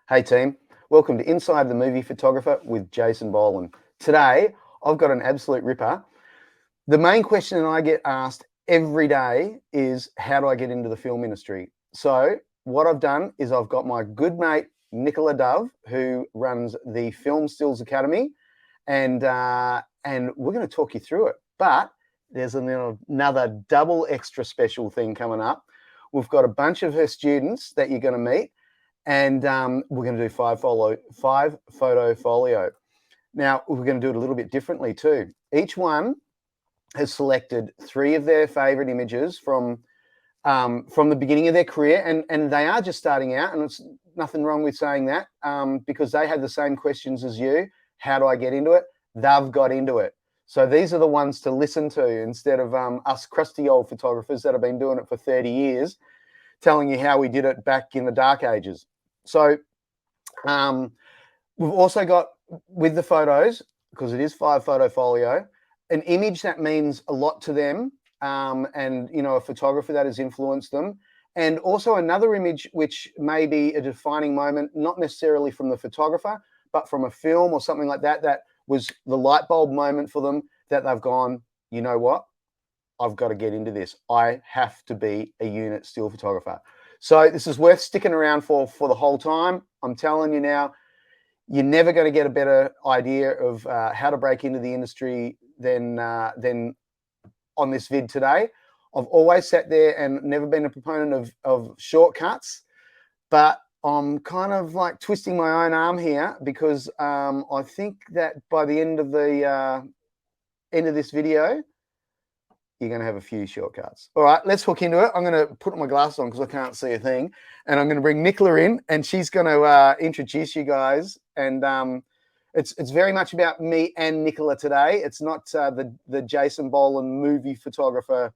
Hey team, welcome to Inside the Movie Photographer with Jasin Boland. Today, I've got an absolute ripper. The main question I get asked every day is, how do I get into the film industry? So what I've done is I've got my good mate, Nicola, who runs the Film Stills Academy, and we're going to talk you through it. But there's another double extra special thing coming up. We've got a bunch of her students that you're going to meet, and we're going to do five photo folio. Now, we're going to do it a little bit differently too. Each one has selected 3 of their favorite images from the beginning of their career, and they are just starting out, and it's nothing wrong with saying that, because they had the same questions as you. How do I get into it? They've got into it. So these are the ones to listen to instead of us crusty old photographers that have been doing it for 30 years telling you how we did it back in the dark ages. So we've also got, with the photos, because it is 5 photo folio, an image that means a lot to them, and a photographer that has influenced them, and also another image which may be a defining moment, not necessarily from the photographer, but from a film or something like that, that was the light bulb moment for them, that they've gone, you know what, I've got to get into this. I have to be a unit still photographer. So this is worth sticking around for the whole time. I'm telling you now, you're never going to get a better idea of how to break into the industry than on this vid today. I've always sat there and never been a proponent of shortcuts, but I'm kind of like twisting my own arm here, because I think that by the end of this video, you're going to have a few shortcuts. All right, let's hook into it. I'm going to put my glasses on because I can't see a thing. And I'm going to bring Nicola in, and she's going to introduce you guys. And it's very much about me and Nicola today. It's not the Jasin Boland movie photographer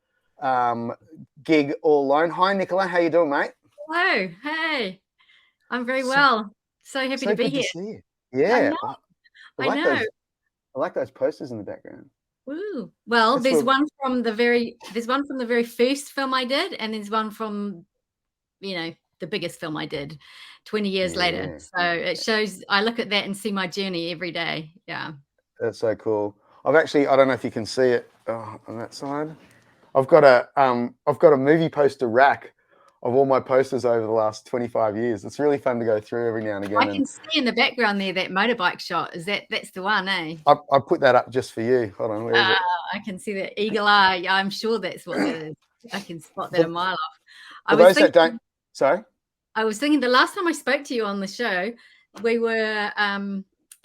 gig all alone. Hi, Nicola. How you doing, mate? Hello. Hey. I'm very well. So happy to So be good to here. see you. I Yeah, know. I I like know. those posters in the background. Woo. Well, That's what. there's one from the very first film I did, and there's one from, the biggest film I did 20 years later. Yeah, So it shows, I look at that and see my journey every day. Yeah. that's so cool. I don't know if you can see it on that side. I've got a movie poster rack of all my posters over the last 25 years. It's really fun to go through every now and I again. And can see in the background there that motorbike shot. That's the one, eh? I put that up just for you. Hold on, where is Uh, it? I can see that eagle eye. Yeah, I'm sure that's what that is. I can spot that a For, mile off. I for was those that thinking don't, sorry? I was thinking the last time I spoke to you on the show, we were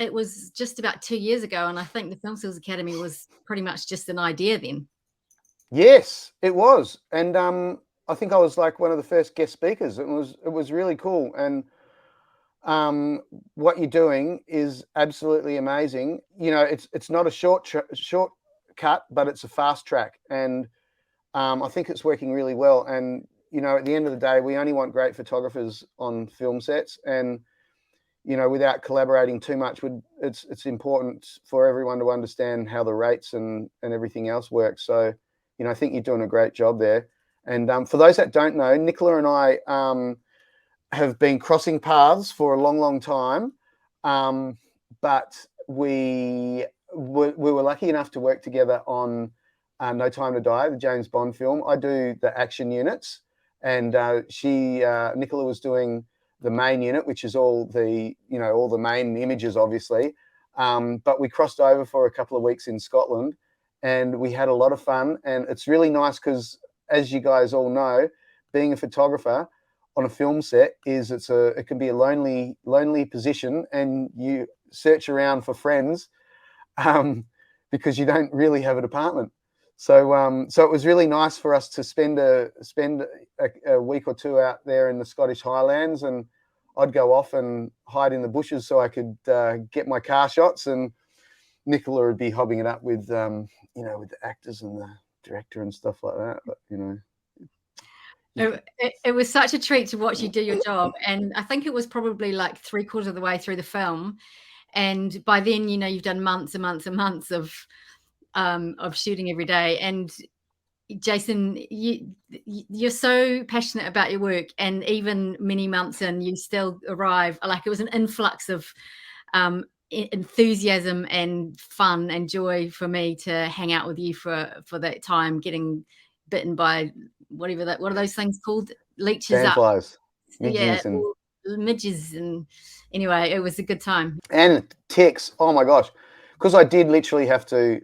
it was just about 2 years ago, and I think the Film Skills Academy was pretty much just an idea then. Yes, it was. And I think I was like one of the first guest speakers. It was really cool. And what you're doing is absolutely amazing. It's not a shortcut, but it's a fast track. And I think it's working really well. And at the end of the day, we only want great photographers on film sets, and without collaborating too much, it's important for everyone to understand how the rates and everything else works. So, I think you're doing a great job there. And for those that don't know, Nicola and I have been crossing paths for a long, long time, but we were lucky enough to work together on No Time to Die, the James Bond film. I do the action units, and Nicola was doing the main unit, which is all the main images, obviously. But we crossed over for a couple of weeks in Scotland, and we had a lot of fun. And it's really nice because, as you guys all know, being a photographer on a film set it can be a lonely position, and you search around for friends because you don't really have a department. So it was really nice for us to spend a week or two out there in the Scottish Highlands, and I'd go off and hide in the bushes so I could get my car shots, and Nicola would be hobbing it up with with the actors and the director and stuff like that. But It was such a treat to watch you do your job, and I think it was probably like 3/4 of the way through the film, and by then you've done months and months and months of shooting every day, and Jasin, you're so passionate about your work, and even many months in, you still arrive. Like, it was an influx of enthusiasm and fun and joy for me to hang out with you for that time, getting bitten by what are those things called? Leeches up. Sandflies, Yeah, midges, and midges. And anyway, it was a good time. and ticks. Oh my gosh, because I did literally have to.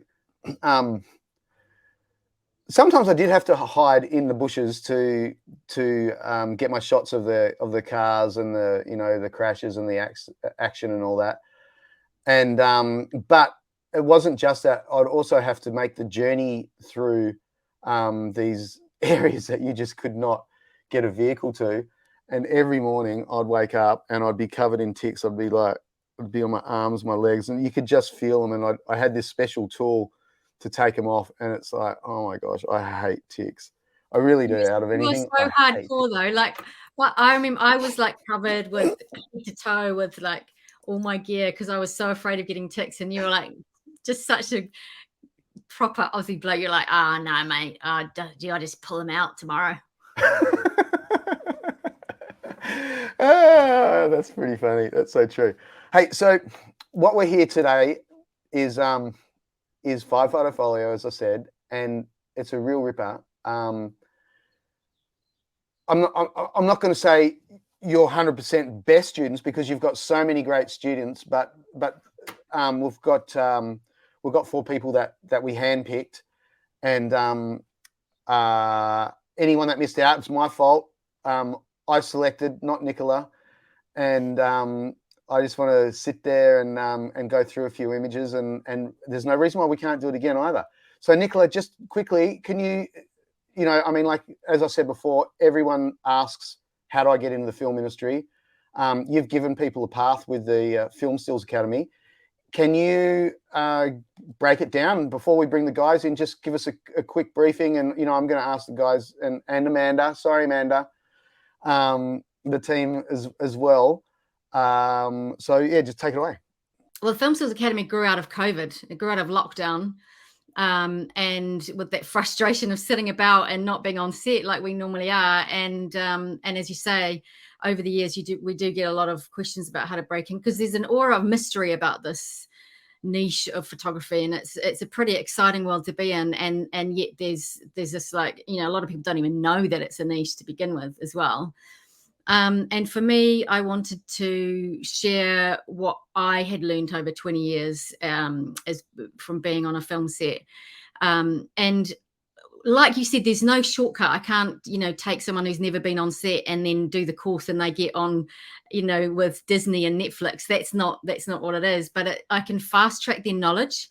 Sometimes I did have to hide in the bushes to get my shots of the cars and the crashes and the action and all that. And but it wasn't just that. I'd also have to make the journey through these areas that you just could not get a vehicle to. And every morning I'd wake up and I'd be covered in ticks. I'd be on my arms, my legs, and you could just feel them. And I had this special tool to take them off, and it's like, oh my gosh, I hate ticks. I really do. Out of You were anything, so I hate ticks. hardcore though. Like, what I remember, I was like covered with head to toe with like all my gear because I was so afraid of getting ticks. And you were like just such a proper Aussie bloke. You're like, no, mate, I just pull them out tomorrow. That's pretty funny. That's so true. Hey, so what we're here today is Photo Folio, as I said, and it's a real ripper. I'm not going to say you're 100% best students because you've got so many great students, but we've got 4 people that we handpicked, and anyone that missed out, it's my fault. I selected, not Nicola, and I just want to sit there and go through a few images, and there's no reason why we can't do it again either. So Nicola, just quickly, can you I mean, like, as I said before, everyone asks, how do I get into the film industry? You've given people a path with the Film Stills Academy. Can you break it down before we bring the guys in? Just give us a quick briefing, and I'm going to ask the guys and Amanda. Sorry, Amanda, the team as well. So yeah, just take it away. Well, the Film Stills Academy grew out of COVID. It grew out of lockdown. And with that frustration of sitting about and not being on set like we normally are. And as you say, over the years, we do get a lot of questions about how to break in, because there's an aura of mystery about this niche of photography, and it's a pretty exciting world to be in. And yet there's this, like, a lot of people don't even know that it's a niche to begin with as well. And for me, I wanted to share what I had learned over 20 years as from being on a film set. And like you said, there's no shortcut. I can't, take someone who's never been on set and then do the course and they get on, with Disney and Netflix. That's not what it is. But I can fast track their knowledge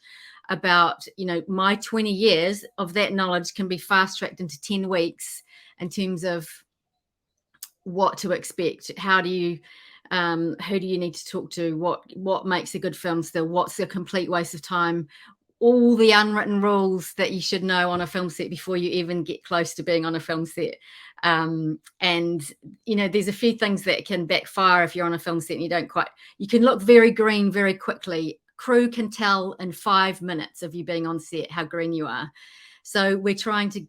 about, my 20 years of that knowledge can be fast tracked into 10 weeks in terms of what to expect. How do you who do you need to talk to? What makes a good film still? What's a complete waste of time? All the unwritten rules that you should know on a film set before you even get close to being on a film set. And there's a few things that can backfire if you're on a film set and you can look very green very quickly. Crew can tell in 5 minutes of you being on set how green you are. So we're trying to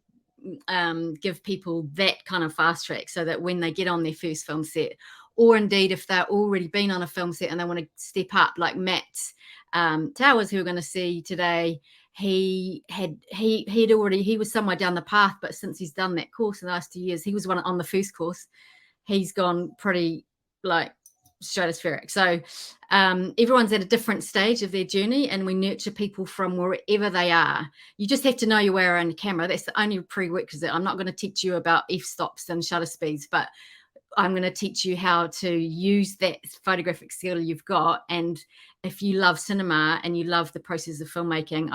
give people that kind of fast track so that when they get on their first film set, or indeed if they're already been on a film set and they want to step up, like Matt Towers, who we're going to see today, he was somewhere down the path, but since he's done that course in the last 2 years, he was on the first course, he's gone pretty like stratospheric. So everyone's at a different stage of their journey, and we nurture people from wherever they are. You just have to know your way around the camera. That's the only prerequisite. I'm not going to teach you about f-stops and shutter speeds, but I'm going to teach you how to use that photographic skill you've got. And if you love cinema and you love the process of filmmaking,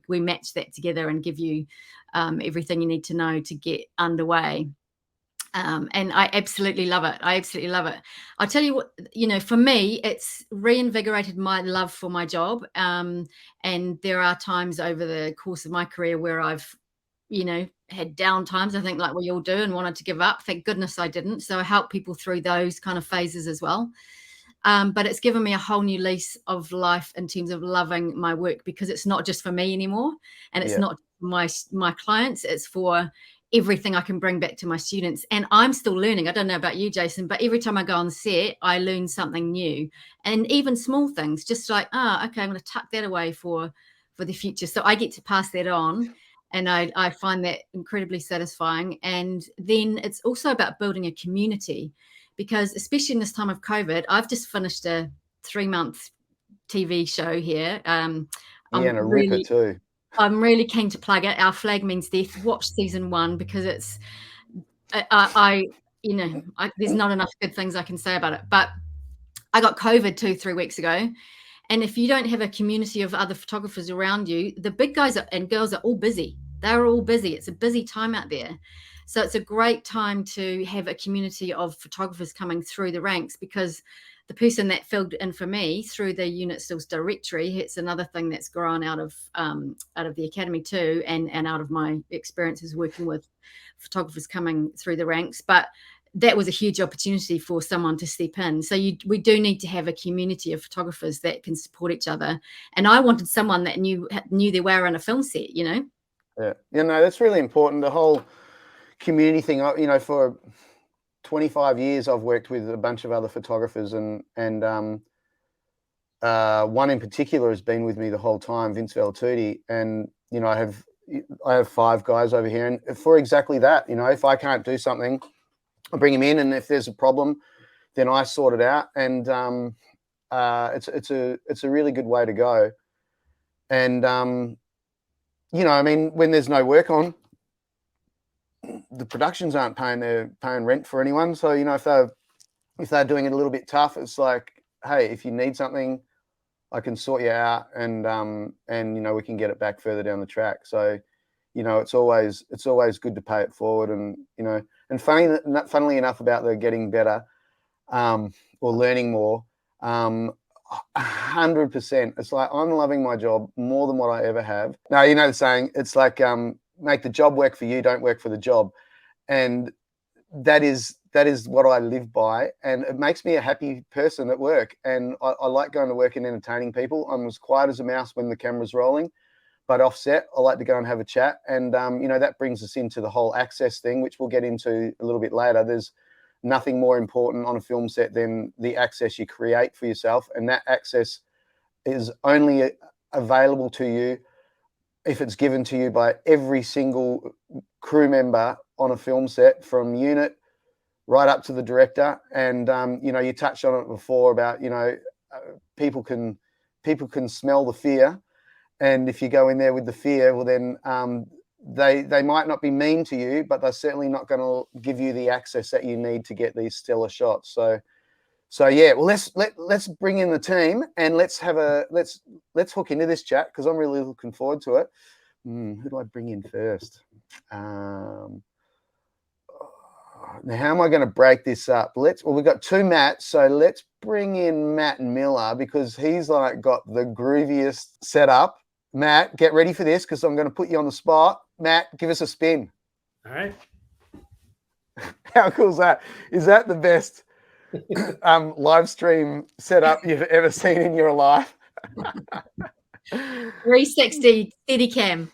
we match that together and give you everything you need to know to get underway. And I absolutely love it. I'll tell you what, for me, it's reinvigorated my love for my job. And there are times over the course of my career where I've, had down times, I think, like we all do, and wanted to give up. Thank goodness I didn't. So I help people through those kind of phases as well. But it's given me a whole new lease of life in terms of loving my work, because it's not just for me anymore. And it's not my clients. It's for everything I can bring back to my students. And I'm still learning. I don't know about you, Jason, but every time I go on set, I learn something new, and even small things, just like, okay, I'm going to tuck that away for the future. So I get to pass that on. And I find that incredibly satisfying. And then it's also about building a community, because especially in this time of COVID, I've just finished a 3-month TV show here. And a ripper too. I'm really keen to plug it. Our Flag Means Death. Watch season 1, because it's, there's not enough good things I can say about it. But I got COVID 2-3 weeks ago. And if you don't have a community of other photographers around you, the big guys and girls are all busy. They're all busy. It's a busy time out there. So it's a great time to have a community of photographers coming through the ranks, because the person that filled in for me through the unit stills directory, it's another thing that's grown out of the academy too, and out of my experiences working with photographers coming through the ranks. But that was a huge opportunity for someone to step in. So we do need to have a community of photographers that can support each other. And I wanted someone that knew their way around a film set, Yeah, that's really important. The whole community thing, for 25 years, I've worked with a bunch of other photographers, and one in particular has been with me the whole time, Vince Valtutti. And, I have 5 guys over here, and for exactly that, if I can't do something, I bring him in, and if there's a problem, then I sort it out. And it's a really good way to go. And when there's no work on, the productions aren't paying rent for anyone. So if they're doing it a little bit tough, it's like, hey, if you need something, I can sort you out, and we can get it back further down the track. So it's always good to pay it forward. And and funnily enough, about the getting better or learning more, 100%. It's like, I'm loving my job more than what I ever have. Now, the saying, it's like, make the job work for you, don't work for the job. And that is what I live by, and it makes me a happy person at work. And I like going to work and entertaining people. I'm as quiet as a mouse when the camera's rolling, but offset, I like to go and have a chat. And that brings us into the whole access thing, which we'll get into a little bit later. There's nothing more important on a film set than the access you create for yourself, and that access is only available to you if it's given to you by every single crew member on a film set, from unit right up to the director. And you touched on it before about people can smell the fear, and if you go in there with the fear, well then they might not be mean to you, but they're certainly not going to give you the access that you need to get these stellar shots. So yeah, well, let's bring in the team, and let's hook into this chat, because I'm really looking forward to it. Who do I bring in first? Now, how am I going to break this up? We've got 2 Matts, so let's bring in Matt and Millar, because he's got the grooviest setup. Matt, get ready for this, because I'm going to put you on the spot. Matt, give us a spin. All right. How cool is that? Is that the best live stream setup you've ever seen in your life? 360 steady cam.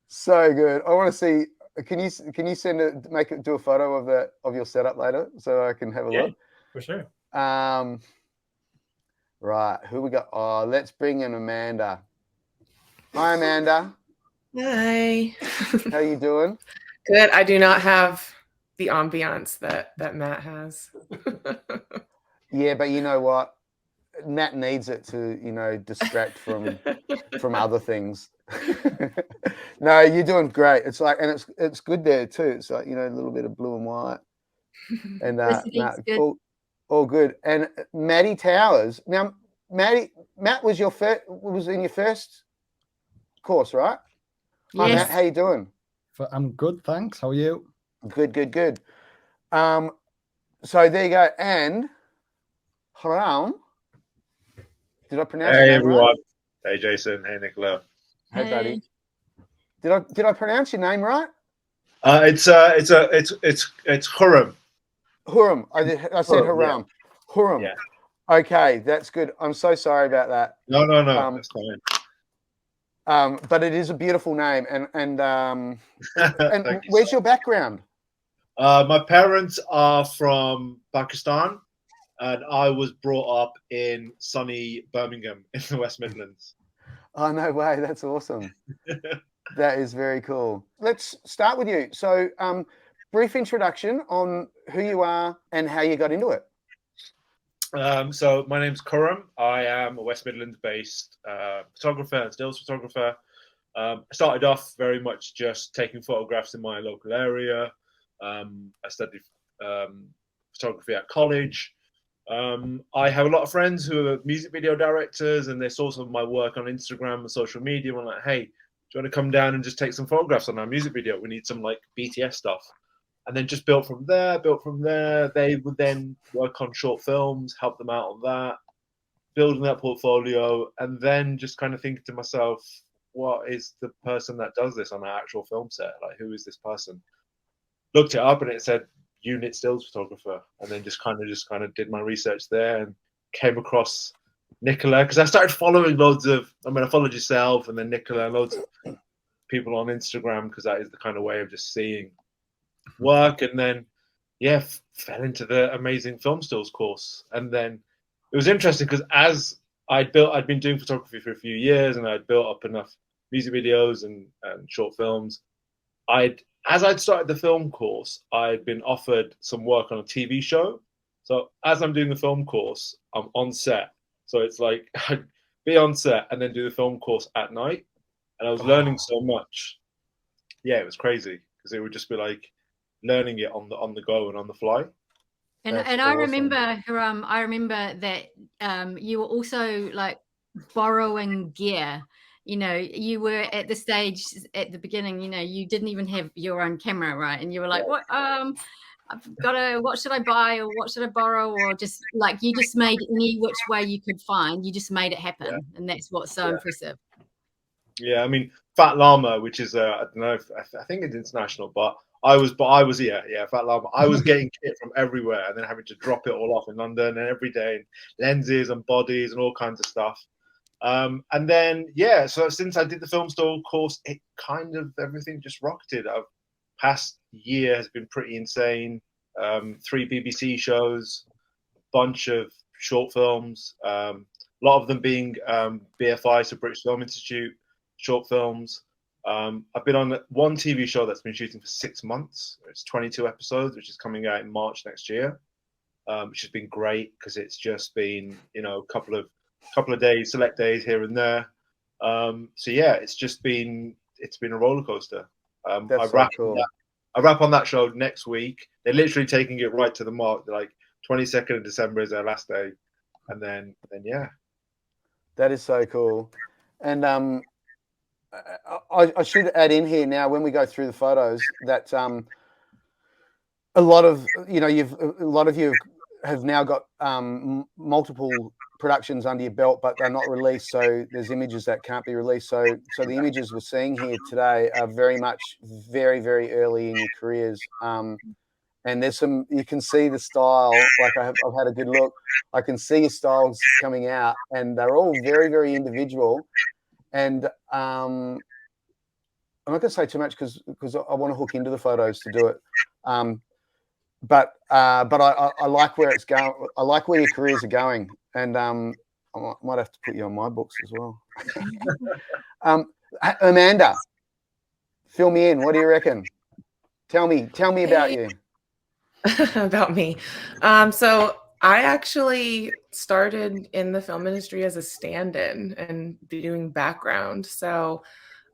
So good. I want to see. Can you send do a photo of your setup later, so I can have a look? For sure. Right. Who we got? Oh, let's bring in Amanda. Hi, Amanda. Hi. How you doing? Good. I do not have the ambiance that Matt has. Yeah, but you know what? Matt needs it to, distract from other things. No, you're doing great. It's like, and it's good there too. It's like, a little bit of blue and white, and good. all good. And Maddie Towers. Now, Matt was in your first course, right? Yes. Hi, Matt. How you doing? I'm good, thanks. How are you? Good. So there you go. And Khuram. Did I pronounce your name everyone. right? Hey, Jason. Hey, Nicola. Hey, buddy. Did I pronounce your name right? It's Khuram. Khuram. I said Khuram. Yeah. Khuram. Yeah. Okay, that's good. I'm so sorry about that. No. That's fine. But it is a beautiful name. And Thank you, where's sir. your background? My parents are from Pakistan, and I was brought up in sunny Birmingham in the West Midlands. Oh, no way. That's awesome. That is very cool. Let's start with you. So, brief introduction on who you are and how you got into it. So my name's Khuram. I am a West Midlands-based photographer and stills photographer. I started off very much just taking photographs in my local area. I studied photography at college. I have a lot of friends who are music video directors, and they saw some of my work on Instagram and social media. And I'm like, hey, do you want to come down and just take some photographs on our music video? We need some like BTS stuff. And then just built from there. They would then work on short films, help them out on that, building that portfolio, and then just kind of thinking to myself, what is the person that does this on an actual film set? Like, who is this person? Looked it up and it said unit stills photographer, and then just kind of did my research there and came across Nicola, because I started following I followed yourself and then Nicola and loads of people on Instagram, because that is the kind of way of just seeing work. And then fell into the amazing film stills course. And then it was interesting because as I'd been doing photography for a few years, and I'd built up enough music videos and short films. As I'd started the film course, I'd been offered some work on a TV show. So as I'm doing the film course, I'm on set. So it's like I'd be on set and then do the film course at night. And I was learning so much. Yeah, it was crazy, because it would just be like learning it on the go and on the fly. And I remember, Khuram, I remember that you were also like borrowing gear. You know, you were at the stage at the beginning, you know, you didn't even have your own camera, right? And you were like, what should I buy, or what should I borrow? Or just like, you just made any which way you could find, you just made it happen. Yeah. And that's what's so impressive. Yeah, I mean, Fat Llama, which is I don't know, I think it's international, but I was Fat Llama. I was getting kit from everywhere and then having to drop it all off in London, and every day, lenses and bodies and all kinds of stuff. And then so since I did the film still course, it kind of everything just rocketed. Past year has been pretty insane. 3 BBC shows, bunch of short films, a lot of them being BFI, so British Film Institute short films. I've been on one TV show that's been shooting for 6 months. It's 22 episodes, which is coming out in March next year, which has been great, because it's just been, you know, a couple of days, select days here and there. It's been a roller coaster. I wrap on that show next week. They're literally taking it right to the mark. They're like 22nd of December is their last day, and then that is so cool. And I should add in here now, when we go through the photos, that a lot of you have now got multiple productions under your belt, but they're not released. So there's images that can't be released. So the images we're seeing here today are very much very, very early in your careers. And there's some, you can see the style. Like I've had a good look. I can see your styles coming out, and they're all very, very individual. And I'm not going to say too much because I want to hook into the photos to do it. But I like where it's going. I like where your careers are going, and I might have to put you on my books as well. Amanda, fill me in. What do you reckon? Tell me about you. About me. So I actually started in the film industry as a stand-in and doing background. So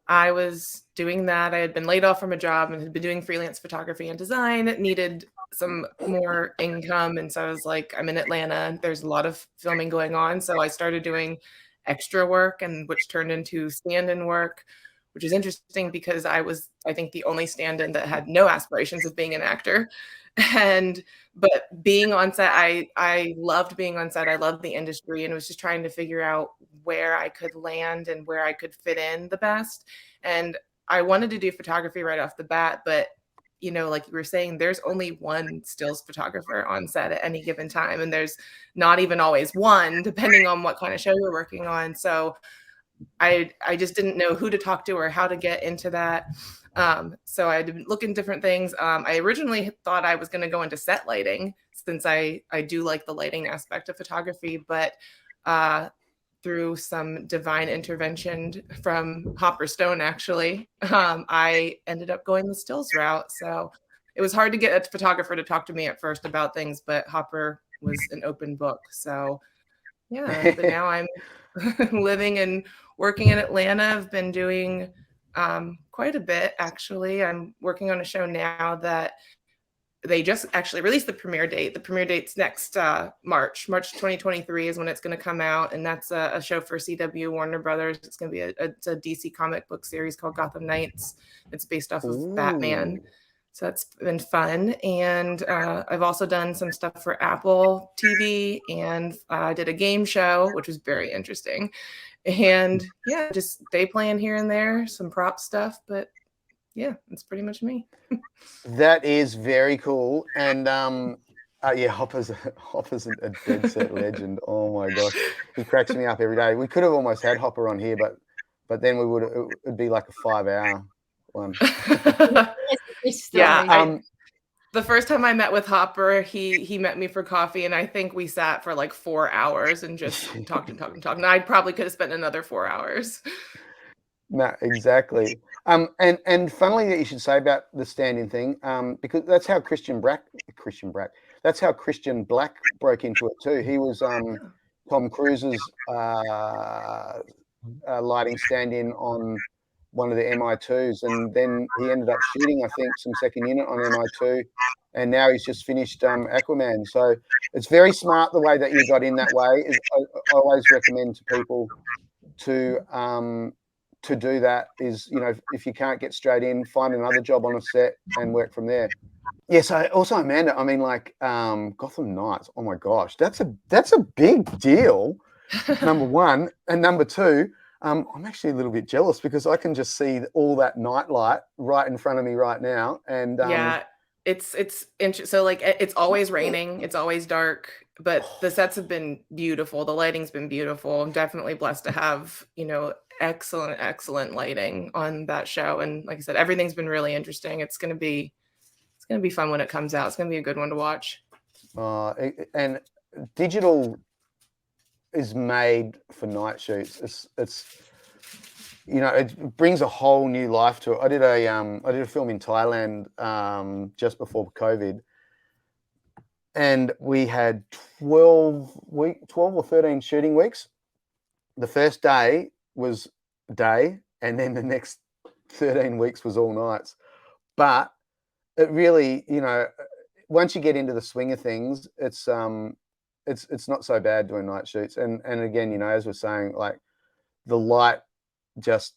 I was doing that. I had been laid off from a job and had been doing freelance photography and design. It needed some more income. And so I was like, I'm in Atlanta. There's a lot of filming going on. So I started doing extra work, and which turned into stand-in work, which is interesting because I was, I think, the only stand-in that had no aspirations of being an actor. But being on set, I loved being on set. I loved the industry, and was just trying to figure out where I could land and where I could fit in the best. And I wanted to do photography right off the bat, but you know, like you were saying, there's only one stills photographer on set at any given time, and there's not even always one, depending on what kind of show you're working on. So I just didn't know who to talk to or how to get into that. So I had to look in different things. I originally thought I was going to go into set lighting, since I do like the lighting aspect of photography, but through some divine intervention from Hopper Stone, actually, I ended up going the stills route. So it was hard to get a photographer to talk to me at first about things, but Hopper was an open book. So yeah, but now I'm living and working in Atlanta. I've been doing quite a bit, actually. I'm working on a show now that they just actually released the premiere date. The premiere date's next March 2023 is when it's going to come out, and that's a show for CW Warner Brothers. It's going to be it's a DC comic book series called Gotham Knights. It's based off of Batman. So that's been fun. And I've also done some stuff for Apple TV, and I did a game show, which was very interesting. And yeah, just day playing here and there, some prop stuff. But yeah, that's pretty much me. That is very cool. And yeah, Hopper's a dead set legend. Oh my gosh, he cracks me up every day. We could have almost had Hopper on here, but then it'd be like a 5-hour one. Yeah. The first time I met with Hopper, he met me for coffee, and I think we sat for like 4 hours and just talked and talked and talked. And I probably could have spent another 4 hours. No, exactly. And funnily that you should say about the stand-in thing, because that's how Christian Black broke into it too. He was Tom Cruise's lighting stand-in on one of the MI2s, and then he ended up shooting, I think, some second unit on MI2, and now he's just finished Aquaman. So it's very smart the way that you got in that way. I always recommend to people to do that is, if you can't get straight in, find another job on a set and work from there. Yes, also Amanda, I mean, like Gotham Knights, oh my gosh, that's a big deal, number one. And number two, I'm actually a little bit jealous because I can just see all that nightlight right in front of me right now. And yeah, it's interesting. So like it's always raining, it's always dark, but the sets have been beautiful. The lighting's been beautiful. I'm definitely blessed to have, excellent lighting on that show. And like I said, everything's been really interesting. It's gonna be fun when it comes out. It's gonna be a good one to watch. And digital is made for night shoots. It's it brings a whole new life to it. I did a film in Thailand just before COVID, and we had 12 or 13 shooting weeks. The first day was day, and then the next 13 weeks was all nights. But it really, once you get into the swing of things, it's not so bad doing night shoots. And again, as we're saying, like the light just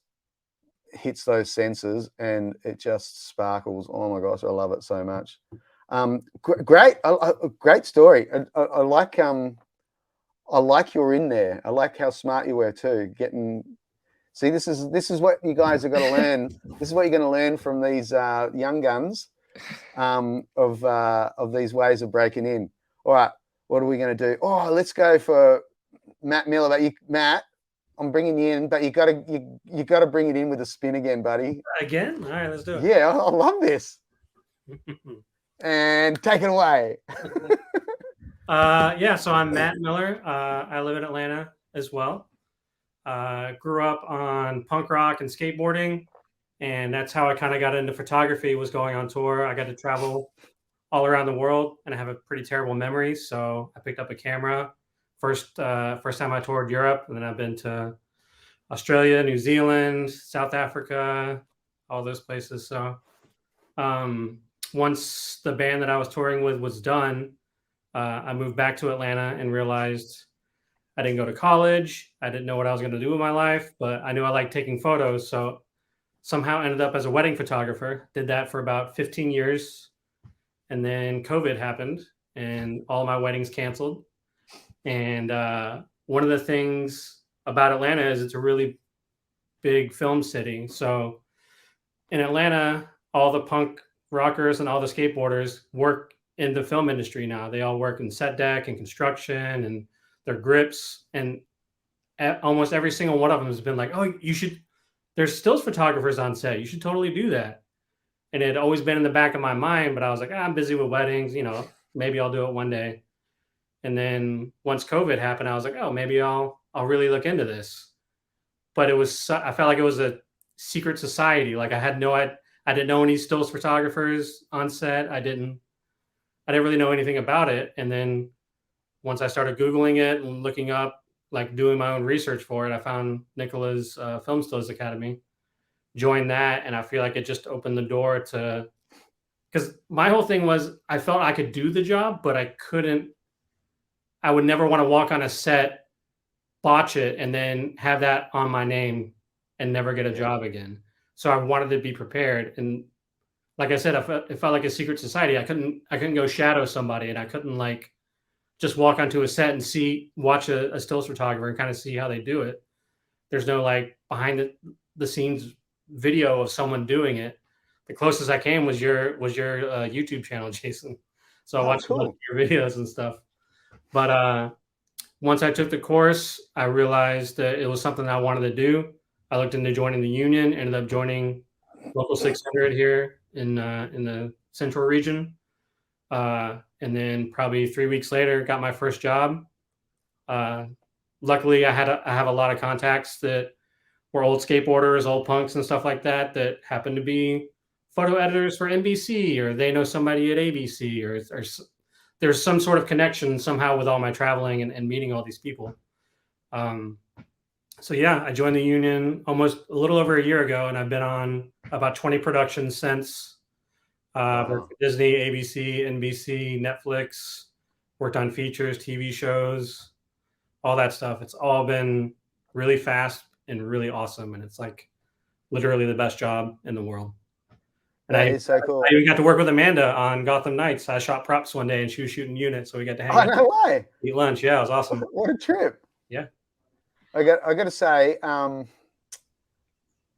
hits those sensors and it just sparkles. Oh my gosh, I love it so much. Great story. I like you're in there. I like how smart you were too. See, this is what you guys are going to learn. This is what you're going to learn from these young guns of these ways of breaking in. All right, what are we going to do? Oh, let's go for Matt Millar. But Matt, I'm bringing you in, but you got to bring it in with a spin again, buddy. Again? All right, let's do it. Yeah, I love this. And take it away. So I'm Matt Millar. I live in Atlanta as well. Grew up on punk rock and skateboarding, and that's how I kind of got into photography, was going on tour. I got to travel all around the world, and I have a pretty terrible memory, so I picked up a camera. First time I toured Europe, and then I've been to Australia, New Zealand, South Africa, all those places. So once the band that I was touring with was done, I moved back to Atlanta and realized I didn't go to college. I didn't know what I was going to do with my life, but I knew I liked taking photos. So somehow ended up as a wedding photographer, did that for about 15 years. And then COVID happened and all of my weddings canceled. And one of the things about Atlanta is it's a really big film city. So in Atlanta, all the punk rockers and all the skateboarders work in the film industry now. They all work in set deck and construction, and their grips. And almost every single one of them has been like, oh, you should, there's stills photographers on set. You should totally do that. And it had always been in the back of my mind, but I was like, I'm busy with weddings, you know, maybe I'll do it one day. And then once COVID happened, I was like, oh, maybe I'll really look into this. But it was, I felt like it was a secret society. Like I didn't know any stills photographers on set. I didn't really know anything about it. And then once I started Googling it and looking up, like doing my own research for it, I found Nicola's Film Stills Academy, joined that. And I feel like it just opened the door to, because my whole thing was I felt I could do the job, but I would never want to walk on a set, botch it, and then have that on my name and never get a job again. So I wanted to be prepared. And like I said, it felt like a secret society. I couldn't go shadow somebody, and I couldn't like just walk onto a set and watch a stills photographer and kind of see how they do it. There's no like behind the scenes video of someone doing it. The closest I came was your YouTube channel, Jason. So I watched your videos and stuff. But once I took the course, I realized that it was something I wanted to do. I looked into joining the union, ended up joining Local 600 here in the central region. And then probably 3 weeks later, got my first job. Luckily, I have a lot of contacts that were old skateboarders, old punks and stuff like that happened to be photo editors for NBC, or they know somebody at ABC, or there's some sort of connection somehow with all my traveling and meeting all these people. So yeah, I joined the union almost a little over a year ago, and I've been on about 20 productions since. Worked for Disney, ABC, NBC, Netflix, worked on features, TV shows, all that stuff. It's all been really fast and really awesome. And it's like literally the best job in the world. And that is so cool. I even got to work with Amanda on Gotham Knights. I shot props one day and she was shooting units. So we got to hang out. No way. Eat lunch. Yeah, it was awesome. What a trip. Yeah. I got to say,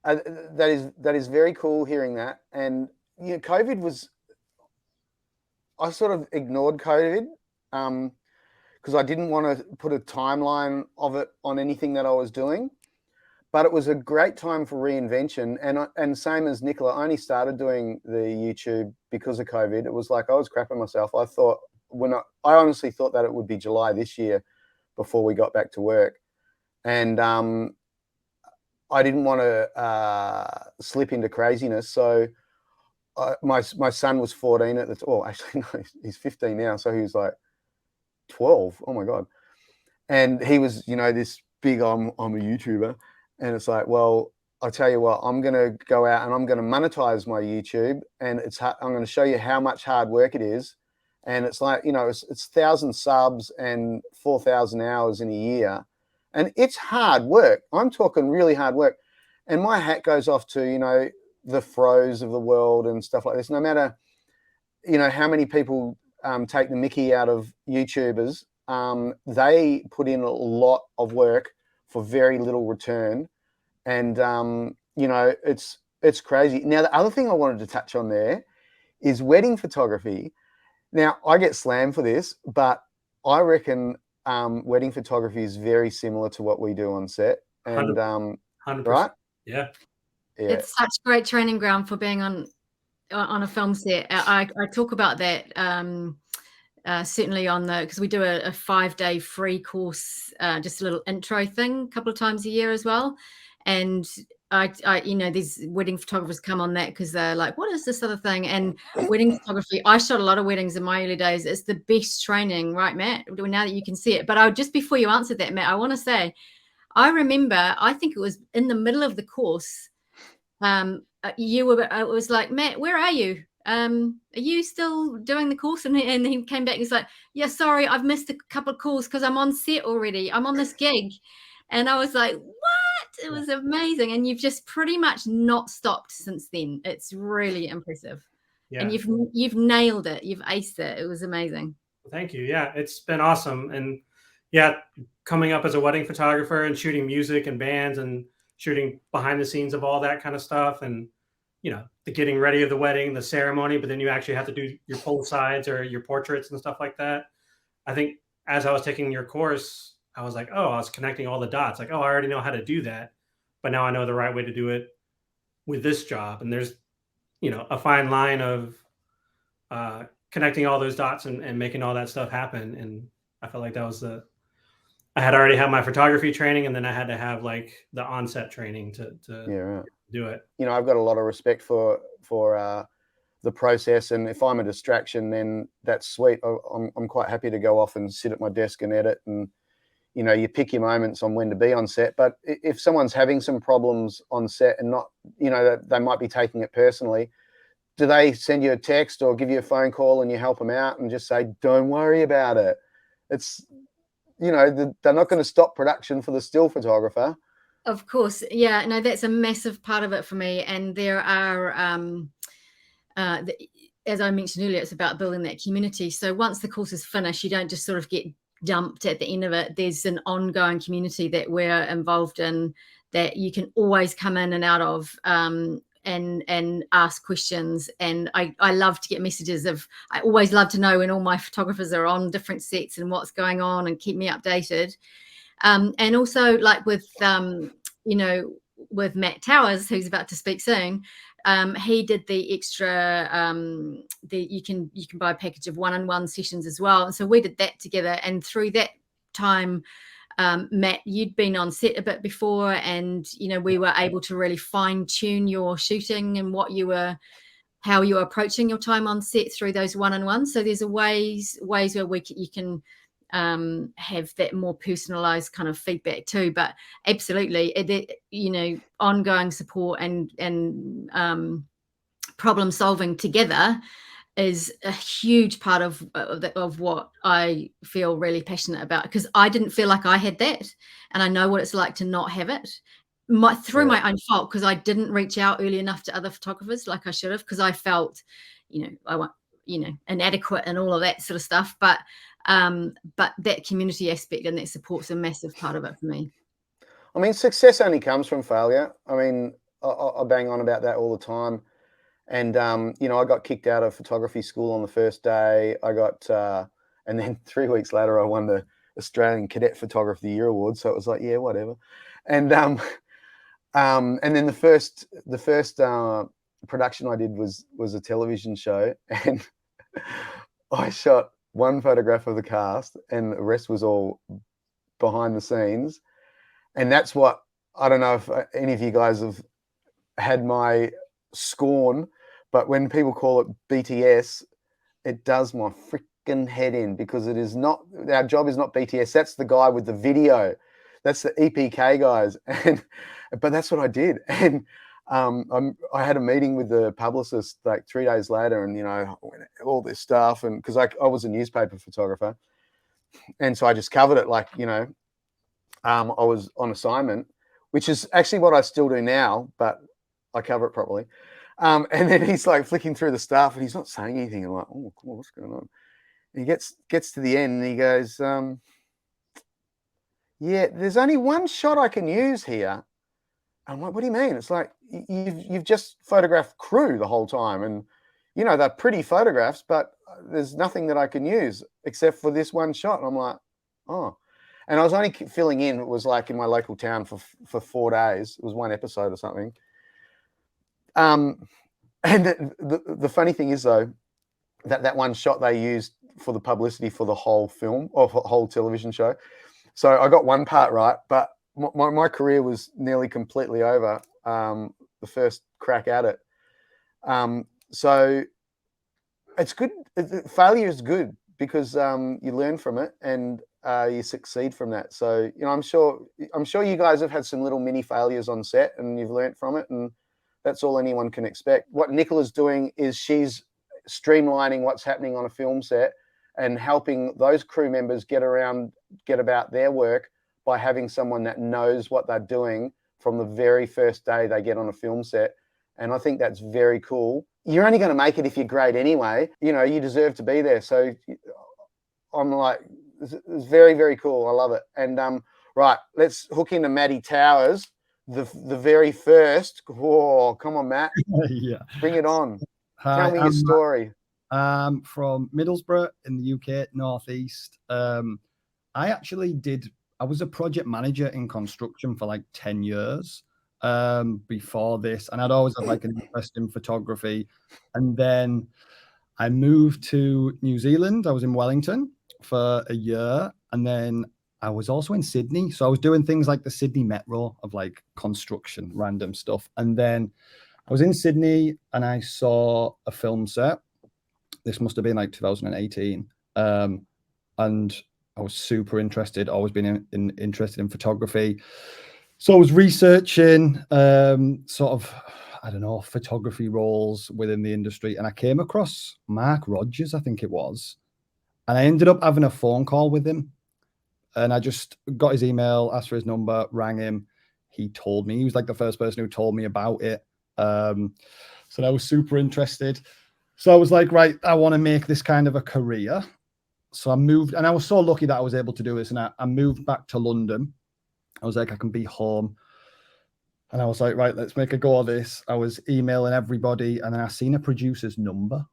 that is very cool hearing that. And you know, COVID was, I sort of ignored COVID because I didn't want to put a timeline of it on anything that I was doing. But it was a great time for reinvention. And same as Nicola, I only started doing the YouTube because of COVID. It was like I was crapping myself. I honestly thought that it would be July this year before we got back to work. And I didn't want to slip into craziness. So my son was 14 at the time. Well, actually, no, he's 15 now. So he was like 12. Oh, my God. And he was, you know, this big, I'm a YouTuber. And it's like, well, I'll tell you what, I'm going to go out and I'm going to monetize my YouTube. And I'm going to show you how much hard work it is. And it's like, you know, it's 1,000 subs and 4,000 hours in a year. And it's hard work. I'm talking really hard work. And my hat goes off to, you know, the Fros of the world and stuff like this. No matter, you know, how many people take the mickey out of YouTubers, they put in a lot of work for very little return. And, you know, it's crazy. Now, the other thing I wanted to touch on there is wedding photography. Now, I get slammed for this, but I reckon wedding photography is very similar to what we do on set. And 100%. right? Yeah. It's such great training ground for being on a film set. I talk about that certainly on because we do a 5-day free course, just a little intro thing a couple of times a year as well. And I you know, these wedding photographers come on that because they're like, what is this other thing? And wedding photography, I shot a lot of weddings in my early days. It's the best training, right, Matt? Now that you can see it. But just before you answer that, Matt, I want to say, I remember, I think it was in the middle of the course, it was like, Matt, where are you? Are you still doing the course? And he came back and he's like, yeah, sorry, I've missed a couple of calls because I'm on set already. I'm on this gig. And I was like, what? It was amazing. And you've just pretty much not stopped since then. It's really impressive. Yeah. And you've nailed it. You've aced it. It was amazing. Thank you. Yeah, it's been awesome. And yeah, coming up as a wedding photographer and shooting music and bands and shooting behind the scenes of all that kind of stuff. And, you know, the getting ready of the wedding, the ceremony, but then you actually have to do your pole sides or your portraits and stuff like that. I think as I was taking your course, I was like, oh, I was connecting all the dots. Like, oh, I already know how to do that, but now I know the right way to do it with this job. And there's, you know, a fine line of connecting all those dots and making all that stuff happen. And I felt like that was I had already had my photography training, and then I had to have like the onset training to do it. You know, I've got a lot of respect for the process, and if I'm a distraction, then that's sweet. I'm quite happy to go off and sit at my desk and edit, and you know, you pick your moments on when to be on set. But if someone's having some problems on set and not, you know, they might be taking it personally, do they send you a text or give you a phone call and you help them out and just say, don't worry about it? It's, you know, they're not going to stop production for the still photographer. Of course. Yeah, no, that's a massive part of it for me. And there are, as I mentioned earlier, it's about building that community. So once the course is finished, you don't just sort of get dumped at the end of it. There's an ongoing community that we're involved in that you can always come in and out of, and ask questions. And I love to get messages I always love to know when all my photographers are on different sets and what's going on, and keep me updated. And also, like with you know, with Matt Towers, who's about to speak soon, he did the extra you can buy a package of one-on-one sessions as well, and so we did that together. And through that time, Matt, you'd been on set a bit before, and you know, we were able to really fine-tune your shooting and how you were approaching your time on set through those one-on-ones. So there's ways where you can have that more personalized kind of feedback too. But absolutely, you know, ongoing support and problem solving together is a huge part of what I feel really passionate about, because I didn't feel like I had that, and I know what it's like to not have it through my own fault, because I didn't reach out early enough to other photographers like I should have, because I felt, you know, I want, you know, inadequate and all of that sort of stuff. But that community aspect and that support's a massive part of it for me. I mean, success only comes from failure. I mean, I bang on about that all the time. And, you know, I got kicked out of photography school on the first day. And then 3 weeks later, I won the Australian Cadet Photographer of the Year award. So it was like, yeah, whatever. And then the first production I did was a television show, and I shot one photograph of the cast, and the rest was all behind the scenes. And that's what, I don't know if any of you guys have had my scorn, but when people call it BTS, it does my freaking head in, because it is not, our job is not BTS. That's the guy with the video. That's the EPK guys. But that's what I did. And I had a meeting with the publicist like 3 days later, and, you know, all this stuff. And because I was a newspaper photographer, and so I just covered it like, you know, I was on assignment, which is actually what I still do now, but I cover it properly. And then he's like flicking through the stuff, and he's not saying anything. I'm like, oh, cool, what's going on? And he gets to the end, and he goes, yeah, there's only one shot I can use here. I'm like, what do you mean? It's like, you've just photographed crew the whole time, and you know, they're pretty photographs, but there's nothing that I can use except for this one shot. And I'm like, oh. And I was only filling in, it was like in my local town for 4 days. It was one episode or something. And the funny thing is, though, that one shot they used for the publicity for the whole film, or for the whole television show. So I got one part right, but my career was nearly completely over the first crack at it. So it's good. Failure is good, because you learn from it, and you succeed from that. So, you know, I'm sure you guys have had some little mini failures on set, and you've learned from it, and that's all anyone can expect. What Nicola's doing is she's streamlining what's happening on a film set and helping those crew members get about their work by having someone that knows what they're doing from the very first day they get on a film set. And I think that's very cool. You're only going to make it if you're great anyway. You know, you deserve to be there. So I'm like, it's very, very cool. I love it. And right, let's hook into Matty Towers, the very first. Whoa, come on, Matt. Yeah. Bring it on. Hi, Tell me your story. I'm from Middlesbrough in the UK, northeast. I actually did I was a project manager in construction for like 10 years before this, and I'd always had like an interest in photography. And then I moved to New Zealand. I was in Wellington for a year, and then I was also in Sydney. So I was doing things like the Sydney Metro of like construction, random stuff. And then I was in Sydney and I saw a film set. This must have been like 2018. And I was super interested, always been interested in photography. So I was researching sort of, I don't know, photography roles within the industry. And I came across Mark Rogers, I think it was. And I ended up having a phone call with him. And I just got his email, asked for his number, rang him. He told me, he was like the first person who told me about it. So I was super interested. So I was like, right, I want to make this kind of a career. So I moved, and I was so lucky that I was able to do this. And I moved back to London. I was like, I can be home. And I was like, right, let's make a go of this. I was emailing everybody. And then I seen a producer's number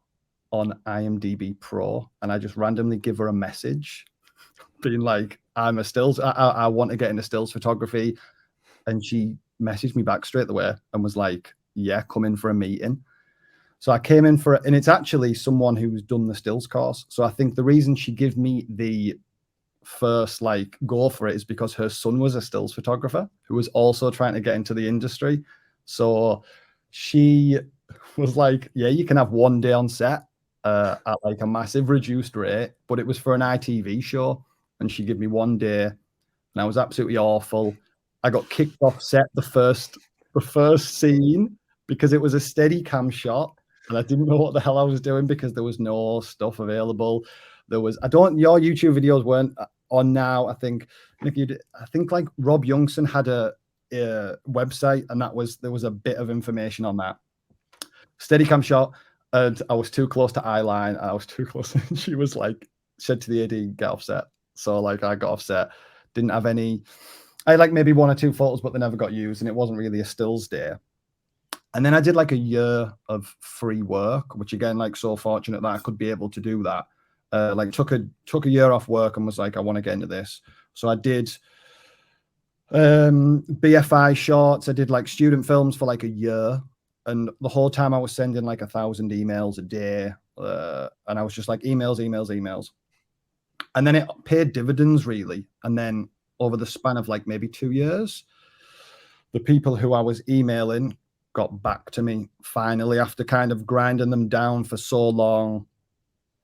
on IMDb Pro. And I just randomly give her a message being like, I'm a stills, I want to get into stills photography. And she messaged me back straight away and was like, yeah, come in for a meeting. So I came in for it, and it's actually someone who's done the stills course. So I think the reason she gave me the first like go for it is because her son was a stills photographer who was also trying to get into the industry. So she was like, yeah, you can have one day on set at like a massive reduced rate, but it was for an ITV show. And she gave me one day, and I was absolutely awful. I got kicked off set the first scene because it was a steady cam shot. And I didn't know what the hell I was doing because there was no stuff available. Your YouTube videos weren't on now. I think, Nick, I think like Rob Youngson had a website, and there was a bit of information on that. Steadicam shot, and I was too close to eyeline. I was too close. And she was like, said to the AD, get offset. So like I got offset. Didn't have any. I had like maybe one or two photos, but they never got used, and it wasn't really a stills day. And then I did like a year of free work, which again, like so fortunate that I could be able to do that. Like took a year off work and was like, I want to get into this. So I did BFI shorts. I did like student films for like a year. And the whole time I was sending like 1,000 emails a day. And I was just like emails. And then it paid dividends really. And then over the span of like maybe 2 years, the people who I was emailing got back to me finally after kind of grinding them down for so long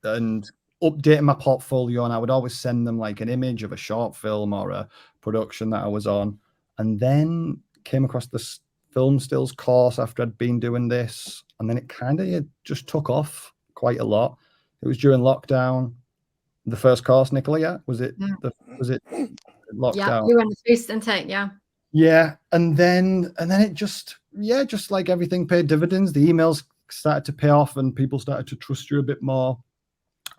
and updating my portfolio. And I would always send them like an image of a short film or a production that I was on. And then came across this film stills course after I'd been doing this. And then it kind of just took off quite a lot. It was during lockdown. The first course, Nicola, yeah? Was it lockdown? Yeah, you were on the first intake, yeah. Yeah, and then it just like everything paid dividends. The emails started to pay off, and people started to trust you a bit more.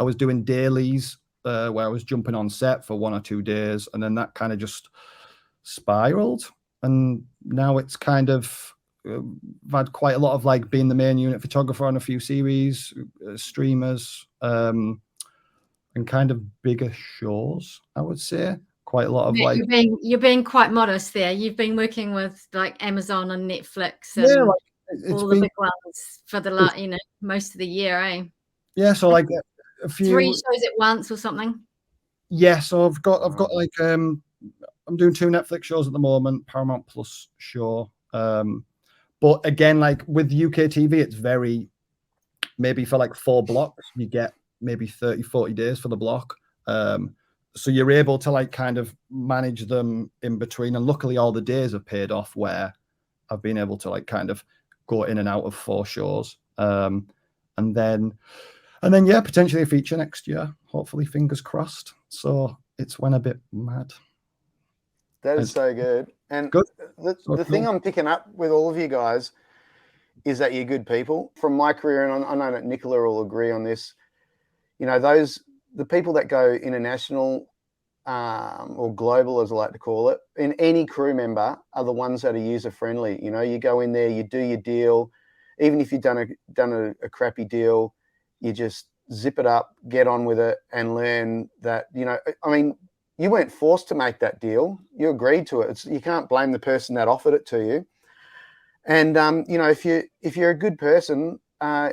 I was doing dailies where I was jumping on set for 1 or 2 days, and then that kind of just spiraled. And now it's kind of I've had quite a lot of like being the main unit photographer on a few series, streamers, and kind of bigger shows, I would say. Quite a lot of like you're being quite modest there. You've been working with like Amazon and Netflix and all the big ones for the most of the year, eh? Yeah, so like a few 3 shows at once or something. Yeah, so I've got like I'm doing 2 Netflix shows at the moment, Paramount Plus show. But again, like with UK TV, it's very maybe for like 4 blocks, you get maybe 30, 40 days for the block. So you're able to like kind of manage them in between. And luckily all the days have paid off where I've been able to like kind of go in and out of 4 shows. And then yeah, potentially a feature next year. Hopefully, fingers crossed. So it's went a bit mad. That is so good. And good. The thing I'm picking up with all of you guys is that you're good people. From my career, and I know that Nicola will agree on this, you know, the people that go international or global, as I like to call it, in any crew member are the ones that are user friendly. You know, you go in there, you do your deal, even if you've done a crappy deal, you just zip it up, get on with it, and learn that. You know, I mean, you weren't forced to make that deal. You agreed to it. You can't blame the person that offered it to you. And you know, if you're a good person, I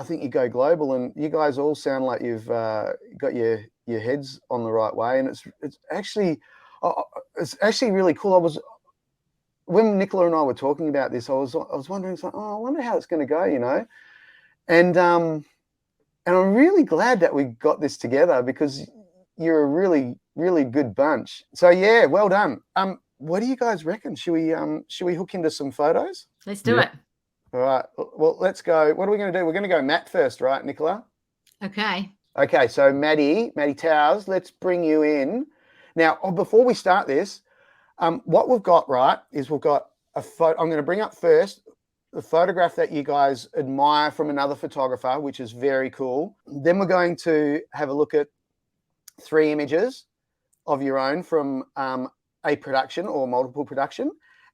think you go global. And you guys all sound like you've got your heads on the right way. And it's actually really cool. When Nicola and I were talking about this, I was wondering, I wonder how it's going to go, you know. And I'm really glad that we got this together, because you're a really, really good bunch. So yeah, well done. What do you guys reckon? Should we hook into some photos? Let's do it. All right. Well, let's go. What are we going to do? We're going to go Matt first, right, Nicola? Okay. Okay. So Maddie Towers, let's bring you in. Now, before we start this, what we've got, right, is we've got a photo. I'm going to bring up first the photograph that you guys admire from another photographer, which is very cool. Then we're going to have a look at 3 images of your own from a production or multiple production.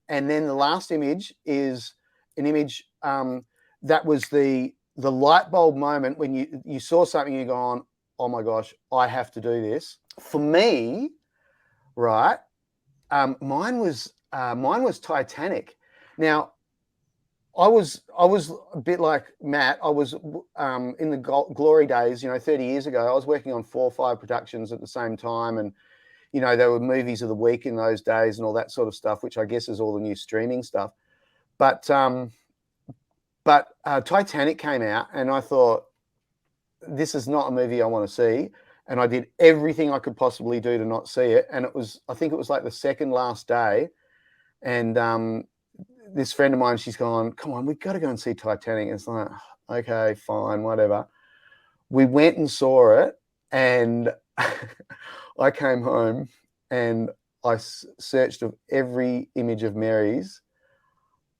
And then the last image is an image that was the light bulb moment when you saw something and you go on, oh my gosh, I have to do this. For me, right, mine was Titanic. Now, I was a bit like Matt. I was in the glory days, 30 years ago. I was working on 4 or 5 productions at the same time, and there were movies of the week in those days and all that sort of stuff, which I guess is all the new streaming stuff. But Titanic came out, and I thought, this is not a movie I want to see. And I did everything I could possibly do to not see it. And I think it was like the second last day. And this friend of mine, she's gone, come on, we've got to go and see Titanic. And it's like, okay, fine, whatever. We went and saw it, and I came home and I searched of every image of Mary's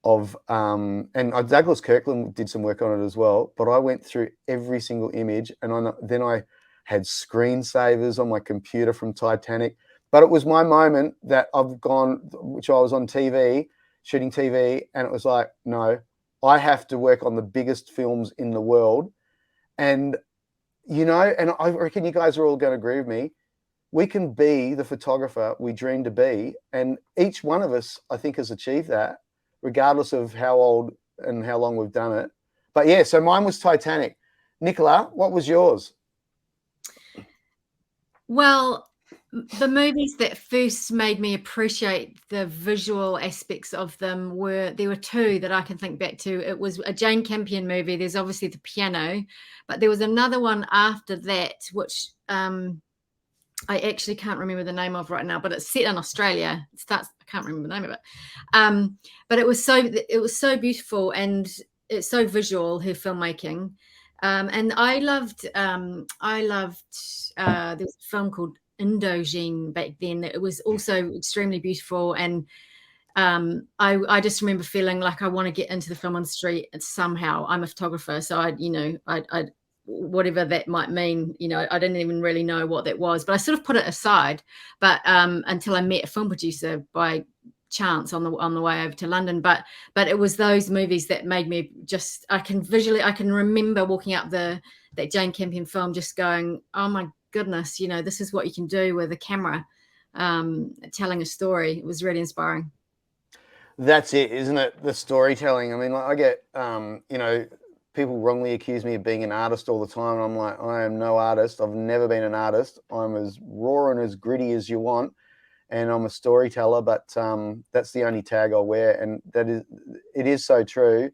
and Douglas Kirkland did some work on it as well, but I went through every single image, and then I had screensavers on my computer from Titanic. But it was my moment that which I was on TV, shooting TV, and it was like, no, I have to work on the biggest films in the world. And, and I reckon you guys are all going to agree with me. We can be the photographer we dream to be. And each one of us, I think, has achieved that, regardless of how old and how long we've done it. But yeah, so mine was Titanic. Nicola, what was yours? Well, the movies that first made me appreciate the visual aspects of them there were 2 that I can think back to. It was a Jane Campion movie. There's obviously The Piano, but there was another one after that, which I actually can't remember the name of right now, but it's set in Australia. I can't remember the name of it. But it was so beautiful, and it's so visual, her filmmaking. And I loved there was a film called Indochine back then. It was also extremely beautiful. And I just remember feeling like I want to get into the film industry somehow. I'm a photographer, so I whatever that might mean, I didn't even really know what that was, but I sort of put it aside. But until I met a film producer by chance on the way over to London. But it was those movies that made me I can remember walking out that Jane Campion film, just going, oh my goodness, this is what you can do with a camera, telling a story. It was really inspiring. That's it, isn't it? The storytelling. I mean, I get, people wrongly accuse me of being an artist all the time. And I'm like, I am no artist. I've never been an artist. I'm as raw and as gritty as you want. And I'm a storyteller, but that's the only tag I'll wear. And it is so true.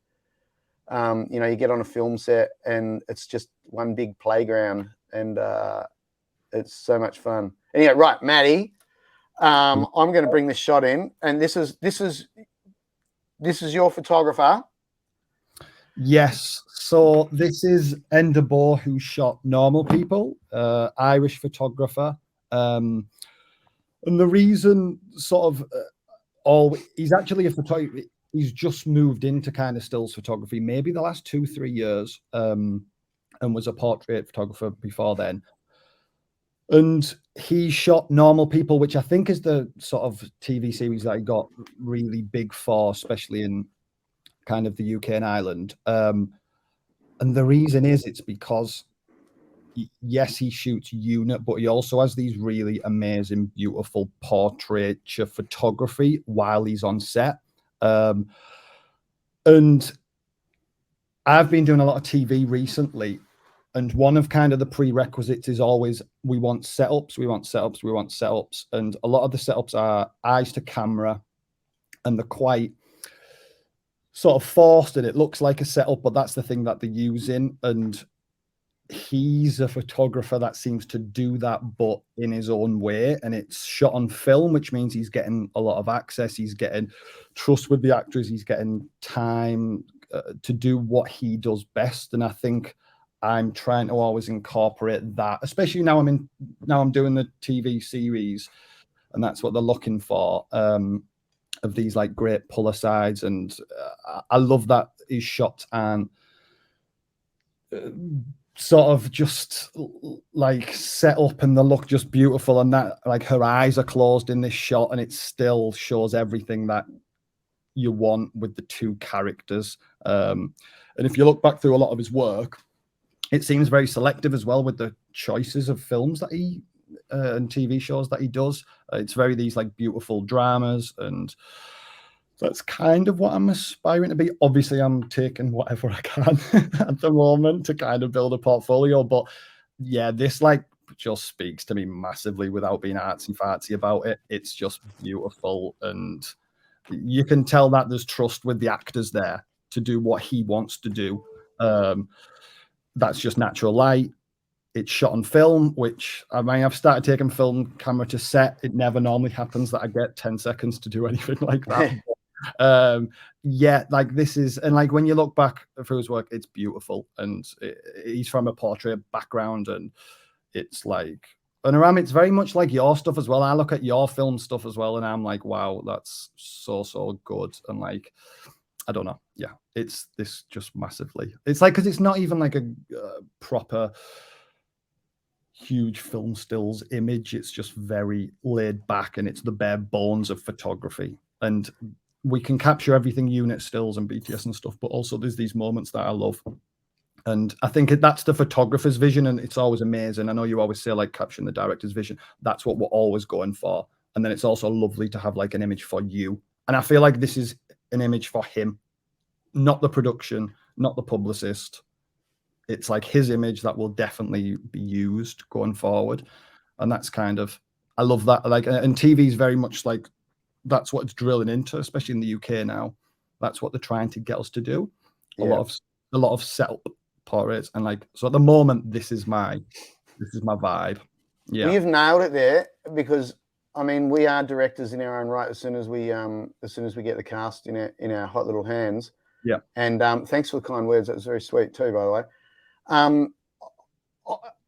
You get on a film set and it's just one big playground, and it's so much fun. Anyway, right, Maddie, I'm going to bring this shot in, and this is your photographer. Yes. So this is Enda Bohr, who shot Normal People, Irish photographer. And the reason he's actually a photographer. He's just moved into kind of stills photography, maybe the last 2-3 years, and was a portrait photographer before then. And he shot Normal People, which I think is the sort of TV series that he got really big for, especially in kind of the UK and Ireland. And the reason is it's because yes, he shoots unit, but he also has these really amazing, beautiful portraiture photography while he's on set. And I've been doing a lot of TV recently, and one of kind of the prerequisites is always we want setups, we want setups, we want setups. And a lot of the setups are eyes to camera, and they're quite sort of forced, and it looks like a setup, but that's the thing that they're using. And he's a photographer that seems to do that, but in his own way. And it's shot on film, which means he's getting a lot of access. He's getting trust with the actors. He's getting time to do what he does best. And I think I'm trying to always incorporate that, especially now I'm doing the TV series, and that's what they're looking for, of these like great pull asides. And I love that he's shot and sort of just like set up, and the look just beautiful, and that like her eyes are closed in this shot, and it still shows everything that you want with the two characters. And if you look back through a lot of his work, it seems very selective as well with the choices of films that he and TV shows that he does. It's very these like beautiful dramas, and that's kind of what I'm aspiring to be. Obviously, I'm taking whatever I can at the moment to kind of build a portfolio. But yeah, this like just speaks to me massively without being artsy-fartsy about it. It's just beautiful. And you can tell that there's trust with the actors there to do what he wants to do. That's just natural light. It's shot on film, which, I mean, I've started taking film camera to set. It never normally happens that I get 10 seconds to do anything like that. Yeah, like this is, and like when you look back through his work, it's beautiful. And he's from a portrait background, and it's like, and Khuram, it's very much like your stuff as well. I look at your film stuff as well, and I'm like, wow, that's so good. And like, I don't know. Yeah, it's this just massively. It's like, because it's not even like a proper huge film stills image. It's just very laid back, and it's the bare bones of photography. And we can capture everything, unit stills and BTS and stuff, but also there's these moments that I love. And I think that's the photographer's vision, and it's always amazing. I know you always say like capturing the director's vision. That's what we're always going for. And then it's also lovely to have like an image for you. And I feel like this is an image for him, not the production, not the publicist. It's like his image that will definitely be used going forward. And that's kind of, I love that. Like, and TV is very much like, that's what it's drilling into, especially in the UK now. That's what they're trying to get us to do. A lot of setup portraits, and like, so at the moment, this is my vibe. Yeah, well, you've nailed it there, because I mean, we are directors in our own right as soon as we get the cast in our hot little hands. Yeah. And thanks for the kind words. That was very sweet too, by the way.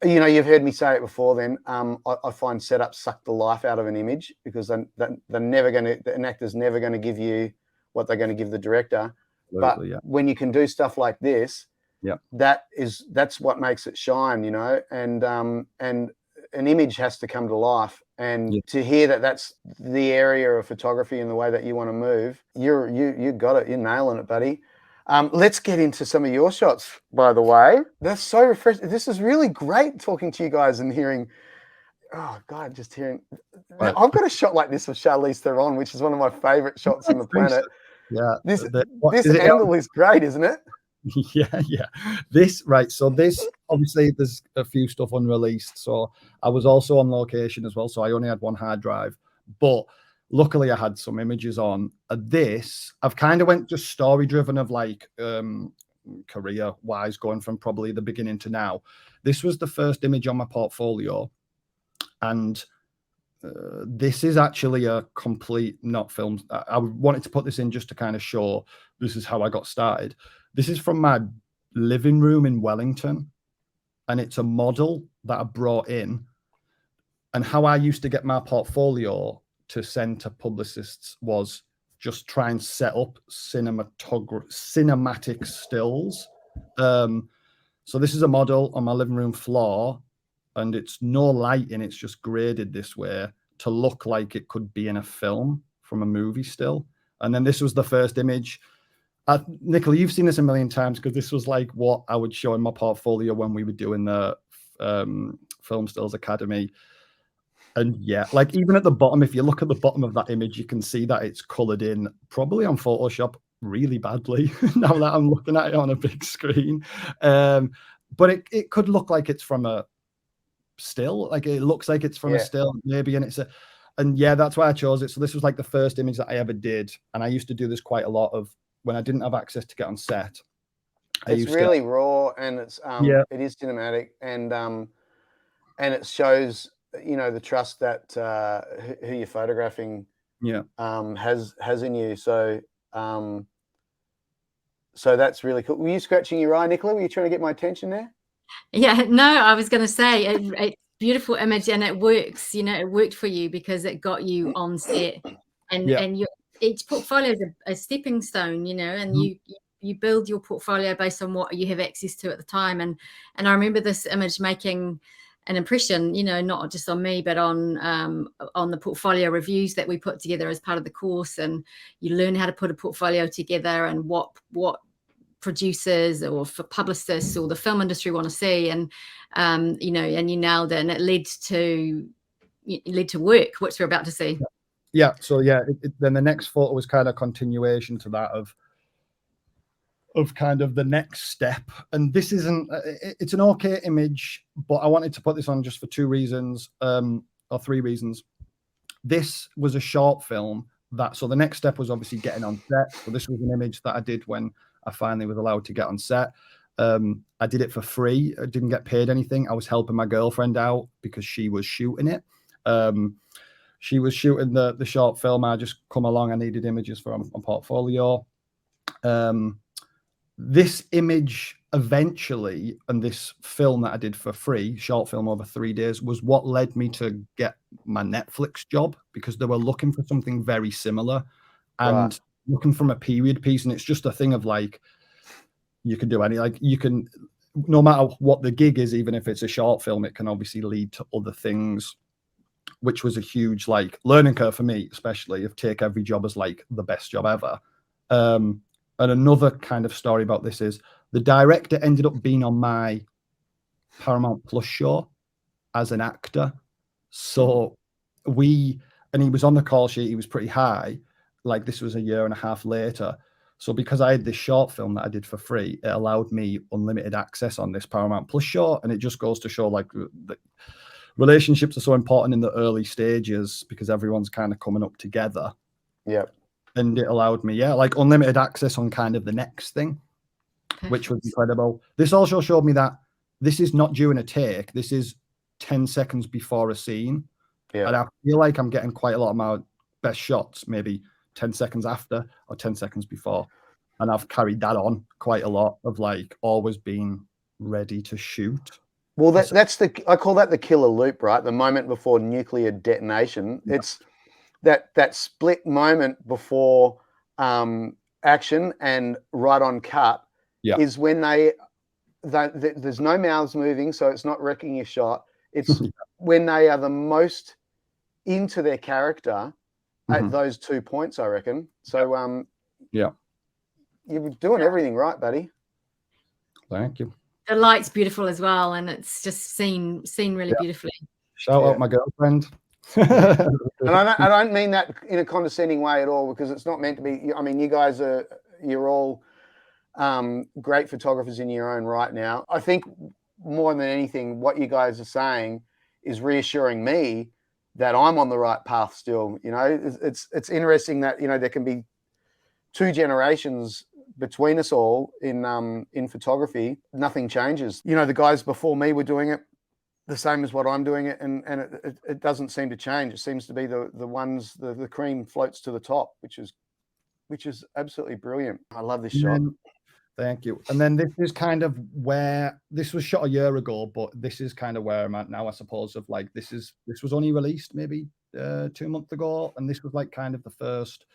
You know, you've heard me say it before. Then I find setups suck the life out of an image, because they're never going to. An actor's never going to give you what they're going to give the director. Absolutely, but when you can do stuff like this, yeah, that's what makes it shine. You know, and an image has to come to life. And to hear that that's the area of photography and the way that you want to move, you got it. You're nailing it, buddy. Let's get into some of your shots, by the way. That's so refreshing. This is really great talking to you guys and hearing, oh, God, just hearing. Right. I've got a shot like this of Charlize Theron, which is one of my favorite shots on the planet. Yeah. This angle is great, isn't it? Yeah. So this, obviously, there's a few stuff unreleased. So I was also on location as well. So I only had one hard drive. But luckily, I had some images on. This, I've kind of went just story-driven of like career-wise, going from probably the beginning to now. This was the first image on my portfolio. And this is actually a complete, not filmed. I wanted to put this in just to kind of show this is how I got started. This is from my living room in Wellington. And it's a model that I brought in. And how I used to get my portfolio to send to publicists was just try and set up cinematic stills. So this is a model on my living room floor, and it's no lighting. It's just graded this way to look like it could be in a film from a movie still. And then this was the first image. Nicola, you've seen this a million times, because this was like what I would show in my portfolio when we were doing the Film Stills Academy. And yeah, like even at the bottom, if you look at the bottom of that image, you can see that it's colored in probably on Photoshop really badly now that I'm looking at it on a big screen. But it could look like it's from a still, like it looks like it's from a still maybe, and yeah, that's why I chose it. So this was like the first image that I ever did, and I used to do this quite a lot of when I didn't have access to get on set. It's really raw, and it's it is cinematic, and it shows, you know, the trust that who you're photographing has in you. So so that's really cool. Were you scratching your eye, Nicola? Were you trying to get my attention there? Yeah, no, I was going to say it's beautiful image, and it works. You know, it worked for you because it got you on set, and each portfolio is a stepping stone. You know, and you build your portfolio based on what you have access to at the time. And I remember this image making an impression, you know, not just on me, but on the portfolio reviews that we put together as part of the course. And you learn how to put a portfolio together and what producers or for publicists or the film industry want to see, and you know, and you nailed it, and it led to work, which we're about to see. So then the next photo was kind of continuation to that of kind of the next step. And this isn't, it's an okay image, but I wanted to put this on just for two reasons, or three reasons. This was a short film so the next step was obviously getting on set. So this was an image that I did when I finally was allowed to get on set. I did it for free. I didn't get paid anything. I was helping my girlfriend out because she was shooting it. She was shooting the short film. I just come along. I needed images for my portfolio. This image eventually, and this film that I did for free, short film over 3 days, was what led me to get my Netflix job, because they were looking for something very similar and looking from a period piece. And it's just a thing of like, you can do any, like you can, no matter what the gig is, even if it's a short film, it can obviously lead to other things, which was a huge like learning curve for me, especially of take every job as like the best job ever. And another kind of story about this is the director ended up being on my Paramount Plus show as an actor. So he was on the call sheet. He was pretty high. Like this was a year and a half later. So because I had this short film that I did for free, it allowed me unlimited access on this Paramount Plus show. And it just goes to show like the relationships are so important in the early stages because everyone's kind of coming up together. Yep. And it allowed me, like unlimited access on kind of the next thing, which was incredible. This also showed me that this is not during a take. This is 10 seconds before a scene. Yeah. And I feel like I'm getting quite a lot of my best shots, maybe 10 seconds after or 10 seconds before. And I've carried that on quite a lot of like always being ready to shoot. Well, that's I call that the killer loop, right? The moment before nuclear detonation. Yeah. It's that split moment before action and right on cut is when there's no mouths moving, so it's not wrecking your shot. It's when they are the most into their character at those 2 points, I reckon. So you're doing everything right, buddy. Thank you. The light's beautiful as well, and it's just seen really beautifully. Shout out my girlfriend. And I don't mean that in a condescending way at all, because it's not meant to be. I mean, you're all great photographers in your own right now. I think more than anything, what you guys are saying is reassuring me that I'm on the right path still. You know, it's interesting that, you know, there can be 2 generations between us all in photography. Nothing changes. You know, the guys before me were doing it the same as what I'm doing it, and it doesn't seem to change. It seems to be the ones, the cream floats to the top, which is absolutely brilliant. I love this shot. Thank you. And then this is kind of where this was shot a year ago, but this is kind of where I'm at now, I suppose, of like this was only released maybe 2 months ago, and this was like kind of the first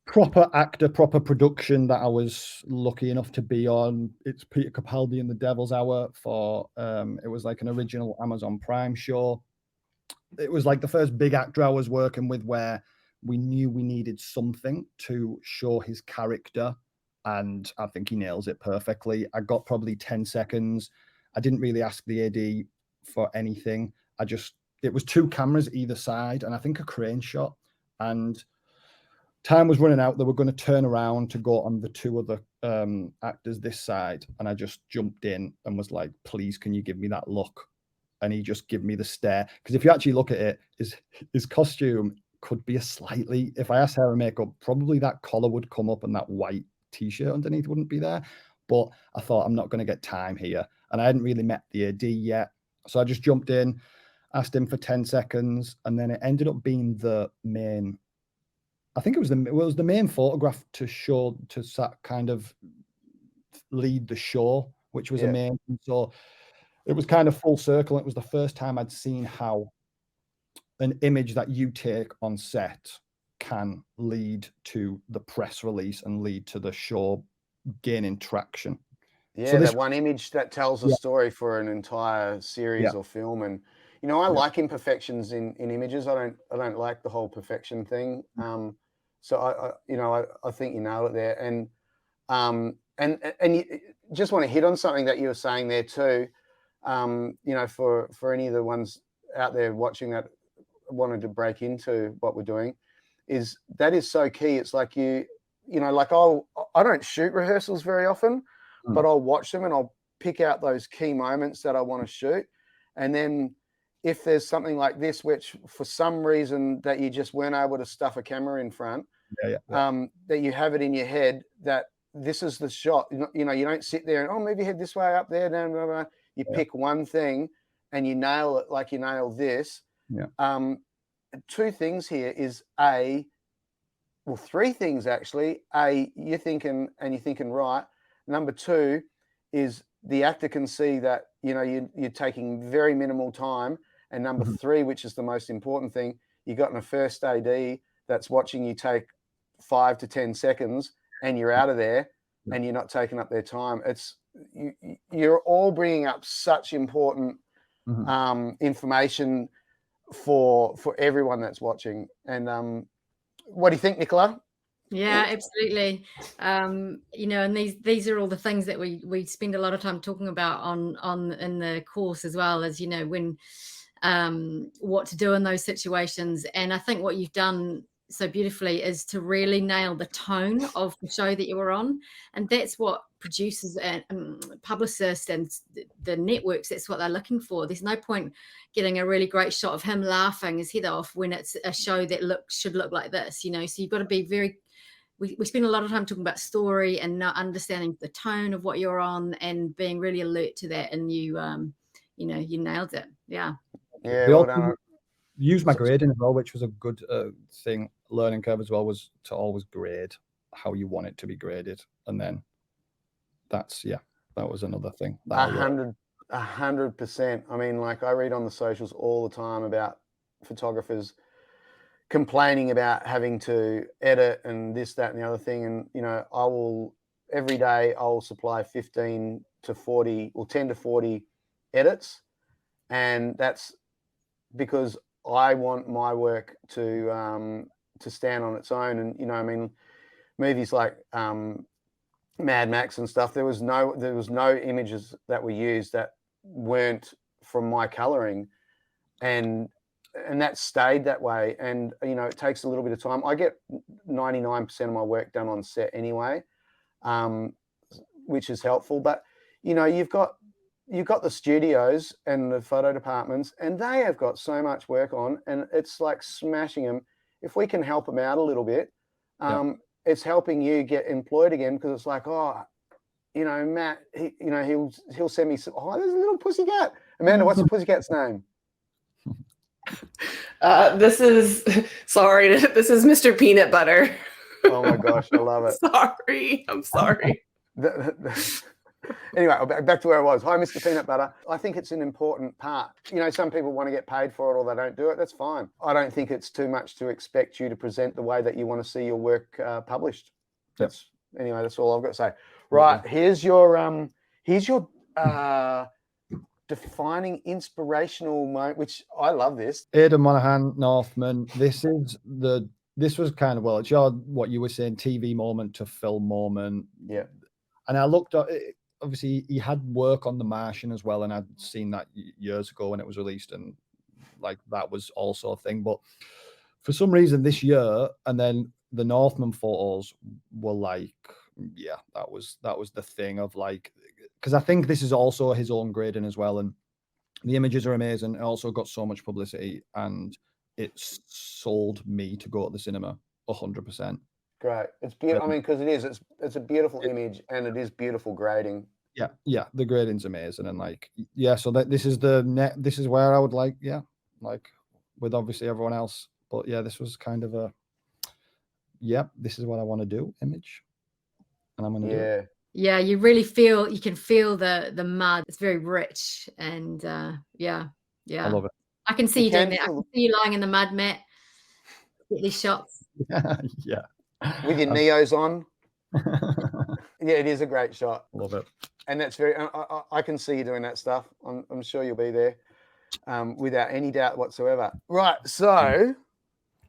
proper actor, proper production that I was lucky enough to be on. It's Peter Capaldi and the Devil's Hour for it was like an original Amazon Prime show. It was like the first big actor I was working with where we knew we needed something to show his character, and I think he nails it perfectly. I got probably 10 seconds. I didn't really ask the AD for anything. It was 2 cameras either side, and I think a crane shot, and time was running out. They were going to turn around to go on the 2 other actors this side, and I just jumped in and was like, please, can you give me that look? And he just gave me the stare, because if you actually look at it, his costume could be if I asked hair and makeup, probably that collar would come up and that white t-shirt underneath wouldn't be there. But I thought, I'm not going to get time here, and I hadn't really met the AD yet, so I just jumped in, asked him for 10 seconds, and then it ended up being the main, I think it was the main photograph to kind of lead the show, which was amazing. So it was kind of full circle. It was the first time I'd seen how an image that you take on set can lead to the press release and lead to the show gaining traction. Yeah, so that one image that tells a story for an entire series or film. And I like imperfections in images. I don't like the whole perfection thing. So I think you nailed it there. And you just want to hit on something that you were saying there too. For any of the ones out there watching that wanted to break into what we're doing, is so key. It's like I don't shoot rehearsals very often, but I'll watch them and I'll pick out those key moments that I want to shoot. And then if there's something like this, which for some reason that you just weren't able to stuff a camera in front, that you have it in your head that this is the shot. You don't sit there and, move your head this way, up there, down, blah, blah. You pick one thing and you nail it like you nail this. 2 things here is well, 3 things actually. You're thinking right. Number 2 is the actor can see that, you're taking very minimal time. And number 3, which is the most important thing, you got a first AD that's watching you take 5 to 10 seconds and you're out of there and you're not taking up their time. You're all bringing up such important information for everyone that's watching. And what do you think, Nicola? Yeah, absolutely. And these are all the things that we spend a lot of time talking about on in the course, as well as when what to do in those situations. And I think what you've done so beautifully is to really nail the tone of the show that you were on, and that's what producers and publicists and the networks, that's what they're looking for. There's no point getting a really great shot of him laughing his head off when it's a show that should look like this, so you've got to be very, we spend a lot of time talking about story and not understanding the tone of what you're on and being really alert to that, and you nailed it. Yeah, well done. Use my grading as well, which was a good learning curve as well, was to always grade how you want it to be graded. And then that was another thing. 100%. I mean, like, I read on the socials all the time about photographers complaining about having to edit and this, that, and the other thing. And, every day I'll supply 15 to 40 or 10 to 40 edits. And that's because I want my work to stand on its own. And movies like Mad Max and stuff, there was no images that were used that weren't from my coloring, and that stayed that way. And it takes a little bit of time. I get 99% of my work done on set anyway, which is helpful. But you've got the studios and the photo departments, and they have got so much work on, and it's like smashing them. If we can help them out a little bit, it's helping you get employed again, because it's like, Matt, he'll send me some, there's a little pussycat. Amanda, what's the pussycat's name? This is Mr. Peanut Butter. Oh my gosh, I love it. I'm sorry. Anyway, back to where I was. Hi, Mr. Peanut Butter. I think it's an important part. Some people want to get paid for it or they don't do it. That's fine. I don't think it's too much to expect you to present the way that you want to see your work published. That's all I've got to say. Right, here's your defining inspirational moment, which I love this. Aidan Monaghan, Northman. This was kind of, it's what you were saying, TV moment to film moment. Yeah. And I looked at it, obviously he had work on The Martian as well, and I'd seen that years ago when it was released, and like that was also a thing. But for some reason this year, and then the Northman photos were like, yeah, that was the thing of like, because I think this is also his own grading as well, and the images are amazing. It also got so much publicity, and it sold me to go to the cinema 100%. Great. It's beautiful. I mean, because it's a beautiful image, and it is beautiful grading. Yeah, the grading's amazing, and like, yeah, so that this is where I would like, yeah, like with obviously everyone else, but yeah, this was kind of a, yeah, this is what I want to do image, and I'm gonna do it. Yeah, you can feel the mud. It's very rich, and yeah. I love it. I can see you doing that. I can see you lying in the mud, Matt. Get these shots. Yeah. With your Neos on. Yeah, it is a great shot. Love it. And that's very, I can see you doing that stuff. I'm sure you'll be there without any doubt whatsoever. Right. So,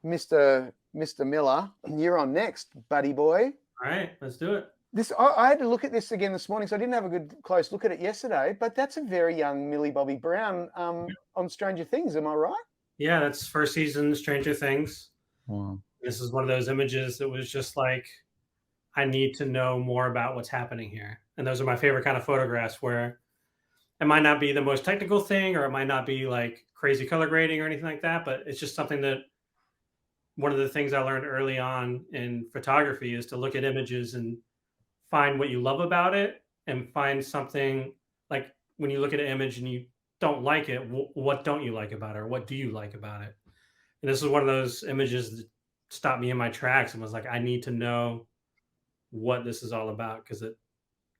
Mr. Millar, you're on next, buddy boy. All right, let's do it. I had to look at this again this morning, so I didn't have a good close look at it yesterday, but that's a very young Millie Bobby Brown on Stranger Things. Am I right? Yeah, that's first season Stranger Things. Wow. This is one of those images that was just like, I need to know more about what's happening here. And those are my favorite kind of photographs, where it might not be the most technical thing, or it might not be like crazy color grading or anything like that, but it's just something that, one of the things I learned early on in photography is to look at images and find what you love about it, and find something like, when you look at an image and you don't like it, what don't you like about it, or what do you like about it? And this is one of those images that stopped me in my tracks and was like, I need to know what this is all about, because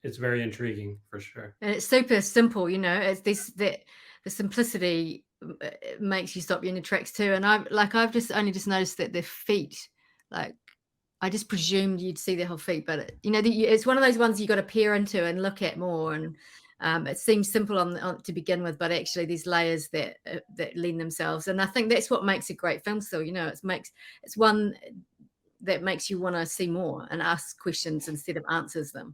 it's very intriguing for sure. And it's super simple, it's the simplicity makes you stop you in your tracks too. And I've just noticed that their feet, like, I just presumed you'd see their whole feet, but it's one of those ones you got to peer into and look at more. And it seems simple on to begin with, but actually there's layers that lend themselves. And I think that's what makes a great film still. It's one that makes you want to see more and ask questions instead of answers them.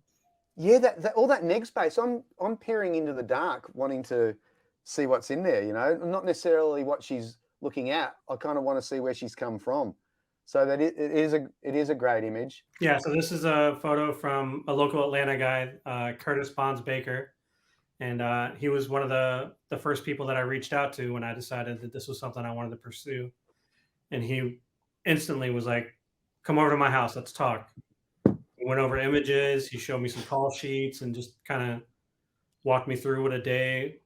Yeah, that all that neg space. I'm peering into the dark, wanting to see what's in there. Not necessarily what she's looking at. I kind of want to see where she's come from. So that it is a great image. Yeah. So this is a photo from a local Atlanta guy, Curtis Bonds Baker, and he was one of the first people that I reached out to when I decided that this was something I wanted to pursue. And he instantly was like, "Come over to my house. Let's talk." We went over images. He showed me some call sheets and just kind of walked me through what a day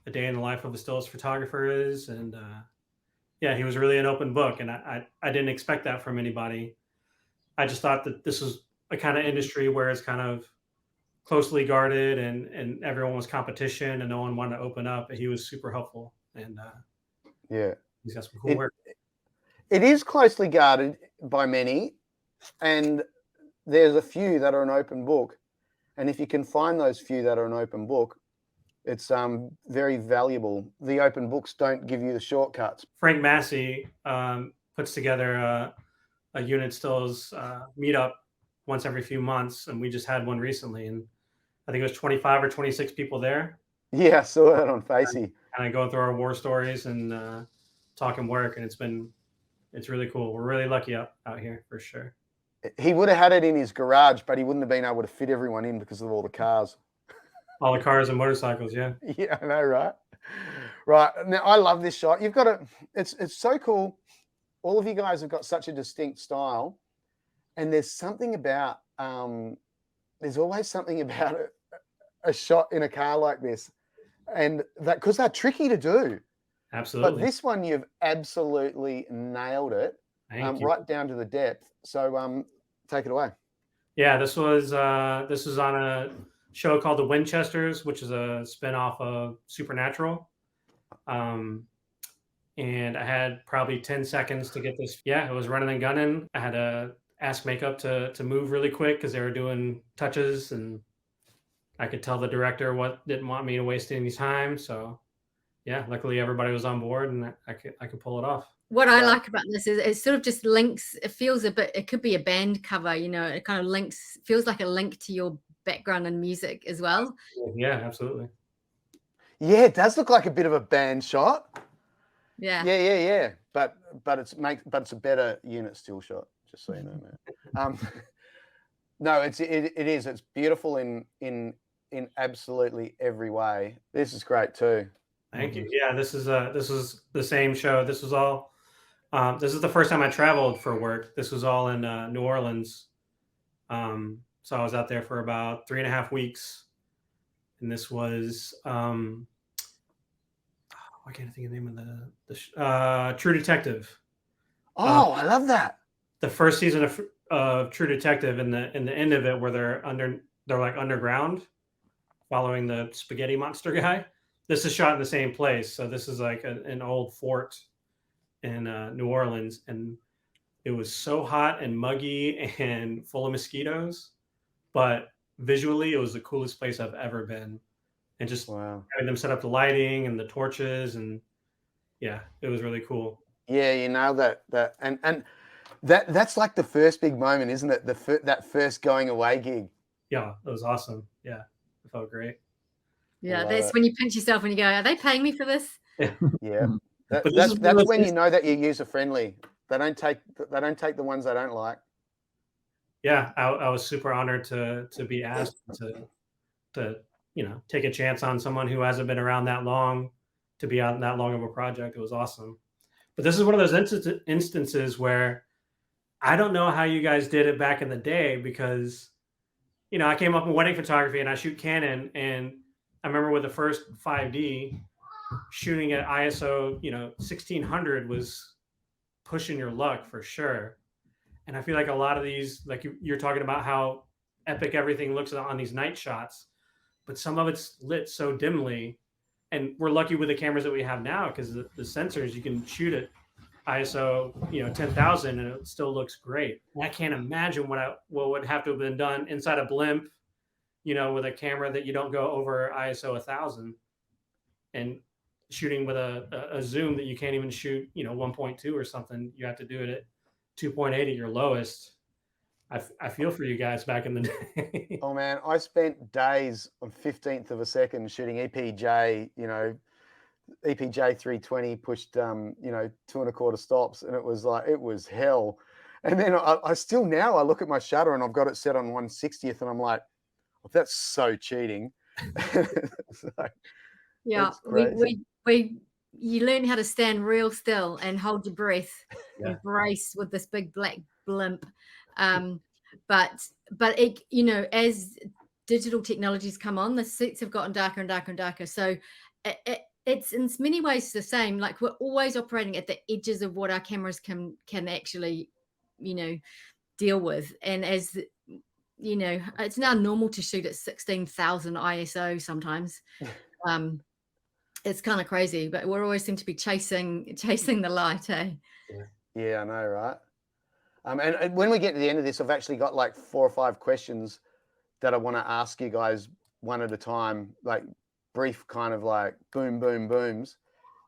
in the life of a stills photographer is. And yeah, he was really an open book, and I didn't expect that from anybody. I just thought that this was a kind of industry where it's kind of closely guarded, and everyone was competition, and no one wanted to open up. But he was super helpful, and yeah, he's got some cool work. It is closely guarded by many, and there's a few that are an open book. And if you can find those few that are an open book, it's very valuable. The open books don't give you the shortcuts. Frank Massey puts together a unit stills meetup once every few months, and we just had one recently, and I think it was 25 or 26 people there. Yeah, I saw that on Facey. And I go through our war stories and talking work, and it's really cool. We're really lucky out here for sure. He would have had it in his garage, but he wouldn't have been able to fit everyone in because of all the cars. All the cars and motorcycles, yeah. Yeah, I know, right? Right. Now, I love this shot. You've got it's so cool. All of you guys have got such a distinct style. And there's something about, there's always something about a shot in a car like this. And that, because they're tricky to do. Absolutely. But this one, you've absolutely nailed it. Thank you. Right down to the depth. So take it away. Yeah, this was on a show called The Winchesters, which is a spinoff of Supernatural. And I had probably 10 seconds to get this. Yeah, it was running and gunning. I had to ask makeup to move really quick because they were doing touches, and I could tell the director didn't want me to waste any time. So yeah, luckily everybody was on board, and I could pull it off. What I like about this is it sort of just links. It feels a bit. It could be a band cover, it kind of links. Feels like a link to your background and music as well. Yeah, absolutely. Yeah, it does look like a bit of a band shot. Yeah. Yeah. But it's a better unit still shot, just so you know, man. No, it is. It's beautiful in absolutely every way. This is great too. Thank you. Yeah, this is the same show. This was all. This is the first time I traveled for work. This was all in New Orleans. So I was out there for about 3.5 weeks, and this was I can't think of the name of the True Detective. Oh, I love that. The first season of True Detective, in the end of it, where they're like underground, following the spaghetti monster guy. This is shot in the same place. So this is like an old fort in New Orleans, and it was so hot and muggy and full of mosquitoes, but visually it was the coolest place I've ever been. And just having them set up the lighting and the torches, and yeah, it was really cool. Yeah, you nailed that. And that's like the first big moment, isn't it? That first going away gig. Yeah, it was awesome. Yeah, it felt great. Yeah, that's when you pinch yourself and you go, "Are they paying me for this?" Yeah, that's when you know that you're user friendly. They don't take the ones they don't like. Yeah, I was super honored to be asked to take a chance on someone who hasn't been around that long, to be on that long of a project. It was awesome. But this is one of those instances where I don't know how you guys did it back in the day, because I came up in wedding photography and I shoot Canon, and I remember with the first 5D shooting at ISO 1600 was pushing your luck for sure. And I feel like a lot of these, like you're talking about how epic everything looks on these night shots, but some of it's lit so dimly. And we're lucky with the cameras that we have now, because the sensors, you can shoot at ISO 10,000 and it still looks great. And I can't imagine what would have to have been done inside a blimp, with a camera that you don't go over ISO 1000, and shooting with a zoom that you can't even shoot 1.2 or something. You have to do it at 2.8 at your lowest. I feel for you guys back in the day. Oh man, I spent days on 15th of a second shooting EPJ, EPJ 320 pushed 2.25 stops, and it was hell. And then I still now I look at my shutter and I've got it set on 1/60th, and I'm like, well, that's so cheating. Yeah, you learn how to stand real still and hold your breath and brace with this big black blimp. But it, as digital technologies come on, the sets have gotten darker and darker and darker. So it's in many ways the same. Like, we're always operating at the edges of what our cameras can actually, deal with. And as it's now normal to shoot at 16,000 ISO sometimes. It's kind of crazy, but we always seem to be chasing the light, eh? Yeah, I know, right? And when we get to the end of this, I've actually got like 4 or 5 questions that I want to ask you guys one at a time, like brief kind of like boom, boom, booms.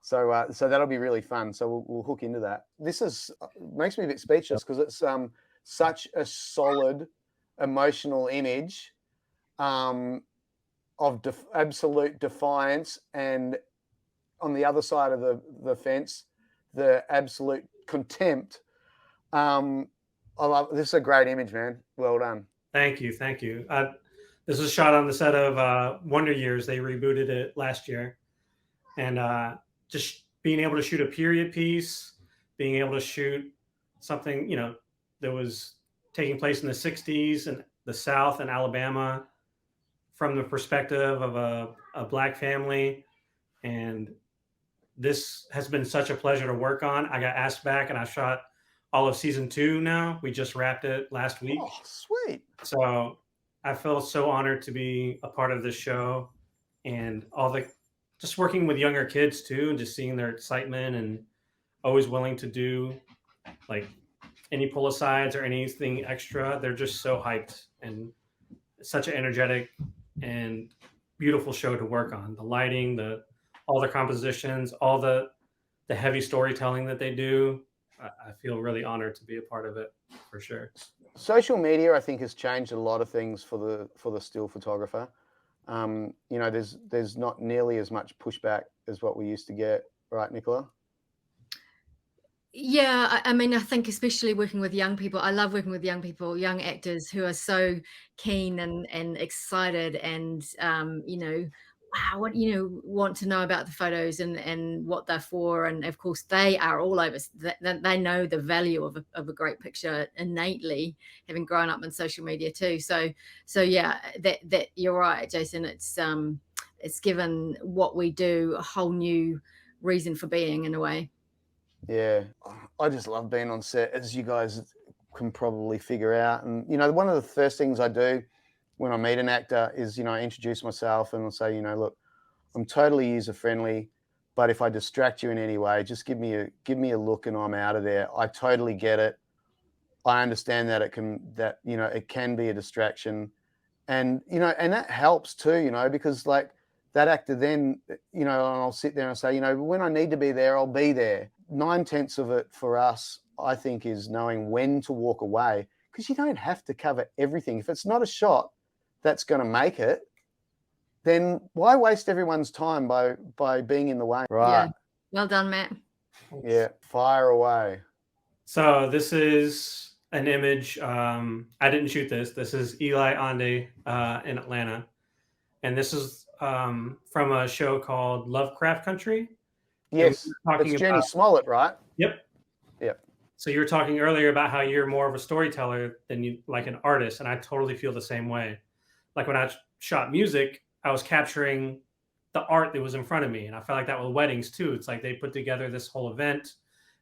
So that'll be really fun. So we'll hook into that. This makes me a bit speechless, because it's such a solid emotional image of absolute defiance, and on the other side of the fence, the absolute contempt. This is a great image, man. Well done. Thank you. This was shot on the set of Wonder Years. They rebooted it last year, and just being able to shoot a period piece, being able to shoot something that was taking place in the 60s in the South and Alabama, from the perspective of a Black family. And this has been such a pleasure to work on. I got asked back, and I shot all of season 2 now. We just wrapped it last week. Oh, sweet. So I feel so honored to be a part of this show, and just working with younger kids too, and just seeing their excitement, and always willing to do like any pull-asides or anything extra. They're just so hyped, and such an energetic and beautiful show to work on. The lighting, all the compositions, all the heavy storytelling that they do. I feel really honored to be a part of it, for sure. social media, I think, has changed a lot of things for the still photographer. You know, there's not nearly as much pushback as what we used to get, right, Nicola? Yeah, I mean, I think especially working with young people, I love working with young people, young actors who are so keen and excited and, you know, wow, what, you know, want to know about the photos and what they're for. And of course, they are all over, they know the value of a great picture innately, having grown up in social media too. So yeah, that you're right, Jason. It's given what we do a whole new reason for being in a way. Yeah, I just love being on set, as you guys can probably figure out. And, you know, one of the first things I do when I meet an actor is, you know, I introduce myself and I'll say, you know, look, I'm totally user friendly, but if I distract you in any way, just give me a look and I'm out of there. I totally get it. I understand that you know, it can be a distraction. And, you know, and that helps too, you know, because like that actor then, you know, and I'll sit there and say, you know, when I need to be there, I'll be there. 9/10 of it for us, I think, is knowing when to walk away, because you don't have to cover everything. If it's not a shot that's going to make it, then why waste everyone's time by being in the way? Right. Yeah. Well done, Matt. Yeah. Fire away. So this is an image. I didn't shoot this. This is Eli Ande in Atlanta. And this is from a show called Lovecraft Country. Yes. It's Jenny Smollett, right? Yep. Yep. So you were talking earlier about how you're more of a storyteller than you like an artist. And I totally feel the same way. Like when I shot music, I was capturing the art that was in front of me. And I felt like that with weddings too. It's like they put together this whole event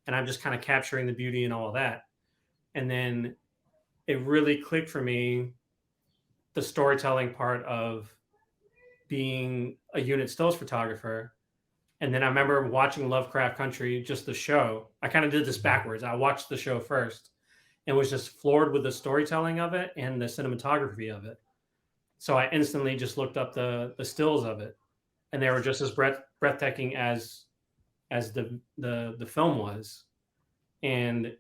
and I'm just kind of capturing the beauty and all of that. And then it really clicked for me, the storytelling part of being a unit stills photographer. And then I remember watching Lovecraft Country, just the show. I kind of did this backwards. I watched the show first and was just floored with the storytelling of it and the cinematography of it. So I instantly just looked up the stills of it, and they were just as breathtaking as the film was. And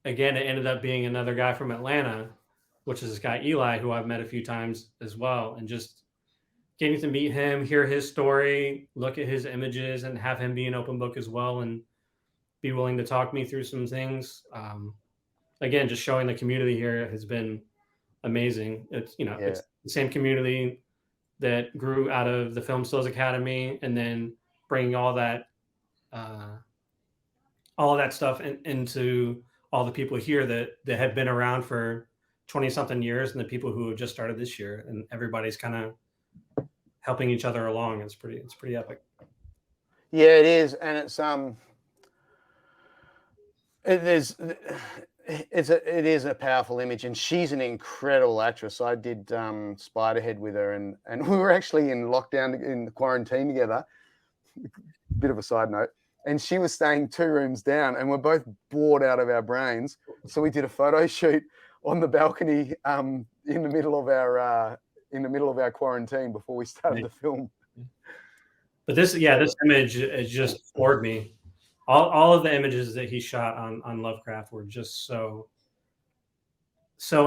again, it ended up being another guy from Atlanta, which is this guy Eli, who I've met a few times as well, and just getting to meet him, hear his story, look at his images, and have him be an open book as well, and be willing to talk me through some things. Again, just showing the community here has been amazing. It's, you know, it's the same community that grew out of the Film Stills Academy, and then bringing all that stuff into all the people here that have been around for 20 something years, and the people who have just started this year, and everybody's kind of helping each other along. It's pretty epic. Yeah, it is. And it is a powerful image, and she's an incredible actress. I did Spiderhead with her, and we were actually in lockdown, in quarantine together. Bit of a side note. And she was staying 2 rooms down, and we're both bored out of our brains. So we did a photo shoot on the balcony in the middle of our quarantine before we started the film. But this image, it just floored me. All of the images that he shot on Lovecraft were just so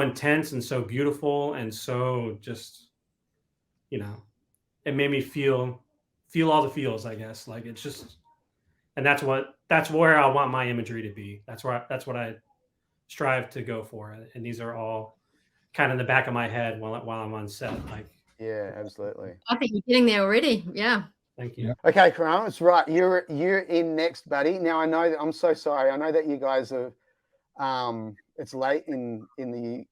intense and so beautiful, and so just, you know, it made me feel all the feels, I guess. Like, it's just, and that's where I want my imagery to be. That's what I strive to go for. And these are all kind of in the back of my head while I'm on set. Like, yeah, absolutely. I think you're getting there already. Yeah. Thank you. Yeah. Okay, Khuram, it's right. You're in next, buddy. Now I know that, I'm so sorry. I know that you guys are. It's late in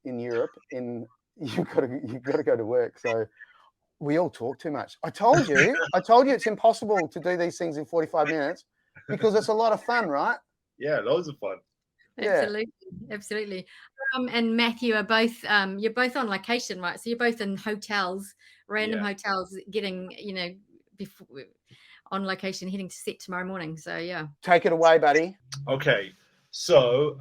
Europe. You've got to go to work. So we all talk too much. I told you it's impossible to do these things in 45 minutes because it's a lot of fun, right? Yeah, loads of fun. Absolutely. And Matthew are both you're both on location, right? So you're both in hotels, random hotels, getting, you know, before on location, heading to set tomorrow morning. So yeah, take it away, buddy. Okay, so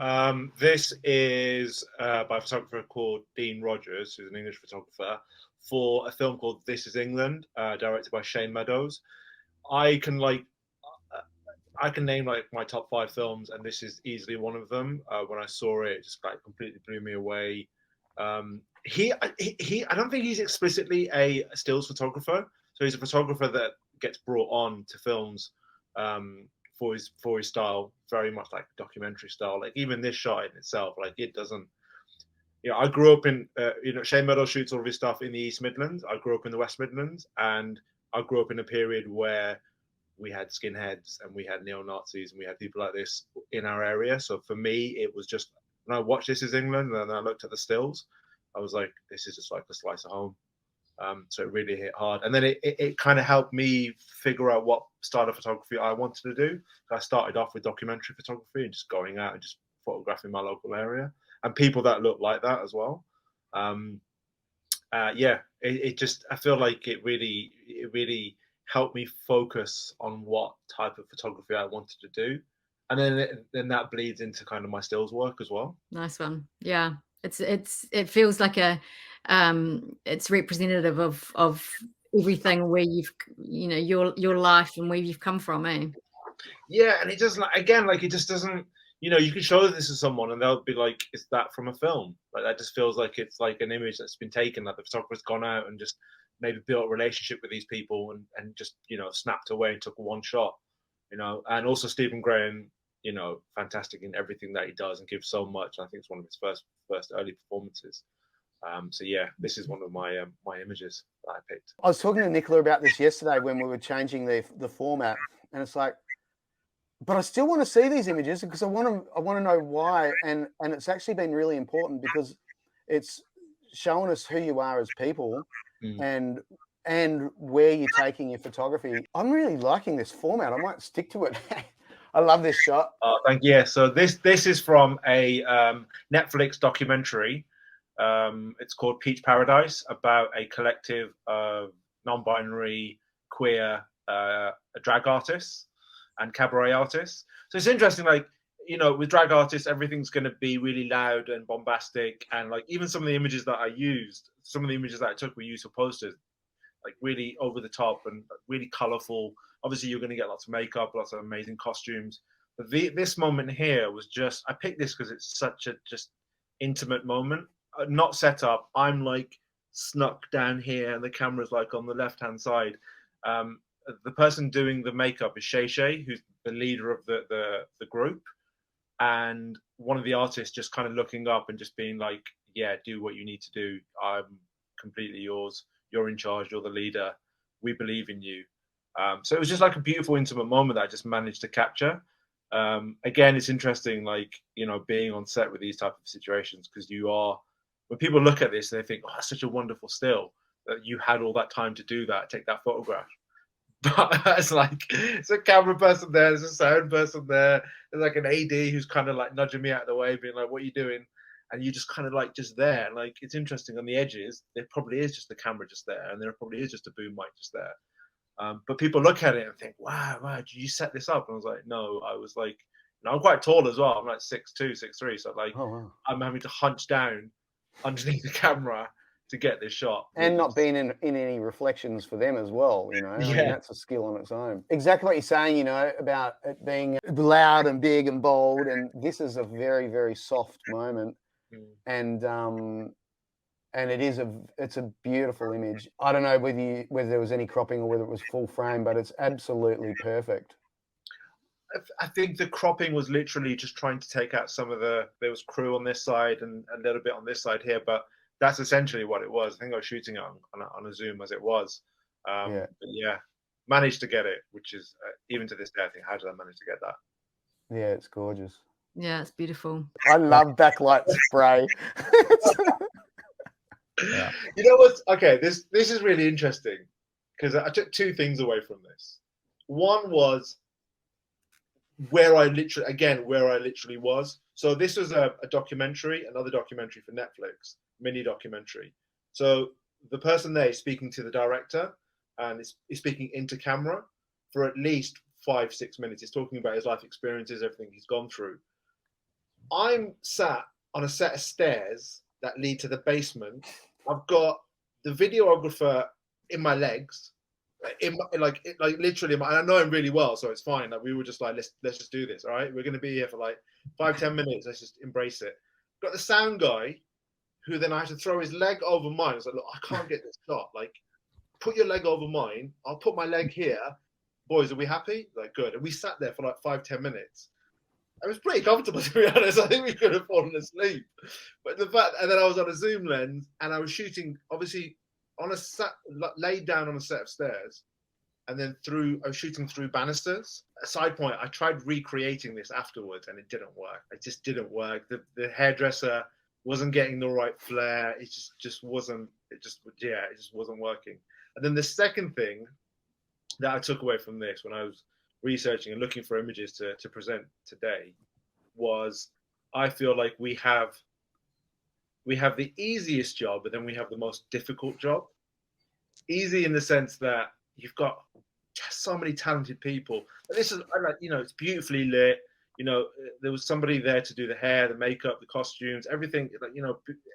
this is by a photographer called Dean Rogers, who's an English photographer, for a film called This Is England, directed by Shane Meadows. I I can name like my top 5 films, and this is easily one of them. When I saw it, it just like completely blew me away. I don't think he's explicitly a stills photographer. So he's a photographer that gets brought on to films for his style, very much like documentary style. Like even this shot in itself, like it doesn't. I grew up in Shane Meadows shoots all of his stuff in the East Midlands. I grew up in the West Midlands, and I grew up in a period where we had skinheads and we had neo-Nazis and we had people like this in our area. So for me, it was just when I watched This Is England and I looked at the stills, I was like, this is just like a slice of home. So it really hit hard. And then it kind of helped me figure out what style of photography I wanted to do. So I started off with documentary photography and just going out and just photographing my local area and people that look like that as well. It just, I feel like it really helped me focus on what type of photography I wanted to do. And then that bleeds into kind of my stills work as well. Nice one. Yeah. It feels like it's representative of everything where you've, your life and where you've come from, eh? Yeah. And it just it just doesn't, you can show this to someone and they'll be like, is that from a film? Like that just feels like it's like an image that's been taken, that the photographer's gone out and just maybe built a relationship with these people and just, snapped away and took one shot, and also Stephen Graham, fantastic in everything that he does and gives so much. I think it's one of his first early performances. So yeah, this is one of my my images that I picked. I was talking to Nicola about this yesterday when we were changing the format, and it's like, but I still want to see these images because I want to know why, and it's actually been really important because it's showing us who you are as people and where you're taking your photography. I'm really liking this format. I might stick to it. I love this shot. Oh, thank you. Yeah, so this is from a Netflix documentary. It's called Peach Paradise, about a collective of non-binary queer drag artists and cabaret artists. So it's interesting, like, with drag artists, everything's going to be really loud and bombastic. And like, even some of the images that I used, some of the images that I took were used for posters, like really over the top and really colorful. Obviously, you're going to get lots of makeup, lots of amazing costumes. But this moment here was just, I picked this because it's such a just intimate moment, not set up. I'm like snuck down here and the camera's like on the left-hand side. The person doing the makeup is Shay, who's the leader of the group. And one of the artists just kind of looking up and just being like, yeah, do what you need to do. I'm completely yours. You're in charge. You're the leader. We believe in you. So it was just like a beautiful, intimate moment that I just managed to capture. Again, it's interesting, like, being on set with these type of situations, because when people look at this, they think, oh, that's such a wonderful still that you had all that time to do that, take that photograph. But it's like, it's a camera person there, there's a sound person there, there's like an AD who's kind of like nudging me out of the way, being like, what are you doing? And you just kind of like just there. And like, it's interesting, on the edges, there probably is just the camera just there, and there probably is just a boom mic just there. But people look at it and think, wow, did you set this up? And I was like, no, I was like, I'm quite tall as well. I'm like 6'2", 6'3". So like, I'm having to hunch down underneath the camera to get this shot. And not being in any reflections for them as well, Yeah. I mean, that's a skill on its own. Exactly what you're saying, about it being loud and big and bold. And this is a very, very soft moment. And it's a beautiful image. I don't know whether there was any cropping or whether it was full frame, but it's absolutely perfect. I think the cropping was literally just trying to take out there was crew on this side and a little bit on this side here, but that's essentially what it was. I think I was shooting it on a zoom as it was. But yeah, managed to get it, which is, even to this day, I think, how did I manage to get that? Yeah, it's gorgeous. Yeah, it's beautiful. I love backlight spray. Yeah. You know what? Okay, this is really interesting because I took two things away from this. One was where I literally was. So this was a documentary, another documentary for Netflix, mini documentary. So the person there is speaking to the director and is speaking into camera for at least 5-6 minutes. He's talking about his life experiences, everything he's gone through. I'm sat on a set of stairs that lead to the basement. I've got the videographer in my legs, like literally, I know him really well, so it's fine. Like we were just like, let's just do this. All right, we're going to be here for like 5-10 minutes. Let's just embrace it. Got the sound guy, who then I had to throw his leg over mine. I was like, look, I can't get this shot. Like, put your leg over mine. I'll put my leg here. Boys, are we happy? Like, good. And we sat there for like 5-10 minutes. I was pretty comfortable, to be honest. I think we could have fallen asleep. But the fact, and then I was on a zoom lens, and I was shooting, obviously, on a laid down on a set of stairs, and then I was shooting through banisters. A side point, I tried recreating this afterwards, and it didn't work. It just didn't work. The hairdresser wasn't getting the right flair. It just wasn't. It just wasn't working. And then the second thing that I took away from this when I was researching and looking for images to present today was, I feel like we have the easiest job, but then we have the most difficult job. Easy in the sense that you've got just so many talented people. And this is, it's beautifully lit. There was somebody there to do the hair, the makeup, the costumes, everything,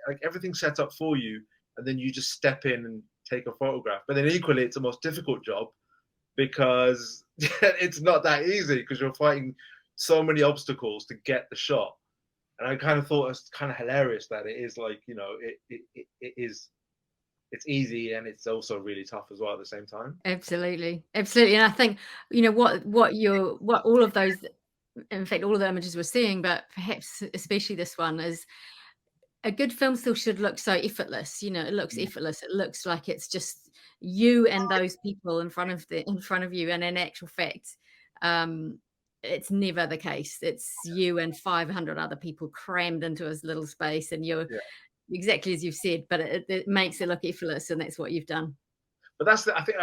like everything set up for you. And then you just step in and take a photograph. But then equally, it's the most difficult job, because it's not that easy, because you're fighting so many obstacles to get the shot. And I kind of thought it was kind of hilarious that it is like, it's easy and it's also really tough as well at the same time. Absolutely. And I think, what all of those, in fact, all of the images we're seeing, but perhaps especially this one, is a good film still should look so effortless. It looks effortless. It looks like it's just you and those people in front of you. And in actual fact, it's never the case. It's you and 500 other people crammed into a little space, and you're exactly as you've said. But it makes it look effortless, and that's what you've done. But I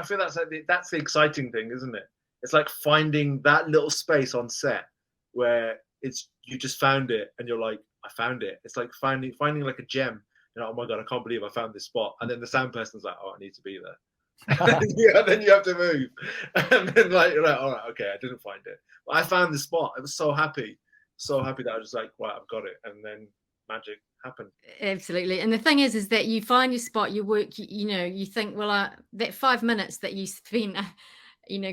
feel that's the exciting thing, isn't it? It's like finding that little space on set where you just found it, and you're like, I found it. It's like finding like a gem. Oh my God, I can't believe I found this spot. And then the sound person's like, oh, I need to be there. Then you have to move. And then you're like, all right, okay, I didn't find it. But I found the spot. I was so happy that I was just like, right, I've got it. And then magic happened. Absolutely. And the thing is that you find your spot, you work, you think, well, that 5 minutes that you spent,